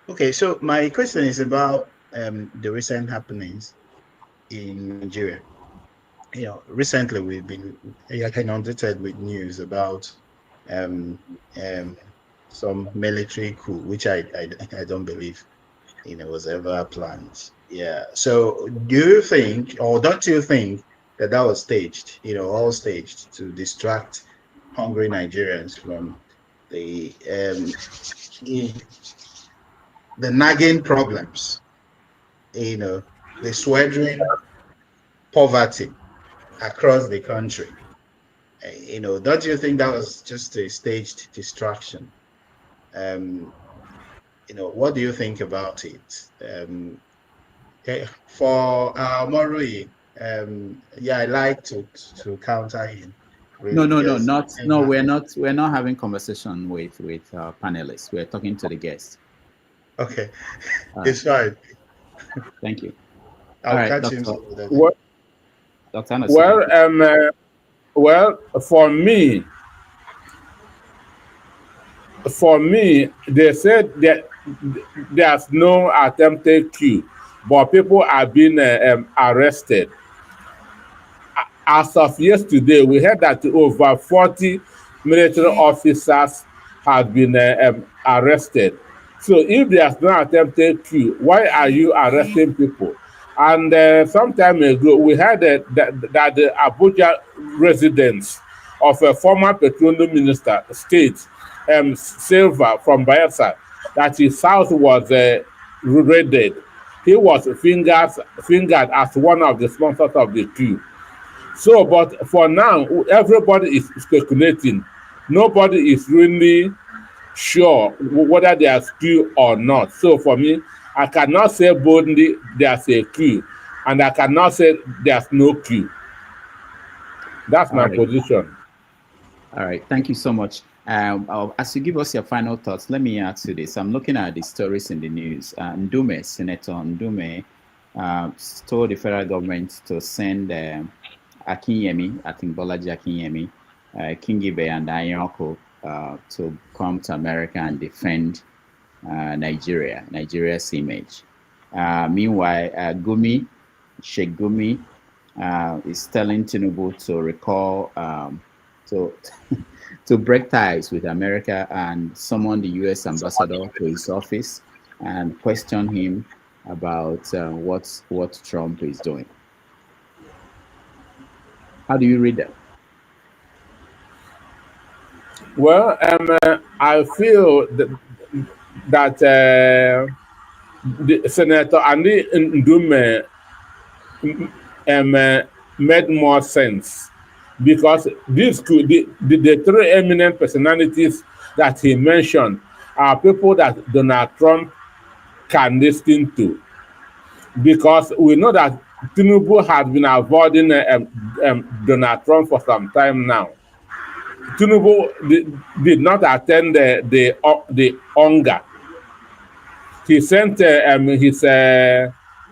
M: Okay, so my question is about the recent happenings in Nigeria. Recently we've been inundated with news about some military coup, which I don't believe was ever planned. Yeah. So do you think, or don't you think that was staged? All staged to distract hungry Nigerians from the nagging problems, the sweltering poverty across the country. Don't you think that was just a staged distraction? What do you think about it? Okay, for Morui, I like to counter him.
A: Really, we're not having conversation with panelists. We're talking to the guests.
M: Okay, it's fine.
A: Thank you.
M: I'll
A: All right,
M: catch him
A: Doctor.
M: some other day.
B: Well,
A: Dr. Anosike.
B: well, for me, they said that there's no attempted coup, but people are being arrested. As of yesterday, we heard that over 40 military officers have been arrested. So if there's no attempted coup, why are you arresting people? And some time ago, we heard that the Abuja residents of a former petroleum minister, state, Silva from Bayelsa, that his house was raided. He was fingered as one of the sponsors of the coup. So, but for now, everybody is speculating. Nobody is really sure whether there's coup or not. So for me, I cannot say boldly there's a coup, and I cannot say there's no coup. That's my position.
A: All right, thank you so much. As you give us your final thoughts, let me ask you this. I'm looking at the stories in the news. Ndume, Senator Ndume, told the federal government to send Akinyemi, I think Bolaji Akinyemi, Kingibe and Ayoko to come to America and defend Nigeria's image. Meanwhile, Sheikh Gumi is telling Tinubu to recall, to break ties with America and summon the U.S. ambassador to his office and question him about what Trump is doing. How do you read that?
B: Well, I feel that the Senator Andy Ndume made more sense, because the three eminent personalities that he mentioned are people that Donald Trump can listen to, because we know that Tinubu has been avoiding Donald Trump for some time now. Tinubu did not attend the Onga. He sent his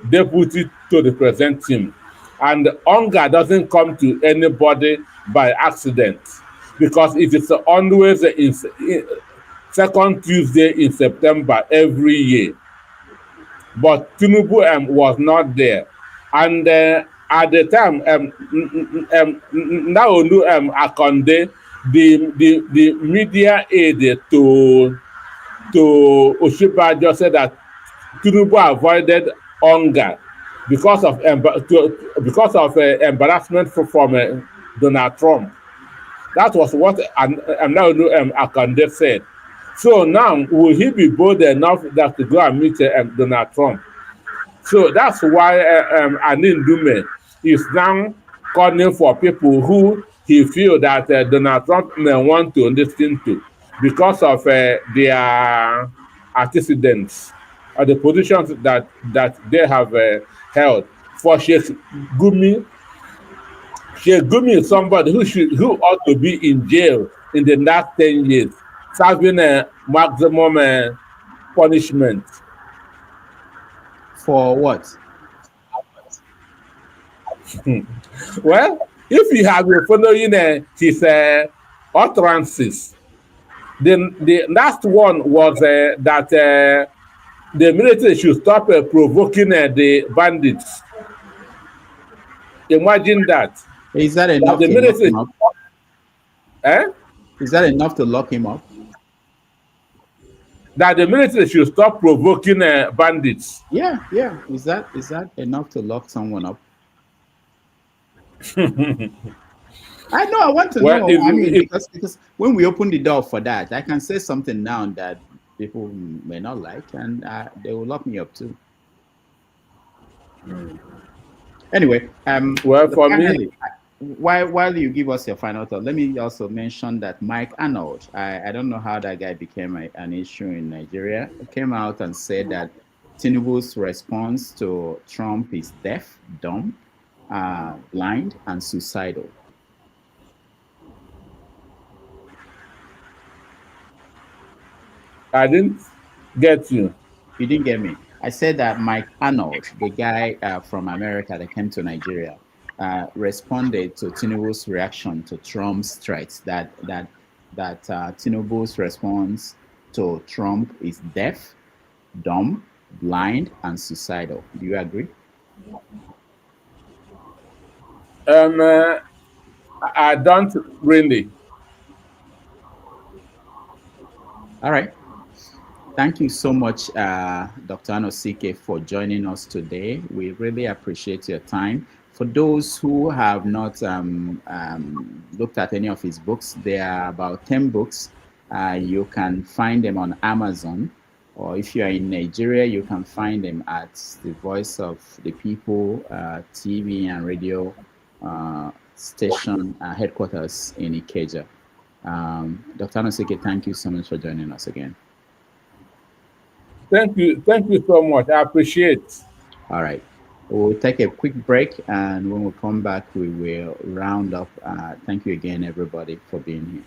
B: deputy to represent him. And Onga doesn't come to anybody by accident, because it is always in second Tuesday in September every year. But Tinubu was not there. And at the time, Naonu Akonde, the media aide to Oshiba just said that Tinubu avoided Onga because of embarrassment from Donald Trump. That was what Naonu Akonde said. So now, will he be bold enough that to go and meet Donald Trump? So that's why Anin Dume is now calling for people who he feel that Donald Trump may want to listen to, because of their antecedents or the positions that they have held. For Sheikh Gumi is somebody who ought to be in jail in the last 10 years, serving a maximum punishment.
A: For what?
B: Well, if you have been following his utterances, then the last one was that the military should stop provoking the bandits. Imagine that.
A: Is that enough
B: the
A: to
B: military,
A: lock him up? Is that enough to lock him up?
B: That the military should stop provoking bandits.
A: Yeah. Is that enough to lock someone up? I know. I want to know. Because when we open the door for that, I can say something now that people may not like, and they will lock me up too. Anyway,
B: well, for me,
A: while you give us your final thought, let me also mention that Mike Arnold, I don't know how that guy became an issue in Nigeria, came out and said that Tinubu's response to Trump is deaf, dumb, blind, and suicidal.
B: I didn't get you.
A: You didn't get me. I said that Mike Arnold, the guy from America that came to Nigeria, responded to Tinubu's reaction to Trump's threats. That Tinubu's response to Trump is deaf, dumb, blind, and suicidal. Do you agree?
B: I don't really.
A: All right. Thank you so much, Dr. Anosike, for joining us today. We really appreciate your time. For those who have not looked at any of his books, there are about 10 books. You can find them on Amazon, or if you are in Nigeria, you can find them at the Voice of the People TV and radio station headquarters in Ikeja. Dr. Anosike, thank you so much for joining us again.
B: Thank you so much. I appreciate.
A: All right. We'll take a quick break, and when we come back, we will round up. Thank you again, everybody, for being here.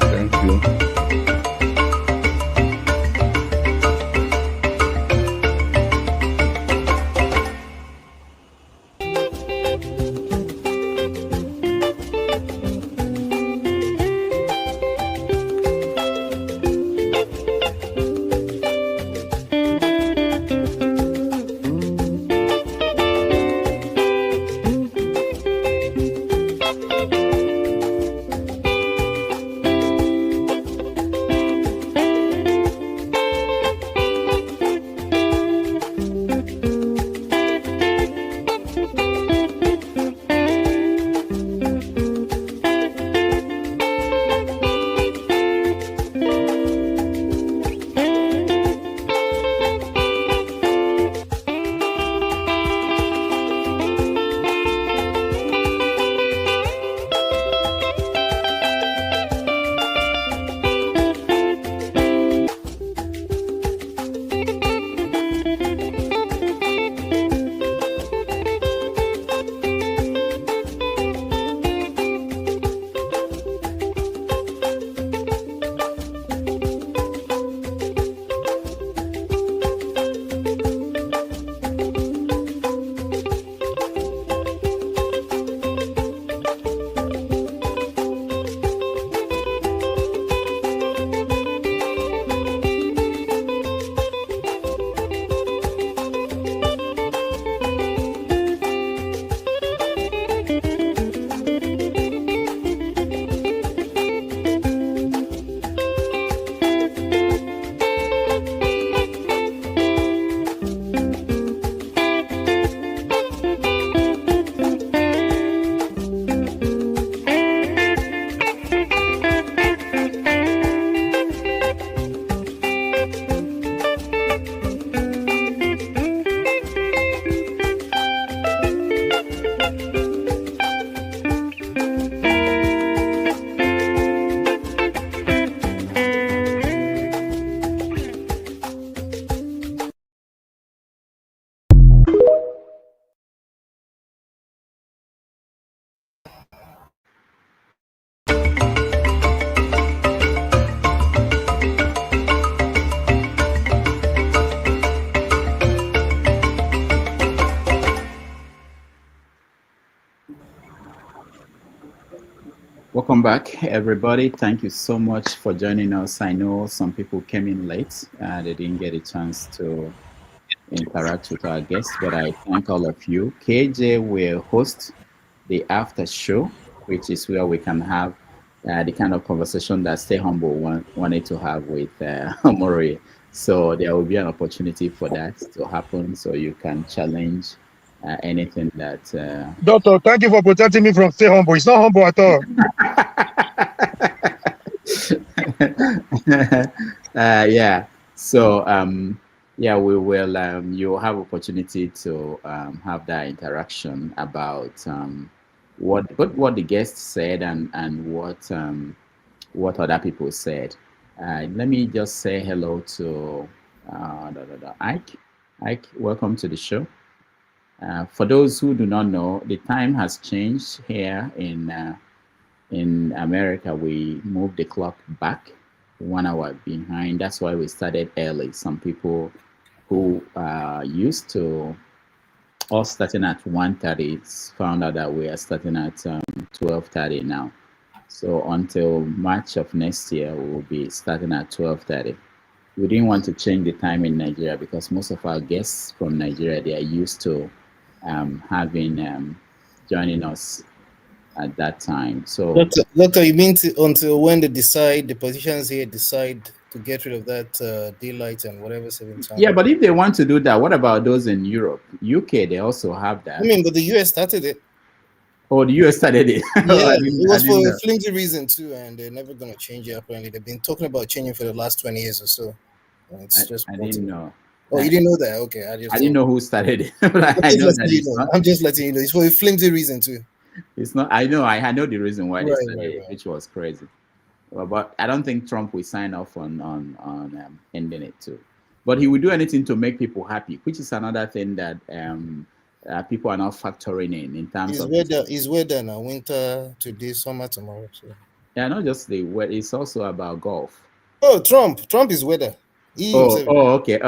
B: Thank you.
A: Welcome back, everybody. Thank you so much for joining us. I know some people came in late. They didn't get a chance to interact with our guests, but I thank all of you. KJ will host the after show, which is where we can have the kind of conversation that Stay Humble wanted to have with Omori. So there will be an opportunity for that to happen, so you can challenge anything that...
G: Doctor, thank you for protecting me from Stay Humble. It's not humble at all.
A: Yeah. So, yeah, we will, you'll have opportunity to have that interaction about what the guests said and what other people said. Let me just say hello to Ike. Ike, welcome to the show. For those who do not know, the time has changed here in America. We moved the clock back 1 hour behind. That's why we started early. Some people who used to all starting at 1:30 found out that we are starting at 12:30 now. So until March of next year, we will be starting at 12:30. We didn't want to change the time in Nigeria because most of our guests from Nigeria, they are used to having joining us at that time. So,
I: Doctor, you mean until when they decide, the politicians here decide to get rid of that daylight and whatever saving time?
A: yeah, but if they want to do that, what about those in Europe? UK, they also have that.
I: I mean, but the US started it.
A: Oh, the US started it.
I: Yeah, it was for a flimsy reason too, and they're never going to change it. Apparently, they've been talking about changing for the last 20 years or so.
A: I didn't know.
I: Oh, you didn't know that? Okay, I
A: didn't know who started it, but I know that it's not.
I: I'm just letting you know. It's for a flimsy reason too.
A: It's not. I know the reason why they started it, which was crazy. Well, but I don't think Trump will sign off on ending it too. But he will do anything to make people happy, which is another thing that people are not factoring in terms of
I: Is weather now, winter today, summer tomorrow. So.
A: Yeah, not just the weather. It's also about golf.
I: Oh, Trump is weather.
A: Okay.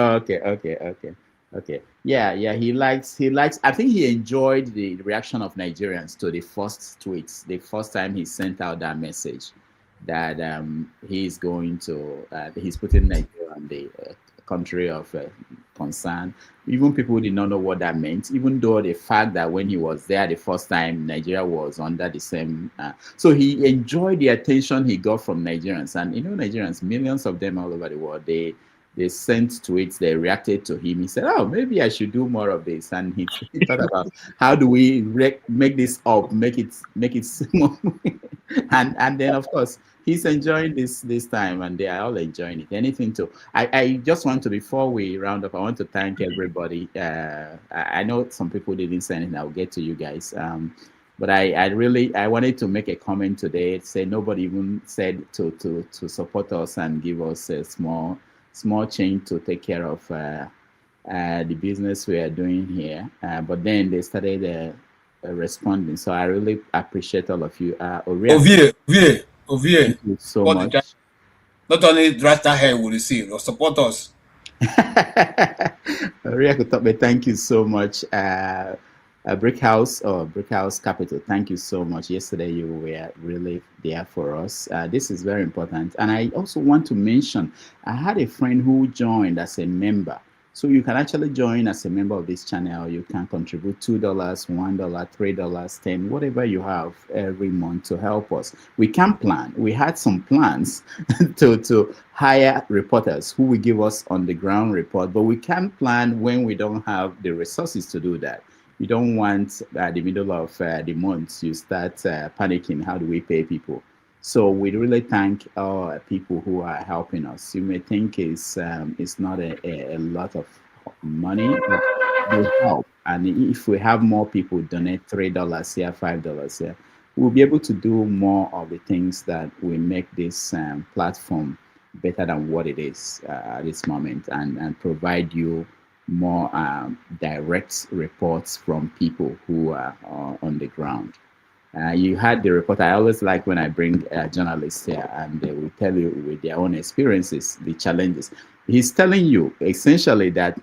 A: Yeah. He likes. I think he enjoyed the reaction of Nigerians to the first tweets. The first time he sent out that message that he's going to he's putting Nigeria on the country of concern. Even people did not know what that meant, even though the fact that when he was there the first time, Nigeria was under the same. So he enjoyed the attention he got from Nigerians. And Nigerians, millions of them all over the world, they sent tweets, they reacted to him. He said, oh, maybe I should do more of this. And he thought about how do we make this up, make it small. and then, of course, he's enjoying this time, and they are all enjoying it. Anything to, I just want to, before we round up, I want to thank everybody. I know some people didn't say anything. I'll get to you guys. But I wanted to make a comment today. Say nobody even said to support us and give us a small change to take care of the business we are doing here. But then they started responding. So I really appreciate all of you.
H: Ovie.
A: Thank you so much.
H: Not only Drasta hair will receive, or support us.
A: Thank you so much. Brick House Capital, thank you so much. Yesterday you were really there for us. This is very important. And I also want to mention, I had a friend who joined as a member. So you can actually join as a member of this channel. You can contribute $2, $1, $3, $10, whatever you have every month to help us. We can plan. We had some plans to hire reporters who will give us on the ground report, but we can plan when we don't have the resources to do that. You don't want at the middle of the month, you start panicking, how do we pay people? So we really thank all people who are helping us. You may think it's not a lot of money, but they help. And if we have more people donate $3 here, $5 here, we'll be able to do more of the things that will make this platform better than what it is at this moment, and provide you more direct reports from people who are on the ground. You had the report. I always like when I bring journalists here and they will tell you with their own experiences, the challenges. He's telling you essentially that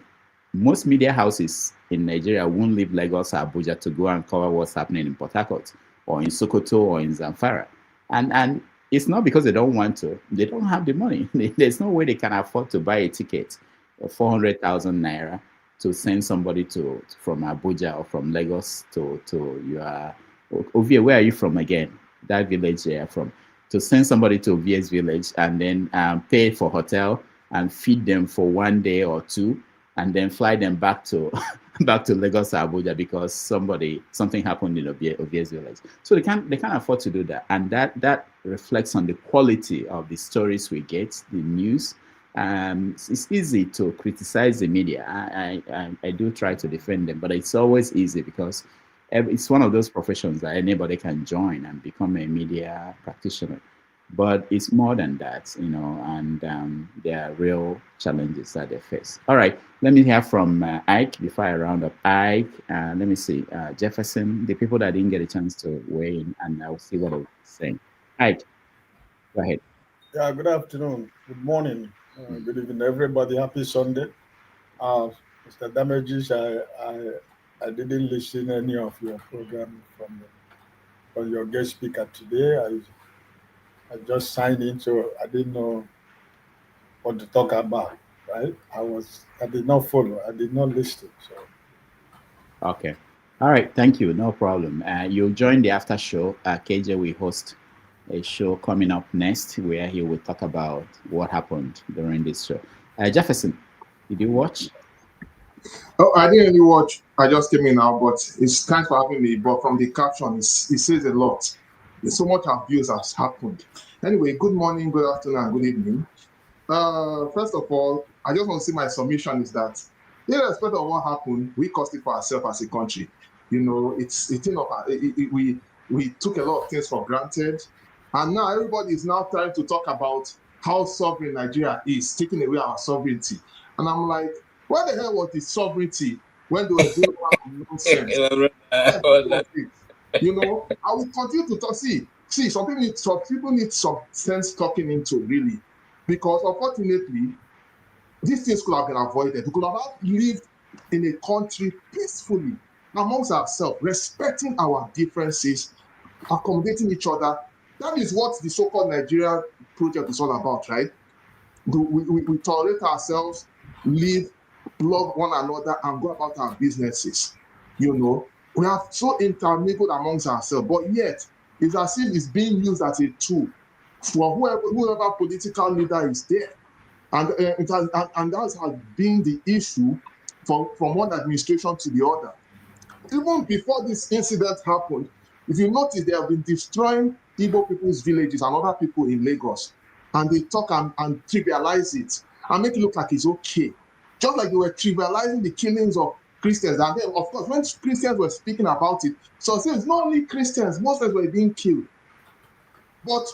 A: most media houses in Nigeria won't leave Lagos or Abuja to go and cover what's happening in Port Harcourt or in Sokoto or in Zamfara. And it's not because they don't want to. They don't have the money. There's no way they can afford to buy a ticket of 400,000 naira to send somebody from Abuja or from Lagos to your Ovie. Where are you from again? That village you are from. To send somebody to Ovie's village and then pay for hotel and feed them for 1 day or two, and then fly them back to Lagos or Abuja because something happened in Ovie's village. So they can't afford to do that, and that reflects on the quality of the stories we get, the news. It's easy to criticize the media. I do try to defend them, but it's always easy because it's one of those professions that anybody can join and become a media practitioner. But it's more than that, and there are real challenges that they face. All right, let me hear from Ike before I round up. Ike, let me see, Jefferson, the people that didn't get a chance to weigh in, and I'll see what they're saying. Ike, go ahead.
N: Yeah, good afternoon, good morning, good evening, everybody. Happy Sunday. Mr. Damages, I didn't listen any of your program from your guest speaker today. I just signed in, so I didn't know what to talk about. Right? I did not follow. I did not listen. So
A: Okay. All right. Thank you. No problem. You'll join the after show. KJ will host a show coming up next where he will talk about what happened during this show. Jefferson, did you watch?
O: Oh, I didn't really watch. I just came in now, but it's thanks for having me. But from the caption, it says a lot. There's so much abuse has happened. Anyway, good morning, good afternoon, and good evening. First of all, I just want to say my submission is that, irrespective of what happened, we caused it for ourselves as a country. You know, we took a lot of things for granted, and now everybody is now trying to talk about how sovereign Nigeria is, taking away our sovereignty. And I'm like, where the hell was the sovereignty when they were doing all that nonsense? You know, I will continue to talk. See, some people need some sense talking into, really, because unfortunately, these things could have been avoided. We could have lived in a country peacefully amongst ourselves, respecting our differences, accommodating each other. That is what the so-called Nigeria project is all about, right? We tolerate ourselves, live, love one another, and go about our businesses. You know, we are so intermingled amongst ourselves, but yet it's as if it's being used as a tool for whoever political leader is there. And that has been the issue from one administration to the other. Even before this incident happened, if you notice, they have been destroying Igbo people's villages and other people in Lagos. And they talk and trivialize it and make it look like it's okay. Just like they were trivializing the killings of Christians. And then, of course, when Christians were speaking about it, so it's not only Christians, Muslims were being killed. But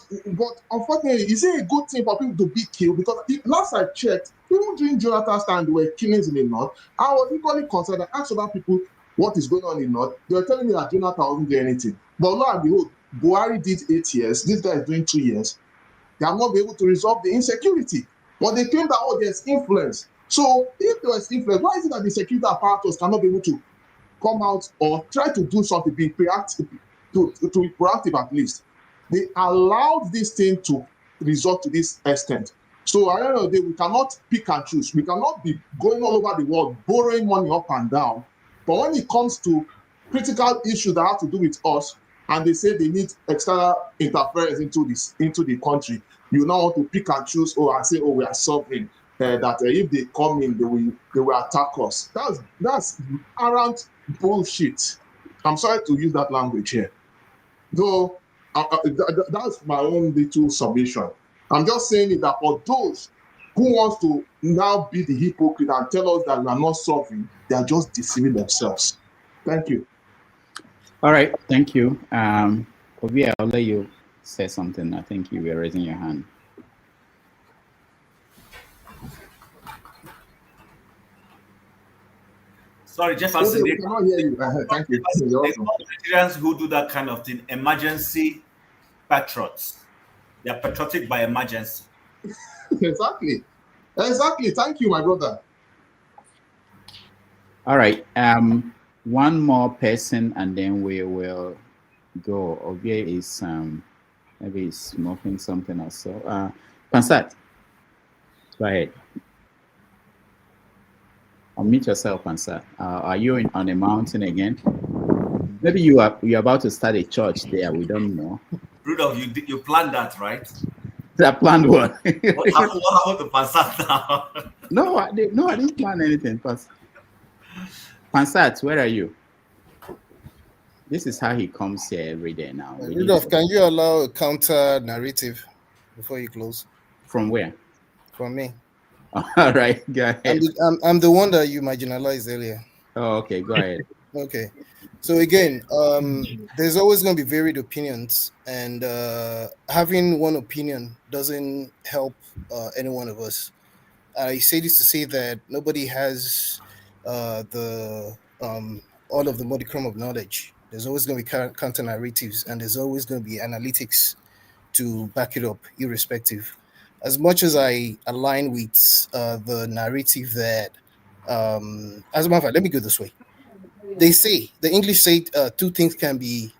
O: unfortunately, is it a good thing for people to be killed? Because last I checked, even during Jonathan's time, there were killings in the north. I was equally concerned. I asked other people what is going on in the north. They were telling me that Jonathan wasn't doing anything. But lo and behold, Buhari did 8 years. This guy is doing 2 years. They have not been able to resolve the insecurity. But they claim that, oh, there's influence. So if there was influence, why is it that the security apparatus cannot be able to come out or try to do something, be proactive, to be proactive at least? They allowed this thing to resort to this extent. So at the end of the day, we cannot pick and choose. We cannot be going all over the world, borrowing money up and down. But when it comes to critical issues that have to do with us, and they say they need external interference into the country, you now want to pick and choose, and say, we are sovereign. That if they come in, they will attack us. That's arrant bullshit. I'm sorry to use that language here. Though that's my own little submission. I'm just saying it that for those who wants to now be the hypocrite and tell us that we are not sovereign, they are just deceiving themselves. Thank you.
A: All right, thank you. Obi, I'll let you say something. I think you were raising your hand.
J: Sorry, Jefferson.
O: We cannot hear you. Thank you.
J: Nigerians who do that kind of thing, emergency patriots. They are patriotic by emergency.
O: Exactly. Thank you, my brother.
A: All right. One more person, and then we will go. Obi is maybe he's smoking something or so. Pansat, go ahead. Unmute yourself, Pansat. Are you on a mountain again? Maybe you're about to start a church there. We don't know.
J: Rudolph, you planned that, right?
A: I planned what?
J: What happened to Pansat now?
A: No, I didn't plan anything. Pansat, where are you? This is how he comes here every day now.
I: Rudolph, can you allow a counter narrative before you close?
A: From where?
I: From me.
A: All right, go ahead.
I: I'm the one that you marginalized earlier.
A: Oh, okay, go ahead.
I: Okay. So again, there's always going to be varied opinions, and having one opinion doesn't help any one of us. I say this to say that nobody has all of the modicum of knowledge. There's always going to be counter narratives, and there's always going to be analytics to back it up, irrespective. as much as I align with the narrative that, as a matter of fact, let me go this way. They say, the English say, two things can be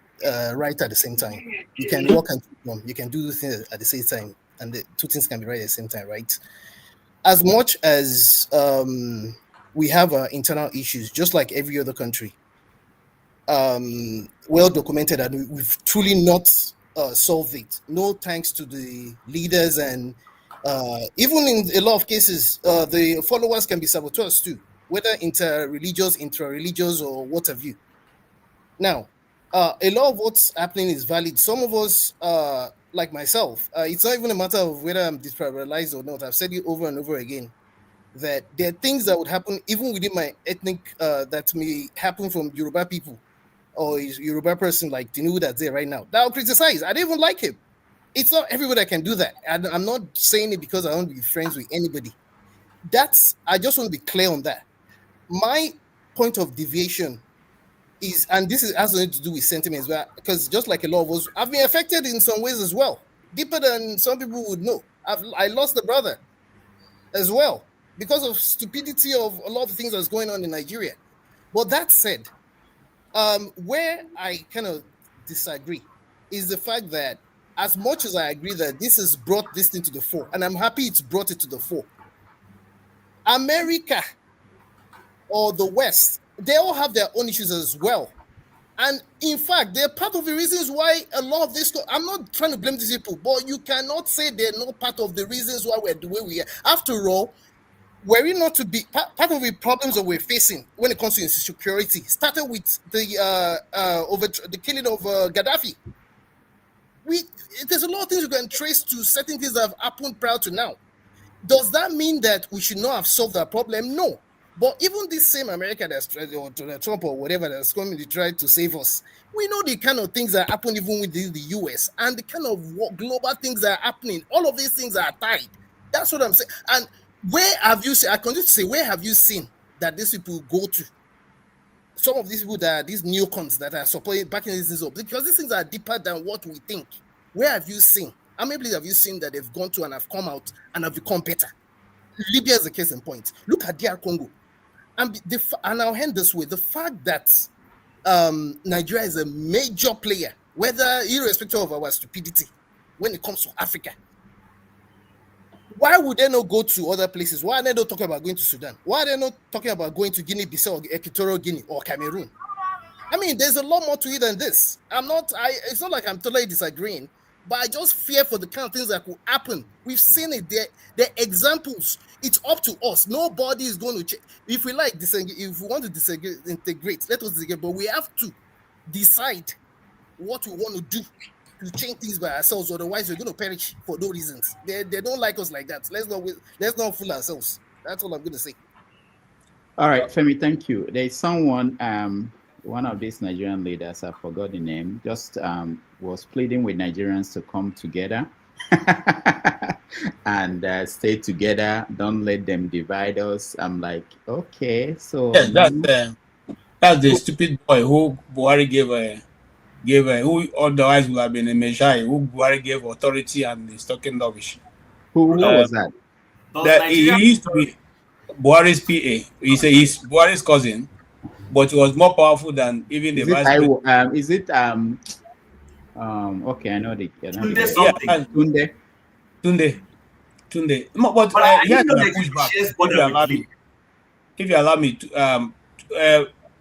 I: right at the same time. You can walk and you can do the thing at the same time, and the two things can be right at the same time, right? As much as we have internal issues, just like every other country, well documented, and we've truly not solved it. No thanks to the leaders, and even in a lot of cases, the followers can be saboteurs too, whether inter-religious, intra-religious, or what have you. Now, a lot of what's happening is valid. Some of us, like myself, it's not even a matter of whether I'm detribalized or not. I've said it over and over again, that there are things that would happen even within my ethnic that may happen from Yoruba people or Yoruba person like Tinubu that's there right now that I'll criticize. I don't even like him. It's not everybody that can do that. And I'm not saying it because I want to be friends with anybody. I just want to be clear on that. My point of deviation is, and this has nothing to do with sentiments, but because just like a lot of us, I've been affected in some ways as well, deeper than some people would know. I lost a brother as well because of stupidity of a lot of things that's going on in Nigeria. But that said, where I kind of disagree is the fact that as much as I agree that this has brought this thing to the fore, and I'm happy it's brought it to the fore, America or the West, they all have their own issues as well. And in fact, they're part of the reasons why a lot of this, I'm not trying to blame these people, but you cannot say they're not part of the reasons why we're the way we are. After all, were it not to be part of the problems that we're facing when it comes to insecurity, started with the killing of Gaddafi. There's a lot of things you can trace to certain things that have happened prior to now. Does that mean that we should not have solved that problem? No. But even this same America that's tried, or Trump or whatever that's coming to try to save us, we know the kind of things that happen even within the US and the kind of global things that are happening. All of these things are tied. That's what I'm saying. And where have you seen, I continue to say, where have you seen that these people go to? Some of these people that are these neocons that are supporting backing these things up, because these things are deeper than what we think. Where have you seen? How many places have you seen that they've gone to and have come out and have become better? Libya is a case in point. Look at DR Congo. And I'll end this way. The fact that Nigeria is a major player, whether irrespective of our stupidity, when it comes to Africa, why would they not go to other places? Why are they not talking about going to Sudan? Why are they not talking about going to Guinea-Bissau, or Equatorial Guinea, or Cameroon? I mean, there's a lot more to it than this. It's not like I'm totally disagreeing, but I just fear for the kind of things that could happen. We've seen it. They're examples. It's up to us. Nobody is going to change. If we like disengage, if we want to integrate, let us disagree. But we have to decide what we want to do to change things by ourselves. Otherwise, we're going to perish for no reasons. They don't like us like that. Let's not fool ourselves. That's all I'm going to say.
A: All right, Femi, thank you. There's someone, one of these Nigerian leaders, I forgot the name, just was pleading with Nigerians to come together and stay together. Don't let them divide us. I'm like, okay, so
H: yeah, that's the stupid boy who Buhari gave who otherwise would have been a Messiah, who Buhari gave authority and is talking rubbish.
A: Who was that?
H: He used to be Buhari's PA. He's Buhari's cousin, but he was more powerful than even the vice president.
A: Is it okay, I know the Tunde. But
H: here's my pushback. If you allow me to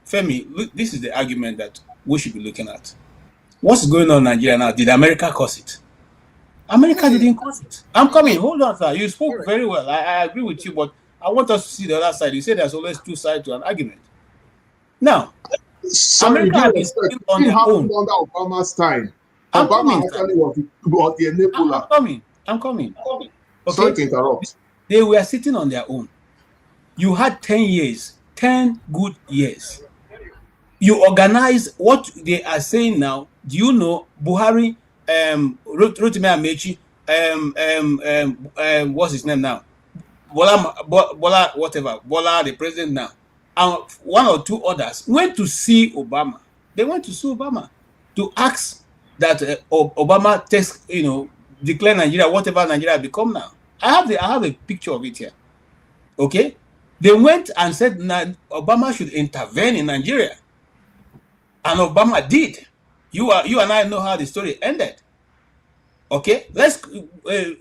H: Femi, look, this is the argument that we should be looking at. What's going on in Nigeria now? Did America cause it? America didn't cause it. I'm coming. Hold on, sir. You spoke very well. I agree with you, but I want us to see the other side. You say there's always two sides to an argument. Now, America has been sitting on their own.
O: Under Obama's time. Obama actually was the enabler.
H: I'm coming. Okay?
O: Sorry to interrupt.
H: They were sitting on their own. You had 10 years, 10 good years. You organize what they are saying now. Do you know Buhari, Rotimi Amechi, what's his name now? Bola, whatever. Bola, the president now. And one or two others went to see Obama. They went to see Obama to ask that Obama takes, declare Nigeria, whatever Nigeria become now. I have a picture of it here. Okay, they went and said Obama should intervene in Nigeria, and Obama did. You and I know how the story ended. Okay, let's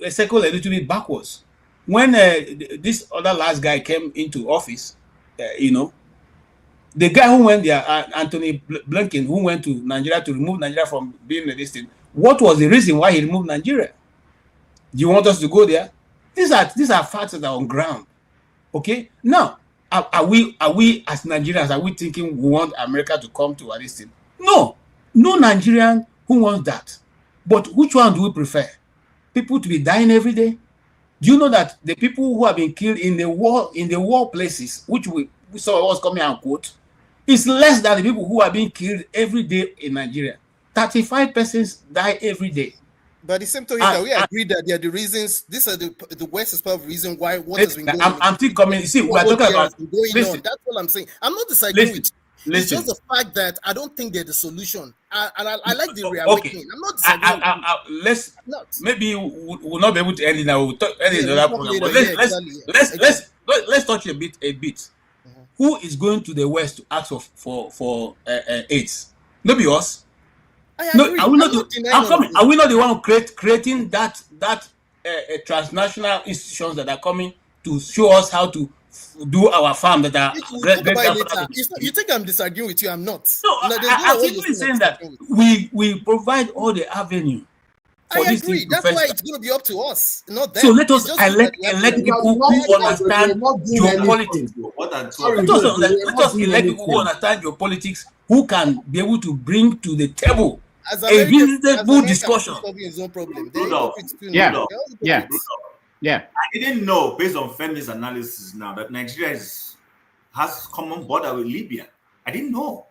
H: circle a little bit backwards. When this other last guy came into office, the guy who went there, Anthony Blinken, who went to Nigeria to remove Nigeria from being a listed, what was the reason why he removed Nigeria? Do you want us to go there? These are facts that are on ground. Okay, now are we as Nigerians, are we thinking we want America to come to our listing? No Nigerian who wants that. But which one do we prefer? People to be dying every day? Do you know that the people who have been killed in the war places, which we saw was coming and quote, is less than the people who are being killed every day in Nigeria? 35 persons die every day.
I: But the same token that we agree that they are the reasons. These are the West is part of the reason why what has been going on.
H: I'm still coming. See, we're talking about
I: going on. That's all I'm saying. I'm not disagreeing with you. It's just the fact that I don't think they're the solution. I like the reawakening. I'm not disagreeing.
H: Maybe we'll not be able to end it now. We'll end it another program. But let's touch a bit. Who is going to the West to ask for AIDS? Maybe us. No, are we not the one creating that transnational institutions that are coming to show us how to do our farm that are
I: you think I'm disagreeing with you? I'm not.
H: No, I'm simply saying that we provide all the avenue.
I: I agree. That's why it's going to be up to us, not them.
H: So let us elect people who understand geopolitics. Let us elect people who understand geopolitics, who can be able to bring to the table a reasonable discussion.
J: Yeah. I didn't know, based on Femi's analysis now, that Nigeria has common border with Libya. I didn't know.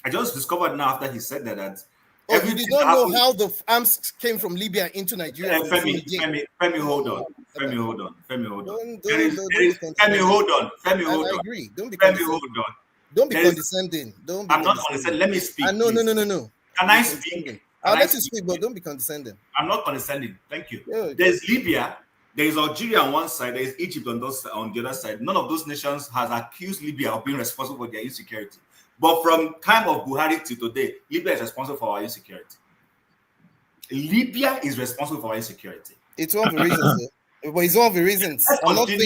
J: I just discovered now after he said that.
I: You did not know how the arms came from Libya into Nigeria.
J: Femi, hold on. Femi, hold on.
I: I agree. Don't be condescending.
J: I'm not condescending. Let me speak.
I: No.
J: Can I speak?
I: I'll let you speak, but don't be condescending.
J: I'm not condescending. Thank you. Yeah, there's Libya, there's Algeria on one side, there's Egypt on the other side. None of those nations has accused Libya of being responsible for their insecurity. But from time of Buhari to today, Libya is responsible for our insecurity. Libya is responsible for our insecurity.
I: It's one of the reasons. But it's one of the reasons. I'm not saying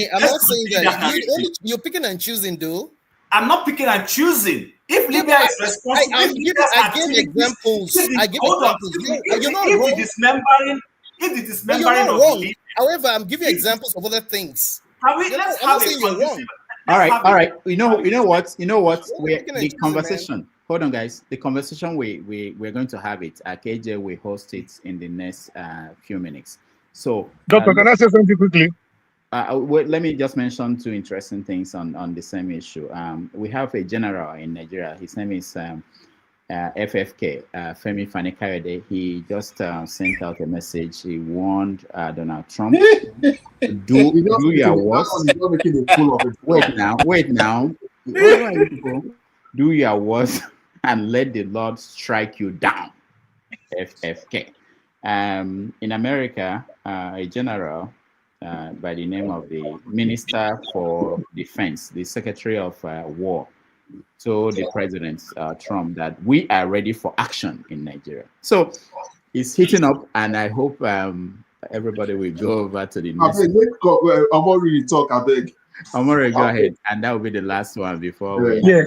I: that you're picking and choosing, though.
J: I'm not picking and choosing. If Libya is responsible,
I: I give examples. You're not wrong.
J: If the dismembering of Libya.
I: However, I'm giving examples of other things.
J: Let's have a conversation.
A: All right. You know what? The conversation. Hold on, guys. The conversation we're going to have it. KJ will host it in the next few minutes. So,
G: Doctor, can I say something quickly?
A: Let me just mention two interesting things on the same issue. We have a general in Nigeria. His name is FFK, Femi Fani-Kayode. He just sent out a message. He warned Donald Trump do your worst. Wait now. Do your worst and let the Lord strike you down. FFK. In America, a general by the name of the Minister for Defense, the Secretary of War, told the President Trump that we are ready for action in Nigeria. So it's heating up, and I hope everybody will go over to the next.
O: Omori talk, I beg.
A: Omori, go ahead, and that will be the last one before we.
G: Yeah,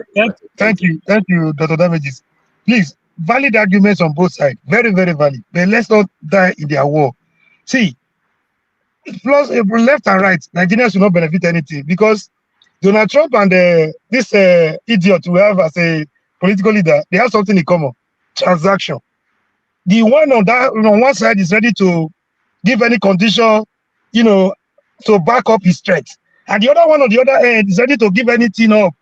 G: thank you, Dr. Damages. Please, valid arguments on both sides, very, very valid. But let's not die in their war. See, plus left and right, Nigerians will not benefit anything because Donald Trump and this idiot we have as a political leader, they have something in common: transaction. The one on one side is ready to give any condition, to back up his threat, and the other one on the other end is ready to give anything up,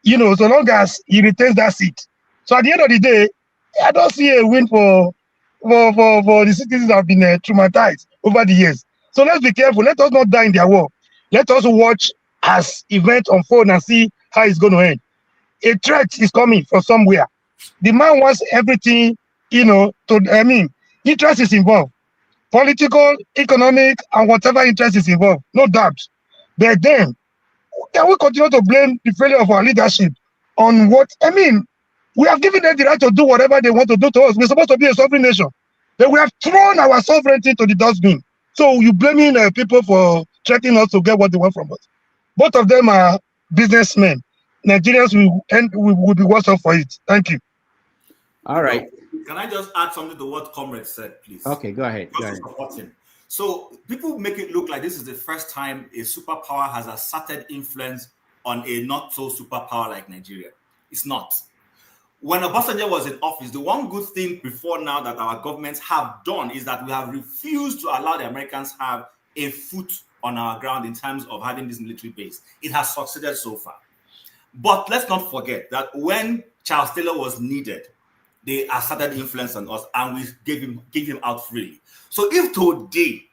G: so long as he retains that seat. So at the end of the day, I don't see a win for the citizens who have been traumatized over the years. So let's be careful. Let us not die in their war. Let us watch as events unfold and see how it's going to end. A threat is coming from somewhere. The man wants everything, interest is involved. political, economic, and whatever interest is involved, no doubt. But then, can we continue to blame the failure of our leadership on what? I mean, we have given them the right to do whatever they want to do to us. We're supposed to be a sovereign nation. But we have thrown our sovereignty to the dustbin. So you blaming people for threatening us to get what they want from us. Both of them are businessmen. Nigerians will be worse off for it. Thank you.
A: All right.
J: Can I just add something to what Comrade said, please?
A: Okay, go ahead. Go ahead.
J: Support him. So people make it look like this is the first time a superpower has asserted influence on a not so superpower like Nigeria. It's not. When Obasanjo was in office, the one good thing before now that our governments have done is that we have refused to allow the Americans have a foot on our ground in terms of having this military base. It has succeeded so far. But let's not forget that when Charles Taylor was needed, they asserted influence on us and we gave him out freely. So if today,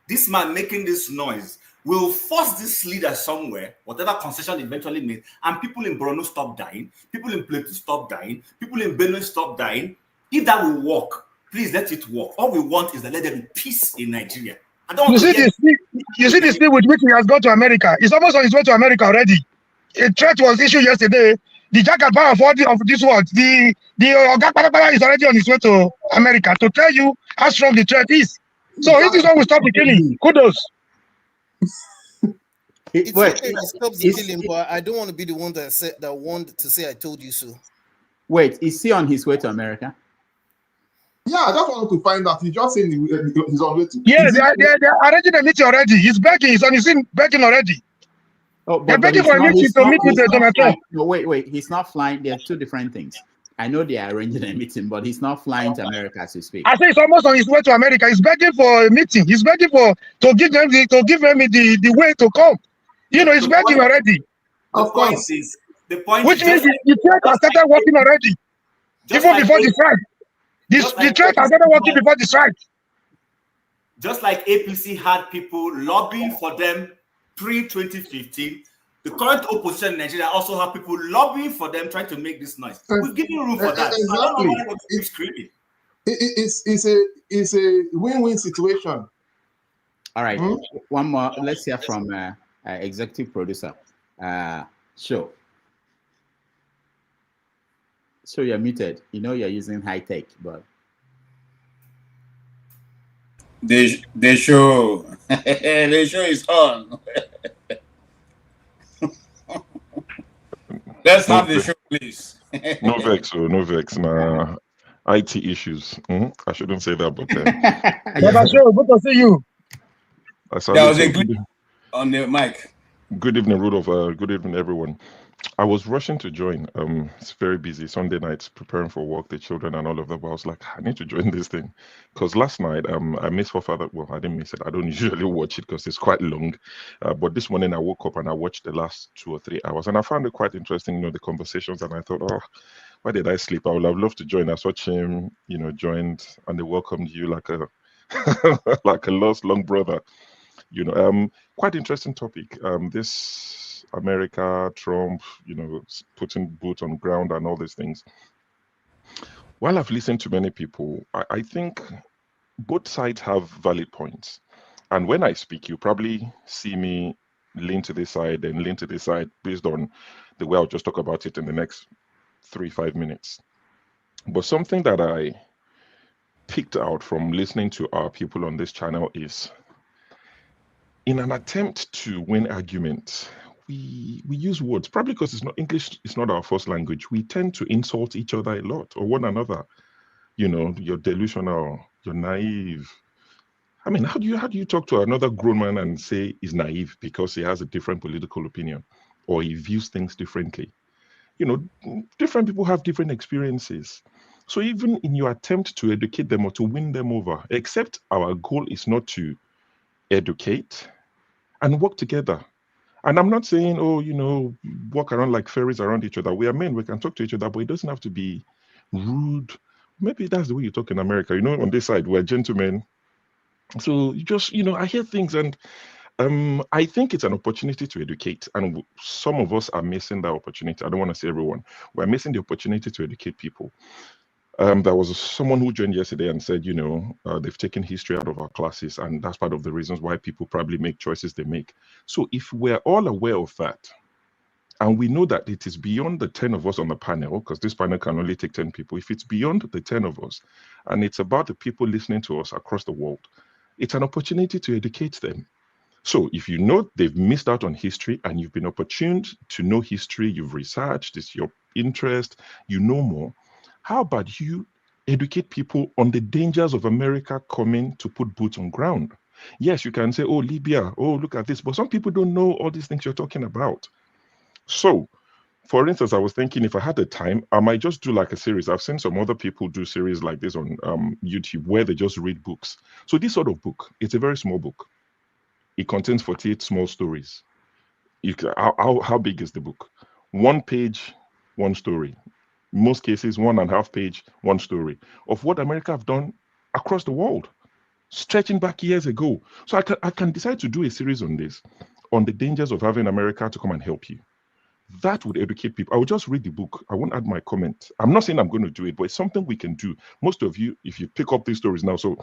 J: this man making this noise will force this leader somewhere, whatever concession eventually made, and people in Borno stop dying, people in Plateau stop dying, people in Benue stop dying, if that will work, please let it work. All we want is that let there be peace in Nigeria. I don't want
G: you see this thing with which he has gone to America. He's almost on his way to America already. A threat was issued yesterday. The jackal of this world, the Oga is already on his way to America to tell you how strong the threat is. So if this one will stop the killing, kudos.
I: It's okay to stop the killing, but I don't want to be the one that wanted to say I told you so.
A: Wait, is he on his way to America?
O: Yeah, I just wanted to find out. He just saying he's on way to.
G: Yeah, they're arranging a meeting already. He's begging. He's on his scene begging already.
A: Oh, but
G: they're begging for a meeting to meet with Donald Trump.
A: No, wait. He's not flying. There are two different things. I know they are arranging a meeting, but he's not flying to America as we speak.
G: I say he's almost on his way to America. He's begging for a meeting. He's begging to give them the way to come. You know, he's begging already.
J: Of course.
G: Which means the threat has started working already. Even before the strike. The threat has started working before the strike.
J: Just like APC had people lobbying for them pre-2015, the current opposition in Nigeria also have people lobbying for them, trying to make this noise. We've given room for that.
O: Exactly.
J: So I don't know why it's screaming.
O: It's a win-win situation.
A: All right. One more. Let's hear from executive producer. So you're muted. You know you're using high tech, but
H: the show the show is on. Let's have the show, please.
P: No vex, my IT issues. I shouldn't say that, but
G: Show, good to see you.
H: That was a good on the mic.
P: Good evening, Rudolph. Good evening, everyone. I was rushing to join. It's very busy. Sunday nights, preparing for work, the children and all of that. But I was like, I need to join this thing. Because last night, I missed Father. Well, I didn't miss it. I don't usually watch it because it's quite long. But this morning I woke up and I watched the last 2 or 3 hours. And I found it quite interesting, the conversations. And I thought, oh, why did I sleep? I would have loved to join. I saw him, joined, and they welcomed you like a like a lost long brother. Quite interesting topic. This America, Trump, putting boots on ground and all these things. While I've listened to many people, I think both sides have valid points. And when I speak, you probably see me lean to this side and lean to this side based on the way I'll just talk about it in the next 3-5 minutes. But something that I picked out from listening to our people on this channel is, in an attempt to win arguments, we use words, probably because it's not English, it's not our first language. We tend to insult each other a lot, or one another. You're delusional, you're naive. I mean, how do you talk to another grown man and say he's naive because he has a different political opinion or he views things differently? Different people have different experiences. So even in your attempt to educate them or to win them over, except our goal is not to educate and work together. And I'm not saying, walk around like fairies around each other. We are men, we can talk to each other, but it doesn't have to be rude. Maybe that's the way you talk in America. On this side, we're gentlemen. So you just, I hear things, and I think it's an opportunity to educate. And some of us are missing that opportunity. I don't want to say everyone. We're missing the opportunity to educate people. There was someone who joined yesterday and said, they've taken history out of our classes, and that's part of the reasons why people probably make choices they make. So if we're all aware of that, and we know that it is beyond the 10 of us on the panel, because this panel can only take 10 people, if it's beyond the 10 of us, and it's about the people listening to us across the world, it's an opportunity to educate them. So if you know they've missed out on history and you've been opportuned to know history, you've researched, it's your interest, you know more, how about you educate people on the dangers of America coming to put boots on ground? Yes, you can say, oh, Libya, oh, look at this, but some people don't know all these things you're talking about. So, for instance, I was thinking if I had the time, I might just do like a series. I've seen some other people do series like this on YouTube where they just read books. So this sort of book, it's a very small book. It contains 48 small stories. How big is the book? 1 page, 1 story. In most cases, 1.5 page, 1 story of what America have done across the world, stretching back years ago. So I can decide to do a series on this, on the dangers of having America to come and help you. That would educate people. I will just read the book. I won't add my comment. I'm not saying I'm going to do it, but it's something we can do. Most of you, if you pick up these stories now, so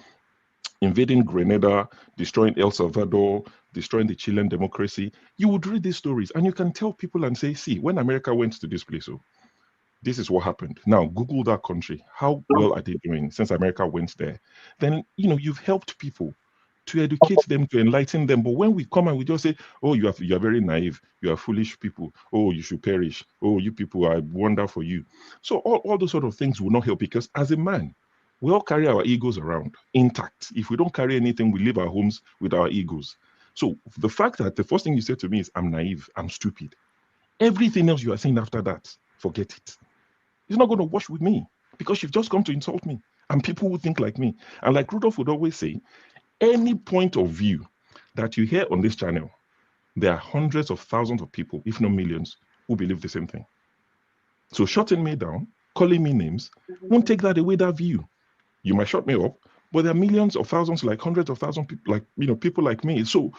P: invading Grenada, destroying El Salvador, destroying the Chilean democracy, you would read these stories and you can tell people and say, see, when America went to this place, oh, this is what happened. Now, Google that country. How well are they doing since America went there? Then, you've helped people to educate them, to enlighten them. But when we come and we just say, oh, you are very naive, you are foolish people, oh, you should perish, oh, you people, I wonder for you. So all those sort of things will not help, because as a man, we all carry our egos around intact. If we don't carry anything, we leave our homes with our egos. So the fact that the first thing you say to me is, I'm naive, I'm stupid. Everything else you are saying after that, forget it. It's not going to wash with me, because you've just come to insult me and people who think like me. And like Rudolph would always say, any point of view that you hear on this channel, there are hundreds of thousands of people, if not millions, who believe the same thing. So shutting me down, calling me names, won't take that away, that view. You might shut me up, but there are millions of thousands, like hundreds of thousands, people like, people like me. So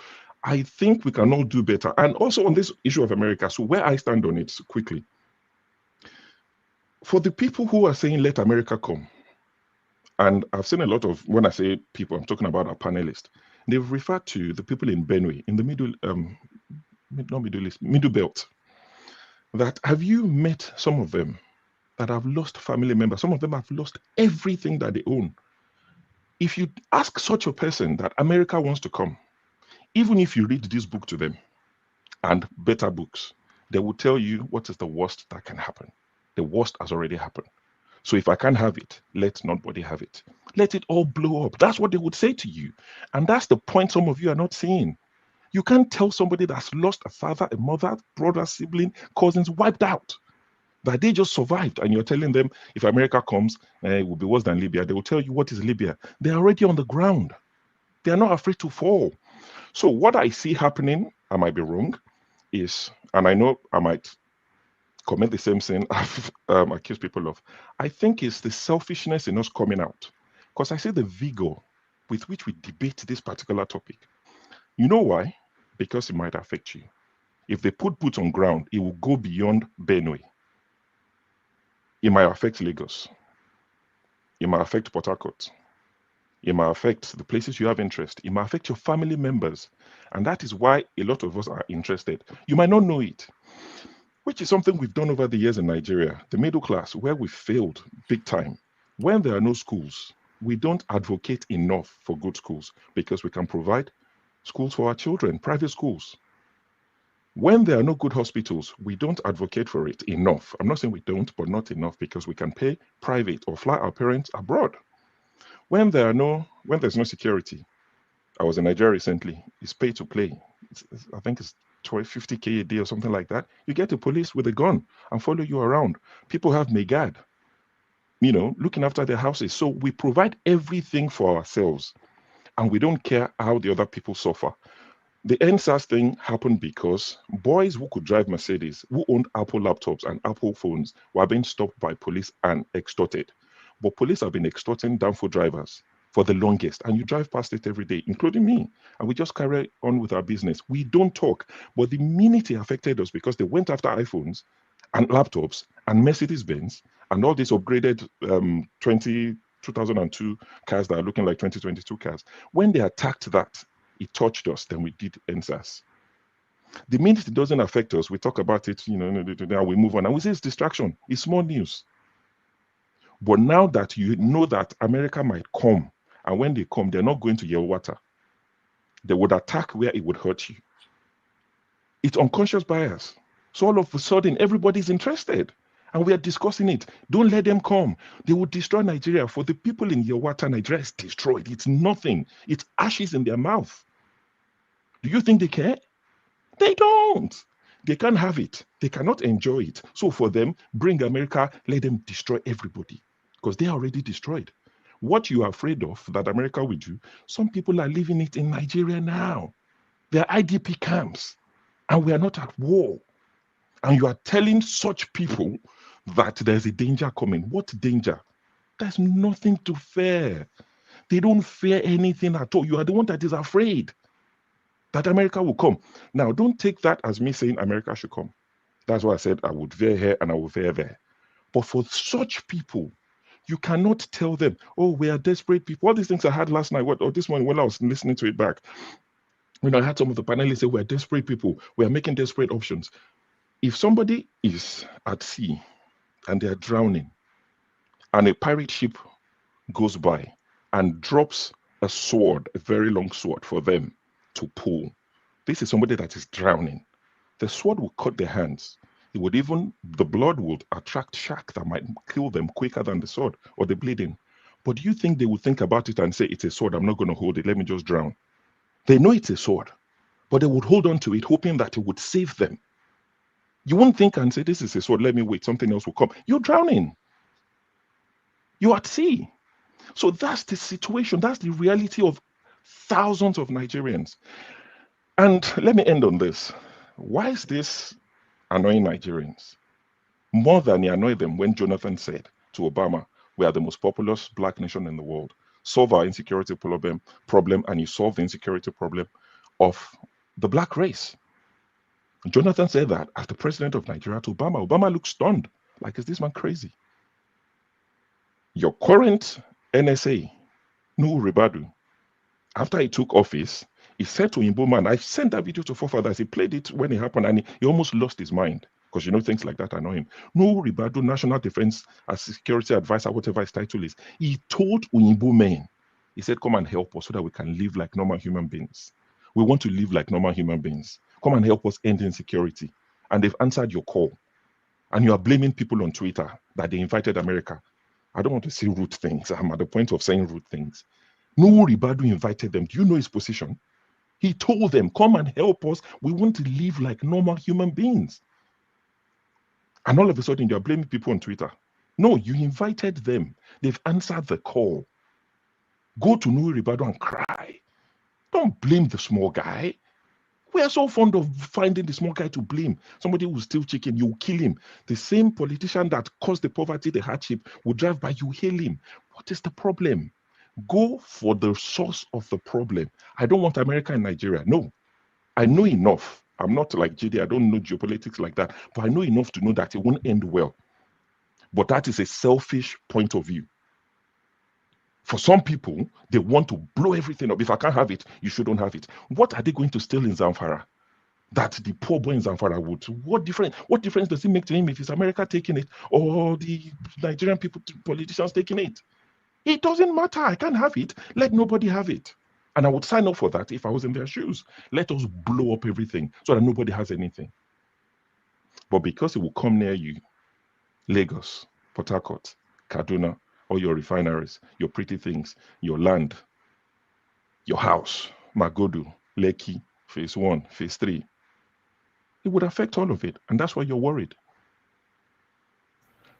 P: I think we can all do better. And also on this issue of America, so where I stand on it quickly, for the people who are saying, let America come, and I've seen a lot of, when I say people, I'm talking about our panelists, they've referred to the people in Benue, in the Middle Belt, that have you met some of them that have lost family members? Some of them have lost everything that they own. If you ask such a person that America wants to come, even if you read this book to them and better books, they will tell you what is the worst that can happen. The worst has already happened. So if I can't have it, let nobody have it. Let it all blow up. That's what they would say to you. And that's the point some of you are not seeing. You can't tell somebody that's lost a father, a mother, brother, sibling, cousins, wiped out, that they just survived. And you're telling them, if America comes, it will be worse than Libya. They will tell you, what is Libya? They're already on the ground. They are not afraid to fall. So what I see happening, I might be wrong, is, and I know I might commit the same sin I've accused people of, I think it's the selfishness in us coming out. Because I see the vigor with which we debate this particular topic. You know why? Because it might affect you. If they put boots on ground, it will go beyond Benue. It might affect Lagos. It might affect Port Harcourt. It might affect the places you have interest. It might affect your family members. And that is why a lot of us are interested. You might not know it, which is something we've done over the years in Nigeria, the middle class, where we failed big time. When there are no schools, we don't advocate enough for good schools, because we can provide schools for our children, private schools. When there are no good hospitals, we don't advocate for it enough. I'm not saying we don't, but not enough, because we can pay private or fly our parents abroad. When there's no security, I was in Nigeria recently, it's pay to play. I think it's 50K a day or something like that. You get the police with a gun and follow you around. People have Megad, looking after their houses. So we provide everything for ourselves, and we don't care how the other people suffer. The NSAS thing happened because boys who could drive Mercedes, who owned Apple laptops and Apple phones, were being stopped by police and extorted. But police have been extorting Danfo drivers for the longest, and you drive past it every day, including me, and we just carry on with our business. We don't talk, but the minute it affected us, because they went after iPhones and laptops and Mercedes-Benz and all these upgraded 2002 cars that are looking like 2022 cars, when they attacked that, it touched us, then we did NSAS. The minute it doesn't affect us, we talk about it, now we move on, and we say it's distraction, it's small news. But now that you know that America might come, and when they come, they're not going to your water. They would attack where it would hurt you. It's unconscious bias. So all of a sudden, everybody's interested. And we are discussing it. Don't let them come. They will destroy Nigeria. For the people in your water, Nigeria is destroyed. It's nothing. It's ashes in their mouth. Do you think they care? They don't. They can't have it. They cannot enjoy it. So for them, bring America, let them destroy everybody. Because they are already destroyed. What you are afraid of that America will do, some people are living it in Nigeria now. They are IDP camps. And we are not at war. And you are telling such people that there's a danger coming. What danger? There's nothing to fear. They don't fear anything at all. You are the one that is afraid that America will come. Now, don't take that as me saying America should come. That's why I said I would veer here and I would veer there. But for such people, you cannot tell them, oh, we are desperate people. All these things I had last night, or this morning when I was listening to it back, I had some of the panelists say, we're desperate people. We are making desperate options. If somebody is at sea and they're drowning and a pirate ship goes by and drops a sword, a very long sword for them to pull, this is somebody that is drowning. The sword will cut their hands. The blood would attract shark that might kill them quicker than the sword or the bleeding. But do you think they would think about it and say, it's a sword, I'm not going to hold it, let me just drown? They know it's a sword, but they would hold on to it, hoping that it would save them. You won't think and say, this is a sword, let me wait, something else will come. You're drowning. You're at sea. So that's the situation. That's the reality of thousands of Nigerians. And let me end on this. Why is this annoying Nigerians? More than it annoyed them when Jonathan said to Obama, we are the most populous black nation in the world. Solve our insecurity problem, and you solve the insecurity problem of the black race. Jonathan said that as the president of Nigeria to Obama. Obama looked stunned, like, is this man crazy? Your current NSA, Nuhu Ribadu, after he took office, he said to Igbo man, I sent that video to forefathers, he played it when it happened, and he almost lost his mind, because things like that annoy him. Nuhu Ribadu, National Defense Security Advisor, whatever his title is, he told Igbo men, he said, come and help us so that we can live like normal human beings. We want to live like normal human beings. Come and help us end insecurity. And they've answered your call. And you are blaming people on Twitter that they invited America. I don't want to say rude things. I'm at the point of saying rude things. Nuhu Ribadu invited them. Do you know his position? He told them, come and help us. We want to live like normal human beings. And all of a sudden, you're blaming people on Twitter. No, you invited them. They've answered the call. Go to Nuhu Ribadu and cry. Don't blame the small guy. We are so fond of finding the small guy to blame. Somebody who steals chicken, you kill him. The same politician that caused the poverty, the hardship, will drive by, you hail him. What is the problem? Go for the source of the problem. I don't want America and Nigeria. No. I know enough. I'm not like JD. I don't know geopolitics like that. But I know enough to know that it won't end well. But that is a selfish point of view. For some people, they want to blow everything up. If I can't have it, you shouldn't have it. What are they going to steal in Zamfara? That the poor boy in Zamfara would. What difference does it make to him if it's America taking it or the Nigerian people, politicians taking it? It doesn't matter. I can't have it. Let nobody have it. And I would sign up for that if I was in their shoes. Let us blow up everything so that nobody has anything. But because it will come near you, Lagos, Port Harcourt, Kaduna, all your refineries, your pretty things, your land, your house, Magodu, Lekki, phase 1, phase 3. It would affect all of it. And that's why you're worried.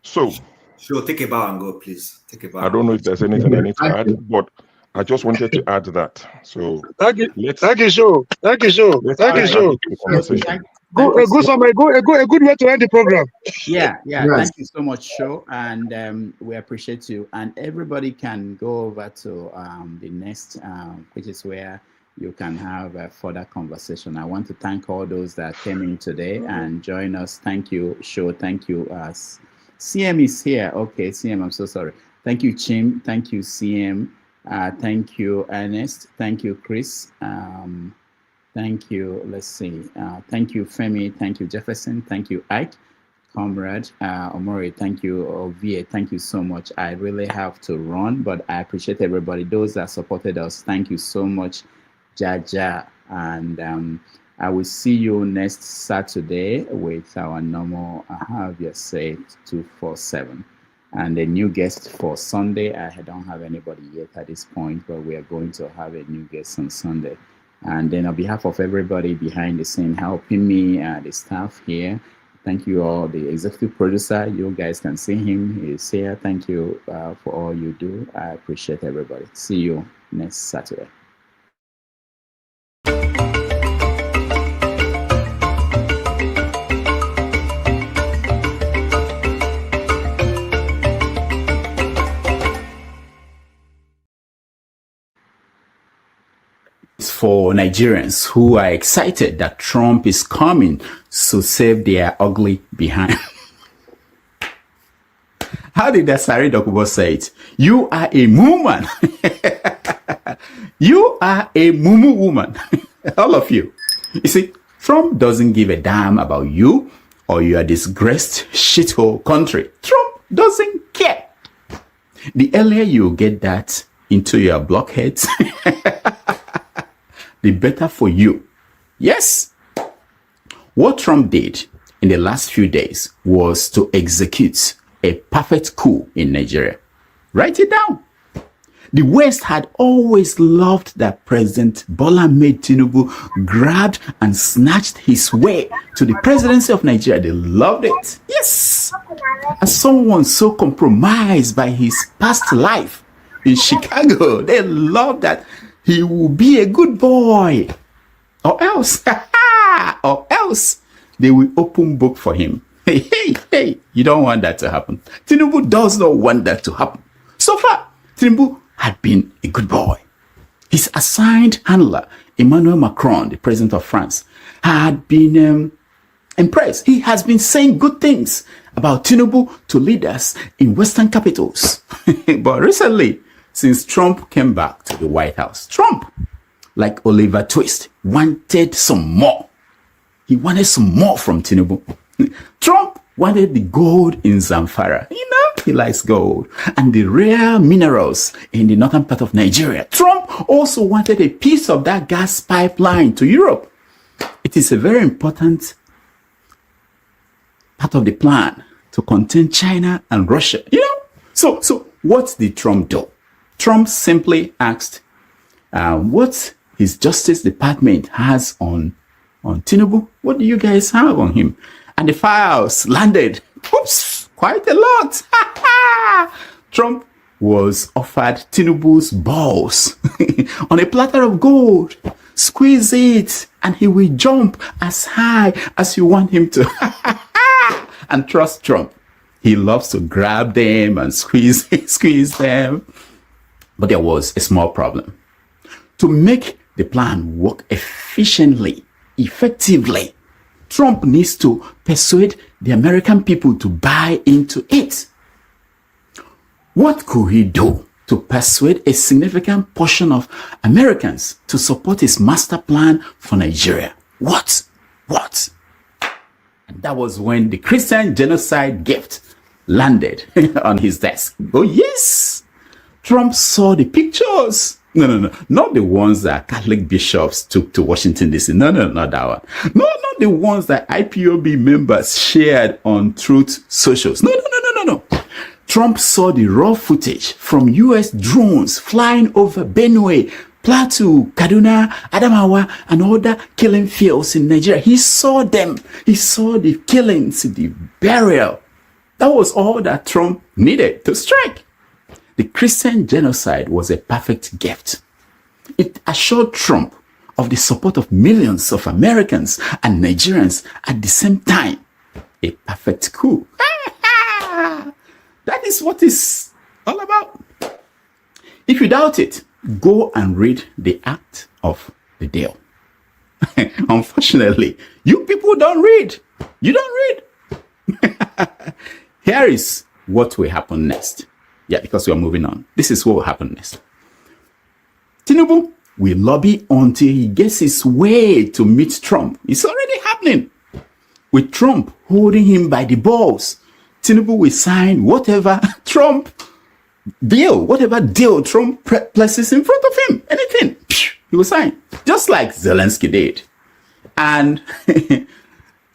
P: So,
J: sure, take a bow and go, please. Take a bow.
P: I don't know if there's anything I need to add, but I just wanted to add that. So
G: thank you, Sho. Thank you, Sho. Thank you, Sho. A good way to end the program.
A: Yeah. Thank you so much, Sho, and we appreciate you. And everybody can go over to the next, which is where you can have a further conversation. I want to thank all those that came in today and join us. Thank you, Sho. Thank you, CM is here. Okay, CM, I'm so sorry. Thank you, Chim. Thank you, CM. Thank you, Ernest. Thank you, Chris. Thank you. Let's see. Thank you, Femi. Thank you, Jefferson. Thank you, Ike. Comrade, Omori, thank you. Ovie, thank you so much. I really have to run, but I appreciate everybody. Those that supported us, thank you so much, Jaja. And I will see you next Saturday with our normal, have your say 247. And a new guest for Sunday. I don't have anybody yet at this point, but we are going to have a new guest on Sunday. And then on behalf of everybody behind the scene helping me, the staff here, thank you all. The executive producer, you guys can see him. He's here. Thank you for all you do. I appreciate everybody. See you next Saturday. For Nigerians who are excited that Trump is coming to save their ugly behind. How did Asari Dokubo say it? You are a woman. You are a mumu woman. All of you. You see, Trump doesn't give a damn about you or your disgraced shithole country. Trump doesn't care. The earlier you get that into your blockheads, the better for you. Yes. What Trump did in the last few days was to execute a perfect coup in Nigeria. Write it down. The West had always loved that President Bola Ahmed Tinubu grabbed and snatched his way to the presidency of Nigeria. They loved it. Yes. As someone so compromised by his past life in Chicago, they loved that he will be a good boy. Or else, they will open book for him. Hey, you don't want that to happen. Tinubu does not want that to happen. So far, Tinubu had been a good boy. His assigned handler, Emmanuel Macron, the president of France, had been impressed. He has been saying good things about Tinubu to leaders in Western capitals. But recently, since Trump came back to the White House, Trump, like Oliver Twist, wanted some more. He wanted some more from Tinubu. Trump wanted the gold in Zamfara. You know, he likes gold. And the rare minerals in the northern part of Nigeria. Trump also wanted a piece of that gas pipeline to Europe. It is a very important part of the plan to contain China and Russia. You know? So what did Trump do? Trump simply asked what his Justice Department has on Tinubu. What do you guys have on him? And the files landed, quite a lot. Trump was offered Tinubu's balls on a platter of gold. Squeeze it and he will jump as high as you want him to. And trust Trump. He loves to grab them and squeeze them. But there was a small problem. To make the plan work efficiently, effectively, Trump needs to persuade the American people to buy into it. What could he do to persuade a significant portion of Americans to support his master plan for Nigeria? What? And that was when the Christian genocide gift landed on his desk. Oh, yes. Trump saw the pictures. No, not the ones that Catholic bishops took to Washington, D.C. No, not that one. No, not the ones that IPOB members shared on Truth Socials. No. Trump saw the raw footage from U.S. drones flying over Benue, Plateau, Kaduna, Adamawa, and other killing fields in Nigeria. He saw them. He saw the killings, the burial. That was all that Trump needed to strike. The Christian genocide was a perfect gift. It assured Trump of the support of millions of Americans and Nigerians at the same time. A perfect coup. That is what it's all about. If you doubt it, go and read the act of the deal. Unfortunately, you people don't read. You don't read. Here is what will happen next. Yeah, because we are moving on. This is what will happen next. Tinubu will lobby until he gets his way to meet Trump. It's already happening. With Trump holding him by the balls, Tinubu will sign whatever deal Trump places in front of him. Anything, he will sign. Just like Zelensky did. And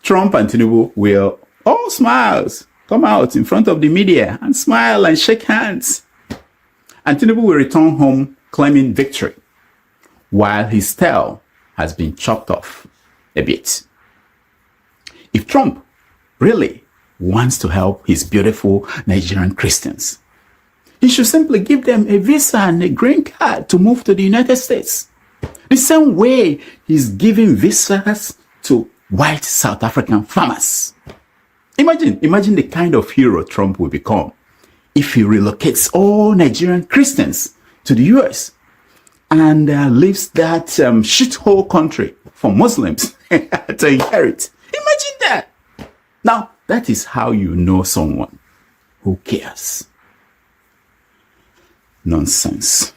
A: Trump and Tinubu will all smiles come out in front of the media and smile and shake hands. And Tinubu will return home claiming victory, while his tail has been chopped off a bit. If Trump really wants to help his beautiful Nigerian Christians, he should simply give them a visa and a green card to move to the United States. The same way he's giving visas to white South African farmers. Imagine the kind of hero Trump will become if he relocates all Nigerian Christians to the US and leaves that shithole country for Muslims to inherit. Imagine that. Now, that is how you know someone who cares. Nonsense.